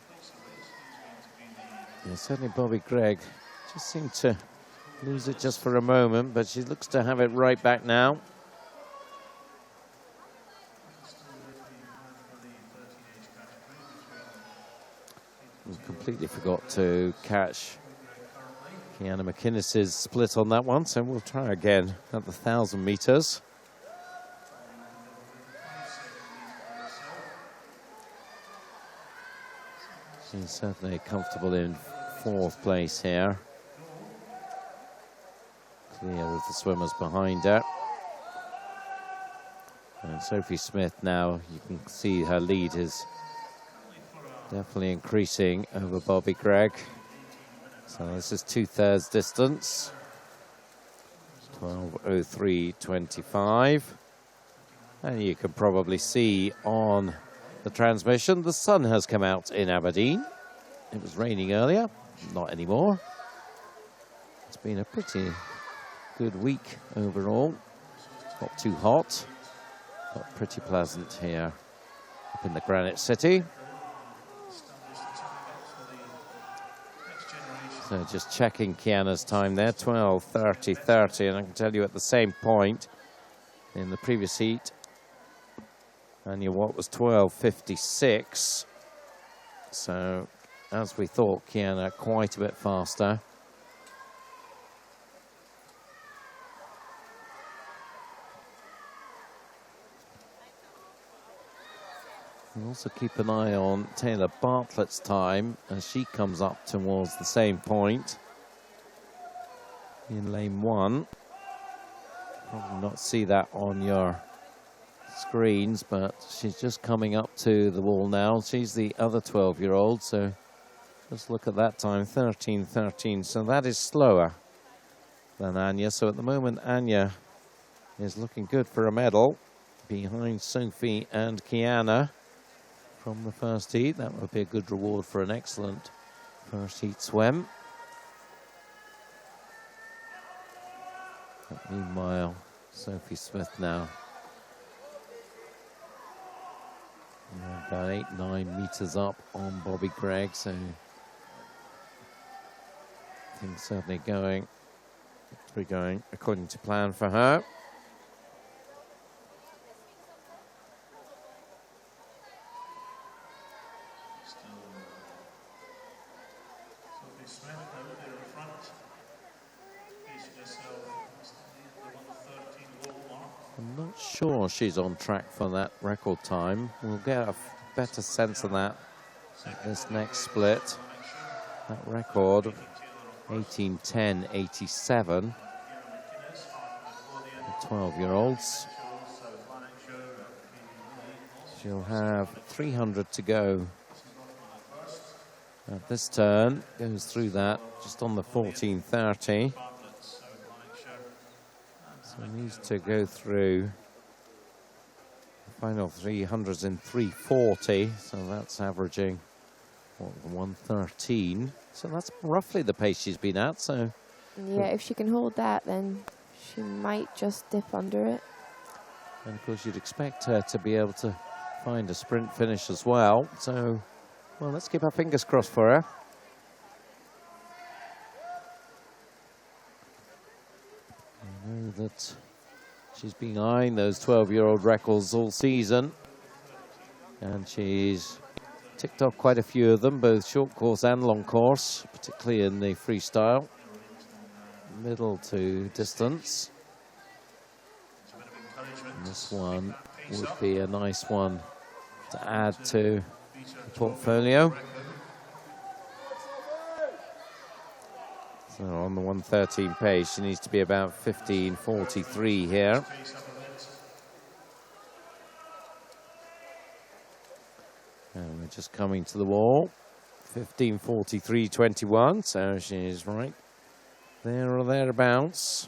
Yeah, certainly Bobby Gregg just seemed to lose it just for a moment, but she looks to have it right back now. We completely forgot to catch Kiana McInnes' split on that one, so we'll try again at the 1,000 metres. She's certainly comfortable in 4th place here. Clear of the swimmers behind her. And Sophie Smith now, you can see her lead is definitely increasing over Bobby Gregg. So this is 2/3 distance. 12:03.25. And you can probably see on the transmission, the sun has come out in Aberdeen. It was raining earlier, not anymore. It's been a pretty good week overall. Not too hot, but pretty pleasant here up in the Granite City. So just checking Kiana's time there, 12:30.30, and I can tell you at the same point in the previous heat, Anya Watt was 12:56. So, as we thought, Kiana quite a bit faster. We'll also keep an eye on Taylor Bartlett's time as she comes up towards the same point in lane 1. Probably not see that on your screens, but she's just coming up to the wall now. She's the other 12-year-old, so just look at that time, 13:13. So that is slower than Anya. So at the moment, Anya is looking good for a medal behind Sophie and Kiana from the first heat. That would be a good reward for an excellent first heat swim. But meanwhile, Sophie Smith now about 8-9 meters up on Bobby Gregg, so things certainly going according to plan for her. I'm not sure she's on track for that record time. We'll get a better sense of that at this next split. That record, 18:10.87. The 12-year-olds. She'll have 300 to go At this turn, goes through that just on the 14.30. So he needs to go through the final 300s in 3:40. So that's averaging, what, 1:13. So that's roughly the pace she's been at. So yeah, if she can hold that, then she might just dip under it. And of course, you'd expect her to be able to find a sprint finish as well. So, well, let's keep our fingers crossed for her. I know that she's been eyeing those 12-year-old records all season. And she's ticked off quite a few of them, both short course and long course, particularly in the freestyle, middle to distance. And this one would be a nice one to add to the portfolio. So on the 1:13 pace, she needs to be about 15:43 here. And we're just coming to the wall. 15:43.21, so she's right there or thereabouts.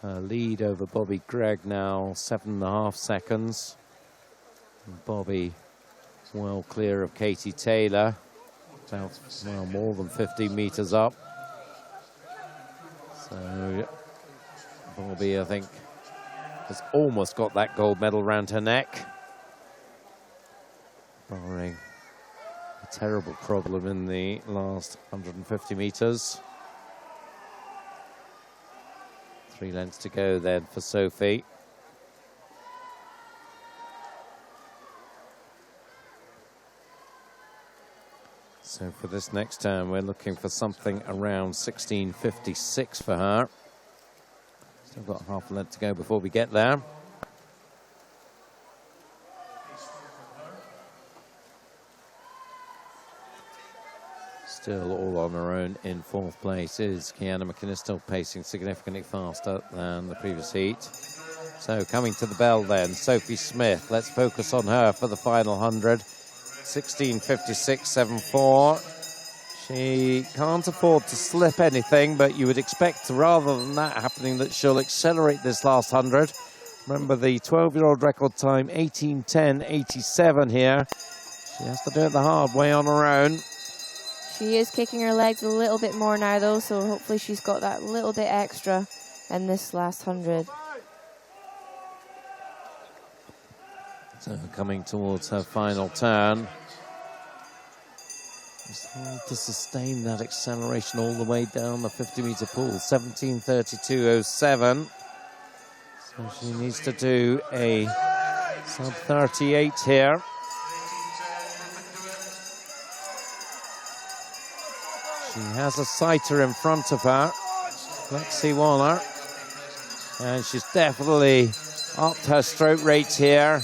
Lead over Bobby Gregg now, 7.5 seconds. And Bobby well clear of Katie Taylor, about well, more than 15 meters up. So Bobby, I think, has almost got that gold medal round her neck, barring a terrible problem in the last 150 meters. 3 lengths to go then for Sophie. So for this next turn, we're looking for something around 16:56 for her. Still got half a length to go before we get there. Still all on her own in 4th place is Kiana McInnes, still pacing significantly faster than the previous heat. So coming to the bell then, Sophie Smith. Let's focus on her for the final 100. 16:56.74. She can't afford to slip anything, but you would expect, rather than that happening, that she'll accelerate this last 100. Remember the 12-year-old record time, 18:10.87 here. She has to do it the hard way on her own. She is kicking her legs a little bit more now, though, so hopefully she's got that little bit extra in this last 100. So coming towards her final turn. It's hard to sustain that acceleration all the way down the 50-meter pool. 17:32.07. So she needs to do a sub-38 here. She has a sighter in front of her, Lexi Waller, and she's definitely upped her stroke rates here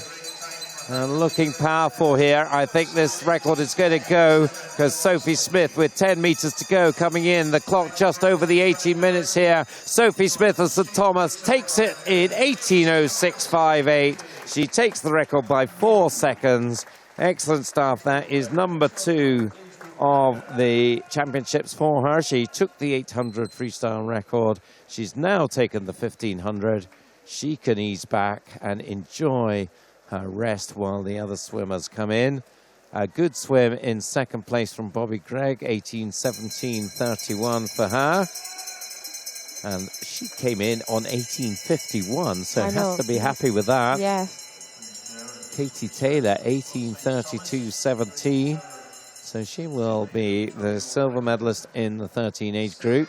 and looking powerful here. I think this record is going to go, because Sophie Smith with 10 meters to go coming in, the clock just over the 18 minutes here. Sophie Smith of St Thomas takes it in 18:06.58. She takes the record by 4 seconds. Excellent stuff. That is number 2 of the championships for her. She took the 800 freestyle record. She's now taken the 1500. She can ease back and enjoy her rest while the other swimmers come in. A good swim in second place from Bobby Gregg, 18:17.31 for her. And she came in on 18:51, so has to be happy with that. Yeah. Katie Taylor, 18:32.17. So she will be the silver medalist in the 13 age group.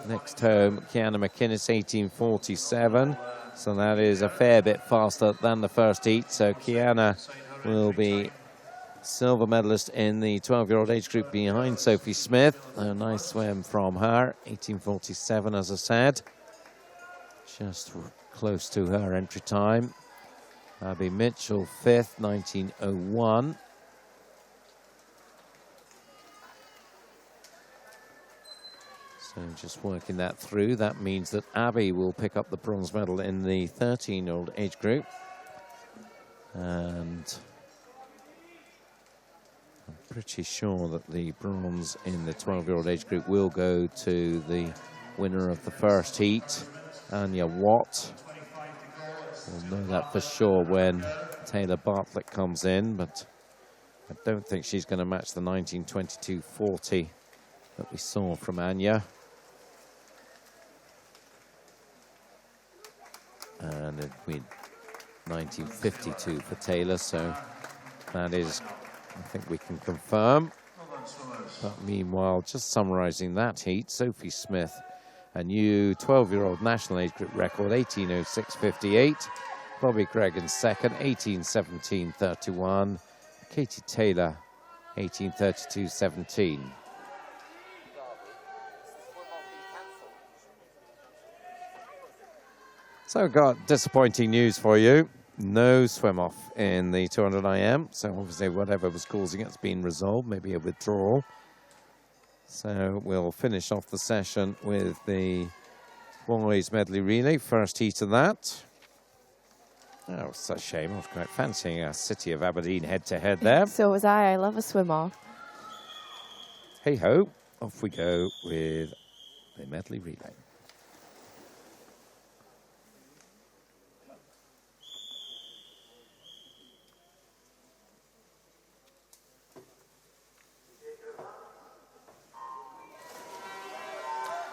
Next home, Kiana McInnes, 18:47. So that is a fair bit faster than the first heat. So Kiana will be silver medalist in the 12-year-old age group behind Sophie Smith. A nice swim from her, 18:47, as I said. Just close to her entry time. Abby Mitchell, 5th, 19:01. So just working that through, that means that Abby will pick up the bronze medal in the 13-year-old age group. And pretty sure that the bronze in the 12-year-old age group will go to the winner of the first heat, Anya Watt. We'll know that for sure when Taylor Bartlett comes in, but I don't think she's going to match the 1922.40 that we saw from Anya. And it'd be 1952 for Taylor, so that is, I think we can confirm. But meanwhile, just summarising that heat, Sophie Smith, a new 12-year-old national age group record, 18:06.58. Bobby Gregg in second, 18:17.31. Katie Taylor, 18:32.17. So I've got disappointing news for you. No swim off in the 200 IM. So obviously whatever was causing it's been resolved, maybe a withdrawal. So we'll finish off the session with the boys medley relay, first heat of that. Oh, it's a shame. I was quite fancying a City of Aberdeen head-to-head there. So was I. I love a swim off. Hey-ho, off we go with the medley relay.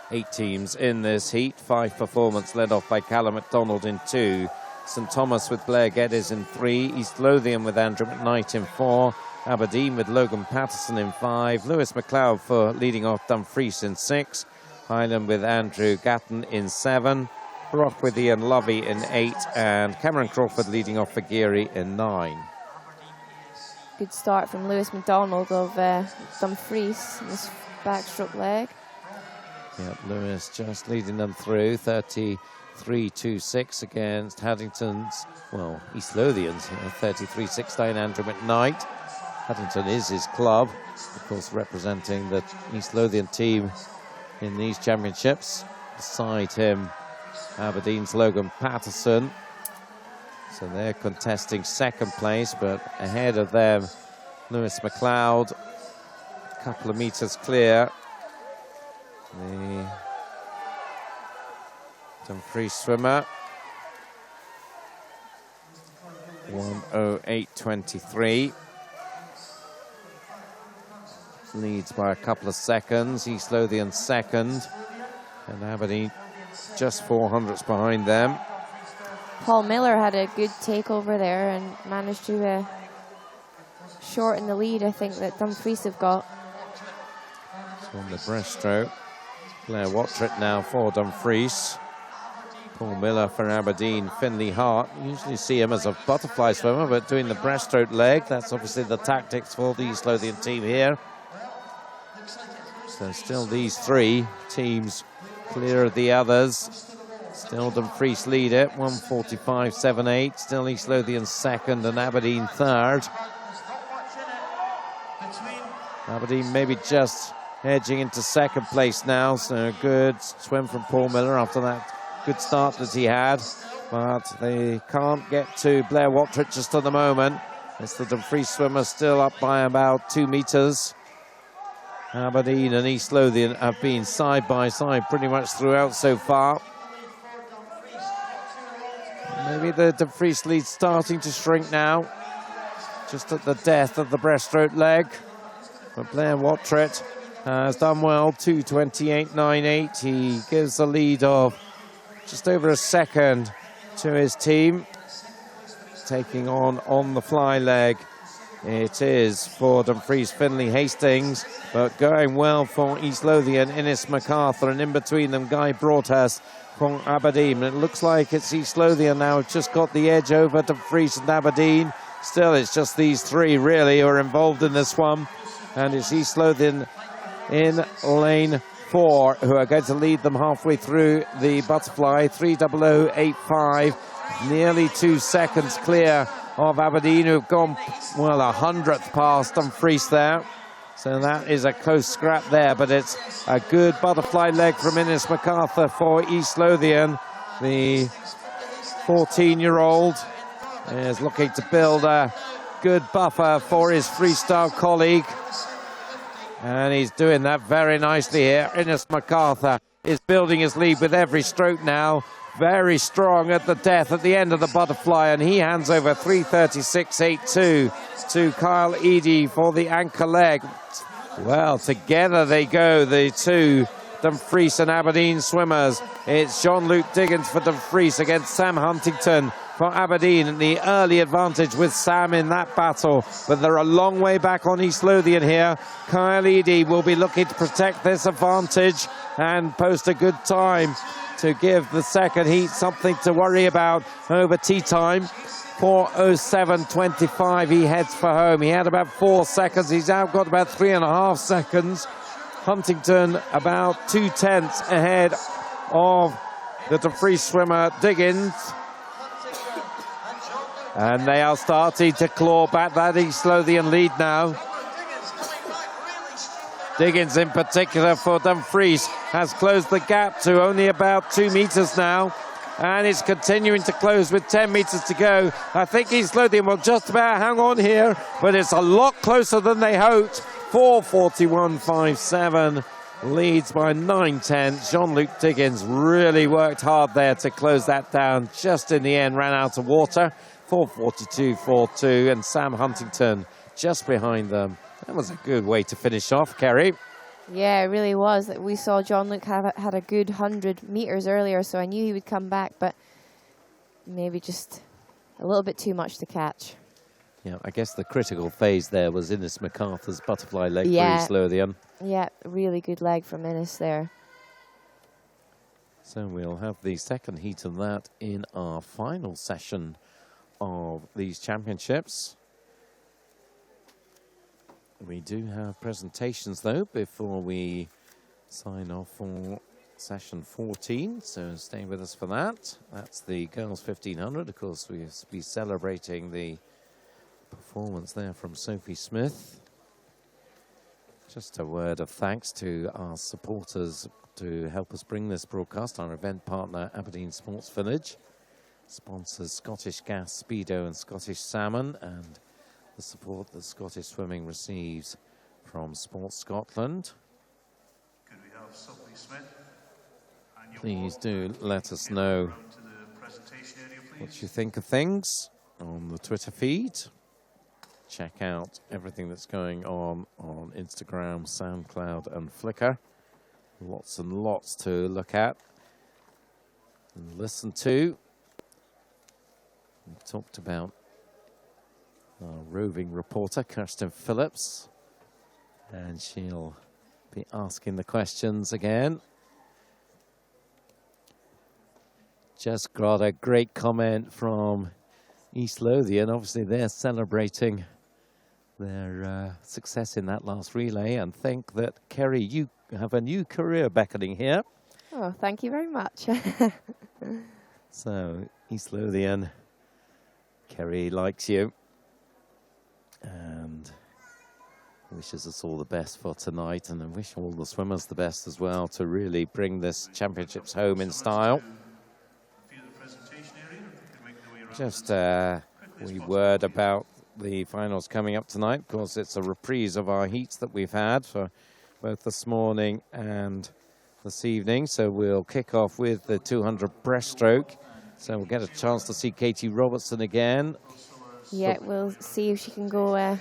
Eight teams in this heat. 5 performance led off by Callum MacDonald in 2. St Thomas with Blair Geddes in 3. East Lothian with Andrew McKnight in 4. Aberdeen with Logan Patterson in 5. Lewis McLeod for leading off Dumfries in 6. Highland with Andrew Gatton in 7. Brock with Ian Lovey in 8. And Cameron Crawford leading off for Geary in 9. Good start from Lewis McDonald of Dumfries in this backstroke leg. Yep, Lewis just leading them through, 33.26 against Haddington's, well, East Lothian's, 33.69, Andrew McKnight. Haddington is his club, of course, representing the East Lothian team in these championships. Beside him, Aberdeen's Logan Patterson. So they're contesting second place, but ahead of them, Lewis McLeod, a couple of meters clear. The Dumfries swimmer, 1:08.23, leads by a couple of seconds. East Lothian second, and Aberdeen just 400ths behind them. Paul Miller had a good takeover there and managed to shorten the lead, I think, that Dumfries have got. So on the breaststroke, Blair Wattrett now for Dumfries. Paul Miller for Aberdeen. Finlay Hart, you usually see him as a butterfly swimmer, but doing the breaststroke leg, that's obviously the tactics for the East Lothian team here. So still these 3 teams clear of the others. Still Dumfries lead it, 1:45.78. Still East Lothian second and Aberdeen third. Aberdeen maybe just edging into second place now, so a good swim from Paul Miller after that good start that he had. But they can't get to Blair Wattrett just at the moment. It's the Dumfries swimmer still up by about 2 meters. Aberdeen and East Lothian have been side by side pretty much throughout so far. Maybe the Dumfries lead starting to shrink now, just at the death of the breaststroke leg. But Blair Wattrett has done well, 2:28.98. He gives a lead of just over a second to his team. Taking on the fly leg, it is for Dumfries Finlay Hastings, but going well for East Lothian, Innes MacArthur, and in between them Guy Broadhurst from Aberdeen. It looks like it's East Lothian now, just got the edge over Dumfries and Aberdeen. Still, it's just these 3 really who are involved in this one, and it's East Lothian in lane 4 who are going to lead them halfway through the butterfly. 3:00.85, nearly 2 seconds clear of Aberdeen, who've gone, well, 100th past Dumfries there. So that is a close scrap there, but it's a good butterfly leg from Innes MacArthur for East Lothian. The 14-year-old is looking to build a good buffer for his freestyle colleague. And he's doing that very nicely here. Innes MacArthur is building his lead with every stroke now. Very strong at the death at the end of the butterfly, and he hands over 3:36.82 to Kyle Eady for the anchor leg. Well, together they go, the two Dumfries and Aberdeen swimmers. It's Jean-Luc Diggins for Dumfries against Sam Huntington for Aberdeen, and the early advantage with Sam in that battle, but they're a long way back on East Lothian here. Kyle Eady will be looking to protect this advantage and post a good time to give the second heat something to worry about over tea time. 4:07.25, he heads for home. He had about 4 seconds. He's now got about 3.5 seconds. Huntington about 2/10 ahead of the Dumfries swimmer Diggins. And they are starting to claw back that East Lothian lead now. Diggins in particular for Dumfries has closed the gap to only about 2 meters now. And it's continuing to close with 10 meters to go. I think East Lothian will just about hang on here, but it's a lot closer than they hoped. 4:41.57 leads by 9/10. Jean-Luc Diggins really worked hard there to close that down. Just in the end, ran out of water. 4:42.42, and Sam Huntington just behind them. That was a good way to finish off, Kerry. Yeah, it really was. We saw Jean-Luc had a good 100 meters earlier, so I knew he would come back, but maybe just a little bit too much to catch. Yeah, I guess the critical phase there was Innes MacArthur's butterfly leg for East Lothian. Yeah, really good leg from Innes there. So we'll have the second heat of that in our final session of these championships. We do have presentations though before we sign off for session 14, so stay with us for that. That's the girls 1500. Of course, we'll be celebrating the performance there from Sophie Smith. Just a word of thanks to our supporters to help us bring this broadcast. Our event partner, Aberdeen Sports Village, sponsors Scottish Gas, Speedo and Scottish Salmon, and the support that Scottish Swimming receives from Sports Scotland. Could we have Sophie Smith? Please do let us know what you think of things on the Twitter feed. Check out everything that's going on Instagram, SoundCloud and Flickr. Lots and lots to look at and listen to. We talked about our roving reporter, Kirsten Phillips, and she'll be asking the questions again. Just got a great comment from East Lothian. Obviously, they're celebrating their success in that last relay and think that, Kerry, you have a new career beckoning here. Oh, thank you very much. So, East Lothian, Kerry likes you and wishes us all the best for tonight, and I wish all the swimmers the best as well to really bring this championships home in style. Just a wee word about the finals coming up tonight. Of course, it's a reprise of our heats that we've had for both this morning and this evening. So we'll kick off with the 200 breaststroke. So we'll get a chance to see Katie Robertson again. Yeah, we'll see if she can go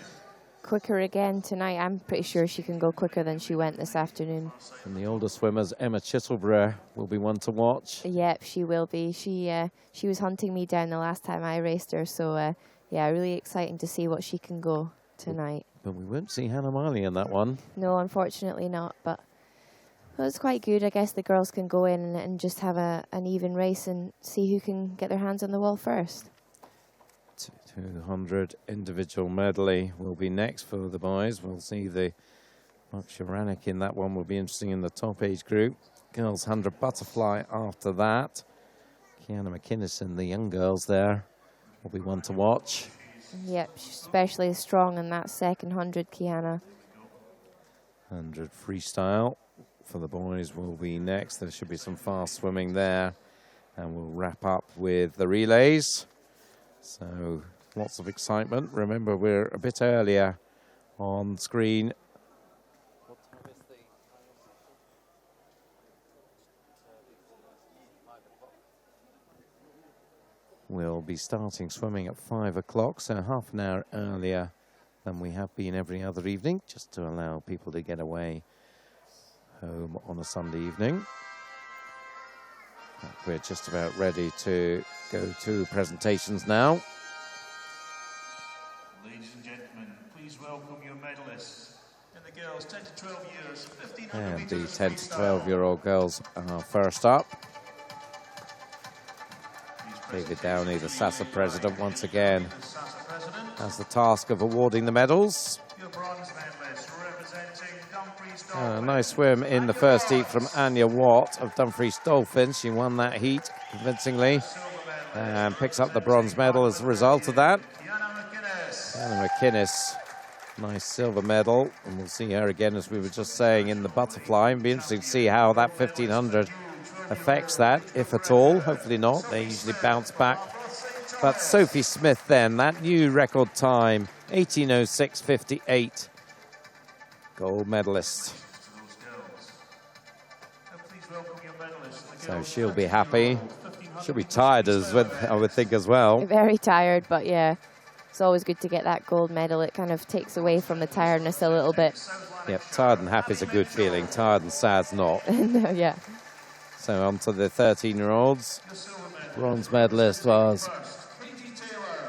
quicker again tonight. I'm pretty sure she can go quicker than she went this afternoon. And the older swimmers, Emma Chittleborough, will be one to watch. Yep, she will be. She was hunting me down the last time I raced her, so yeah, really exciting to see what she can go tonight. But we won't see Hannah Marley in that one. No, unfortunately not, but well, it's quite good. I guess the girls can go in and just have an even race and see who can get their hands on the wall first. 200 individual medley will be next for the boys. We'll see the Mark Sharanek in that one. Will be interesting in the top age group. Girls 100 butterfly after that. Kiana McKinnison, the young girls there, will be one to watch. Yep, especially strong in that second 100, Kiana. 100 freestyle for the boys will be next. There should be some fast swimming there. And we'll wrap up with the relays. So lots of excitement. Remember, we're a bit earlier on screen. We'll be starting swimming at 5 o'clock, so half an hour earlier than we have been every other evening, just to allow people to get away home on a Sunday evening. We're just about ready to go to presentations now. Ladies and gentlemen, please welcome your medalists in the girls 10 to 12 years, 1500 And the meters 10 to freestyle. 12-year-old girls are first up. David Downey, the SASA president, once again has the task of awarding the medals. Your bronze medalist representing Dumfries A Dolphins. nice swim in the first heat from Anya Watt of Dumfries Dolphins. She won that heat convincingly and picks up the bronze medal as a result of that. Anna McInnes, nice silver medal, and we'll see her again, as we were just saying, in the butterfly. It'll be interesting to see how that 1500 affects that, if at all. Hopefully not. They usually bounce back. But Sophie Smith then, that new record time, 18:06.58. Gold medalist. So she'll be happy. She'll be tired, I would think, as well. Very tired, but yeah, it's always good to get that gold medal. It kind of takes away from the tiredness a little bit. Yep, tired and happy is a good feeling. Tired and sad's not. No, yeah. So on to the 13-year-olds. Bronze medalist was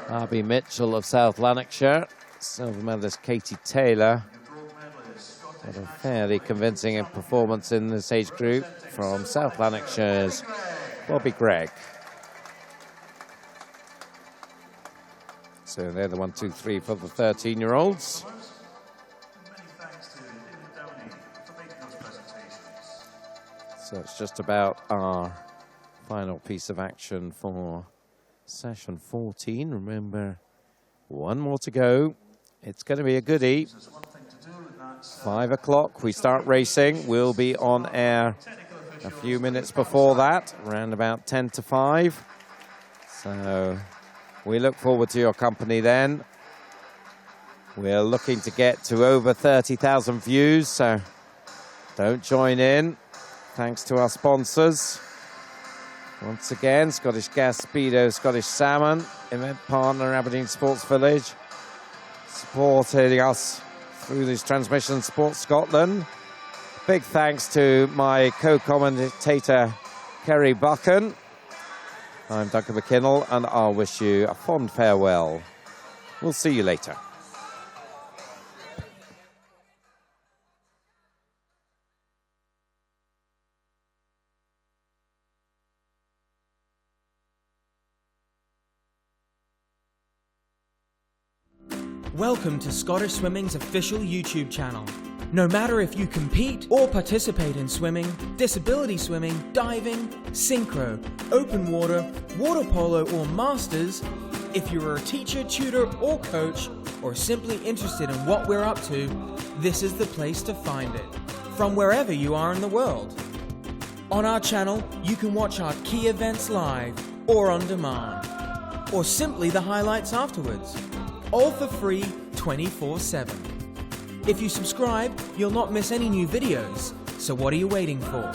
Abby Mitchell of South Lanarkshire. Silver medalist Katie Taylor. Had a fairly convincing performance in this age group from South Lanarkshire's Bobby Gregg. So they're the 1, 2, 3 for the 13-year-olds. So it's just about our final piece of action for session 14. Remember, one more to go. It's going to be a goodie. 5 o'clock, we start racing. We'll be on air a few minutes before that, around about 10 to 5. So we look forward to your company then. We're looking to get to over 30,000 views, so don't join in. Thanks to our sponsors. Once again, Scottish Gas, Speedo, Scottish Salmon, event partner Aberdeen Sports Village, supporting us through this transmission, Sports Scotland. Big thanks to my co-commentator, Kerry Buchan. I'm Duncan McKinnell, and I'll wish you a fond farewell. We'll see you later. Welcome to Scottish Swimming's official YouTube channel. No matter if you compete or participate in swimming, disability swimming, diving, synchro, open water, water polo or masters, if you're a teacher, tutor or coach, or simply interested in what we're up to, this is the place to find it, from wherever you are in the world. On our channel, you can watch our key events live or on demand, or simply the highlights afterwards. All for free 24/7. If you subscribe, you'll not miss any new videos, so what are you waiting for?